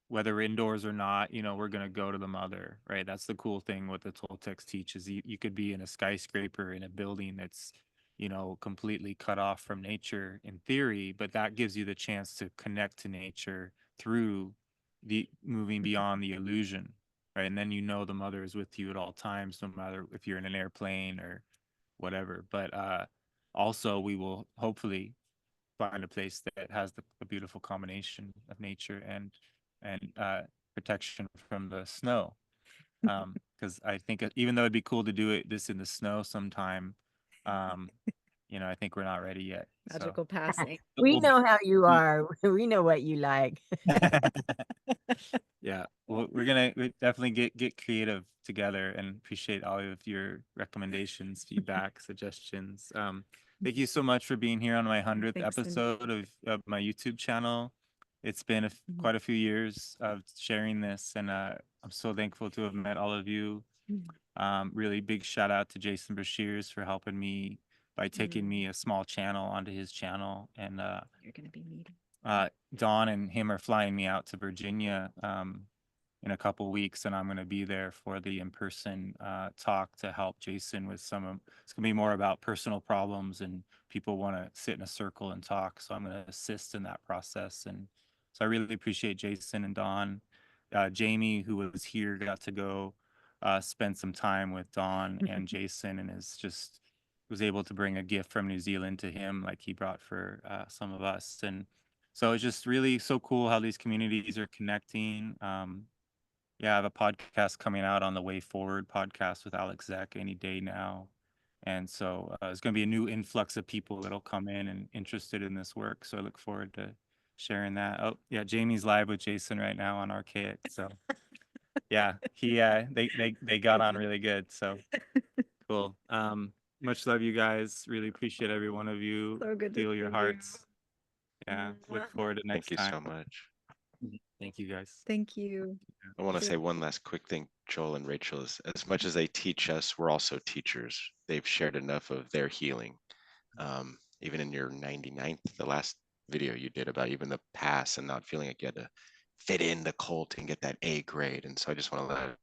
A: whether indoors or not, you know, we're going to go to the mother, right? That's the cool thing what the Toltecs teach is you could be in a skyscraper in a building that's, you know, completely cut off from nature in theory, but that gives you the chance to connect to nature through the moving beyond the illusion, right? And then, you know, the mother is with you at all times, no matter if you're in an airplane or whatever. But also we will hopefully find a place that has the beautiful combination of nature and protection from the snow. Because I think even though it'd be cool to do this in the snow sometime, you know, I think we're not ready yet.
B: Magical passing.
M: We know how you are. We know what you like.
A: Yeah, well, we definitely get creative together and appreciate all of your recommendations, feedback, suggestions. Thank you so much for being here on my 100th
B: Thanks, Cindy.
A: episode of my YouTube channel. It's been quite a few years of sharing this, and I'm so thankful to have met all of you. Really big shout out to Jason Brashears for helping me by taking me a small channel onto his channel. And
B: You're gonna be meeting.
A: Dawn and him are flying me out to Virginia in a couple weeks, and I'm going to be there for the in-person talk to help Jason with it's going to be more about personal problems, and people want to sit in a circle and talk. So I'm going to assist in that process. And so I really appreciate Jason and Dawn. Jamie, who was here, got to go spend some time with Dawn and Jason, and is just was able to bring a gift from New Zealand to him, like he brought for some of us. And so it's just really so cool how these communities are connecting. Yeah, I have a podcast coming out on the Way Forward podcast with Alex Zek any day now. And so it's going to be a new influx of people that'll come in and interested in this work. So I look forward to sharing that. Oh, yeah, Jamie's live with Jason right now on Archaic. So yeah, they got on really good. So cool. Much love, you guys. Really appreciate every one of you.
B: So good to
A: Feel
B: see
A: your
B: you.
A: hearts. Yeah, look forward to next
H: Thank you
A: time.
H: so much.
A: Thank you, guys.
B: Thank you.
H: I want to
B: Sure.
H: say one last quick thing, Joel and Rachel, is as much as they teach us, we're also teachers. They've shared enough of their healing. Even in your 99th, the last video you did about even the pass and not feeling like you had to fit in the cult and get that A grade. And so I just want to let,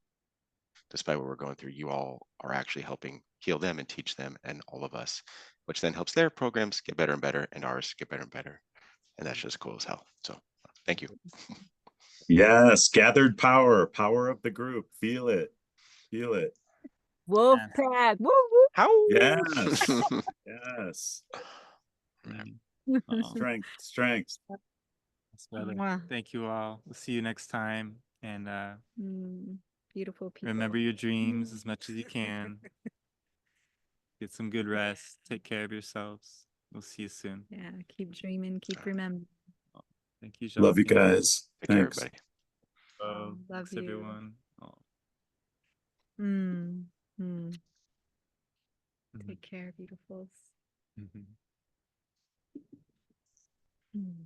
H: despite what we're going through, you all are actually helping heal them and teach them and all of us, which then helps their programs get better and better and ours get better and better. And that's just cool as hell. So thank you.
C: Yes, gathered power, power of the group. Feel it. Feel it.
M: Wolf pack. Woo woo.
H: How?
C: Yes. Yes. Strength, strength.
B: Mwah.
A: Thank you all. We'll see you next time. And
B: Beautiful people.
A: remember your dreams as much as you can. Get some good rest. Take care of yourselves. We'll see you soon.
B: Yeah, keep dreaming, keep remembering.
C: Thank you, love you guys.
H: Take care,
C: Thanks.
H: everybody.
B: Love
A: Thanks,
B: you.
A: everyone.
B: Take care, beautifuls.
A: Mhm.
B: Mm.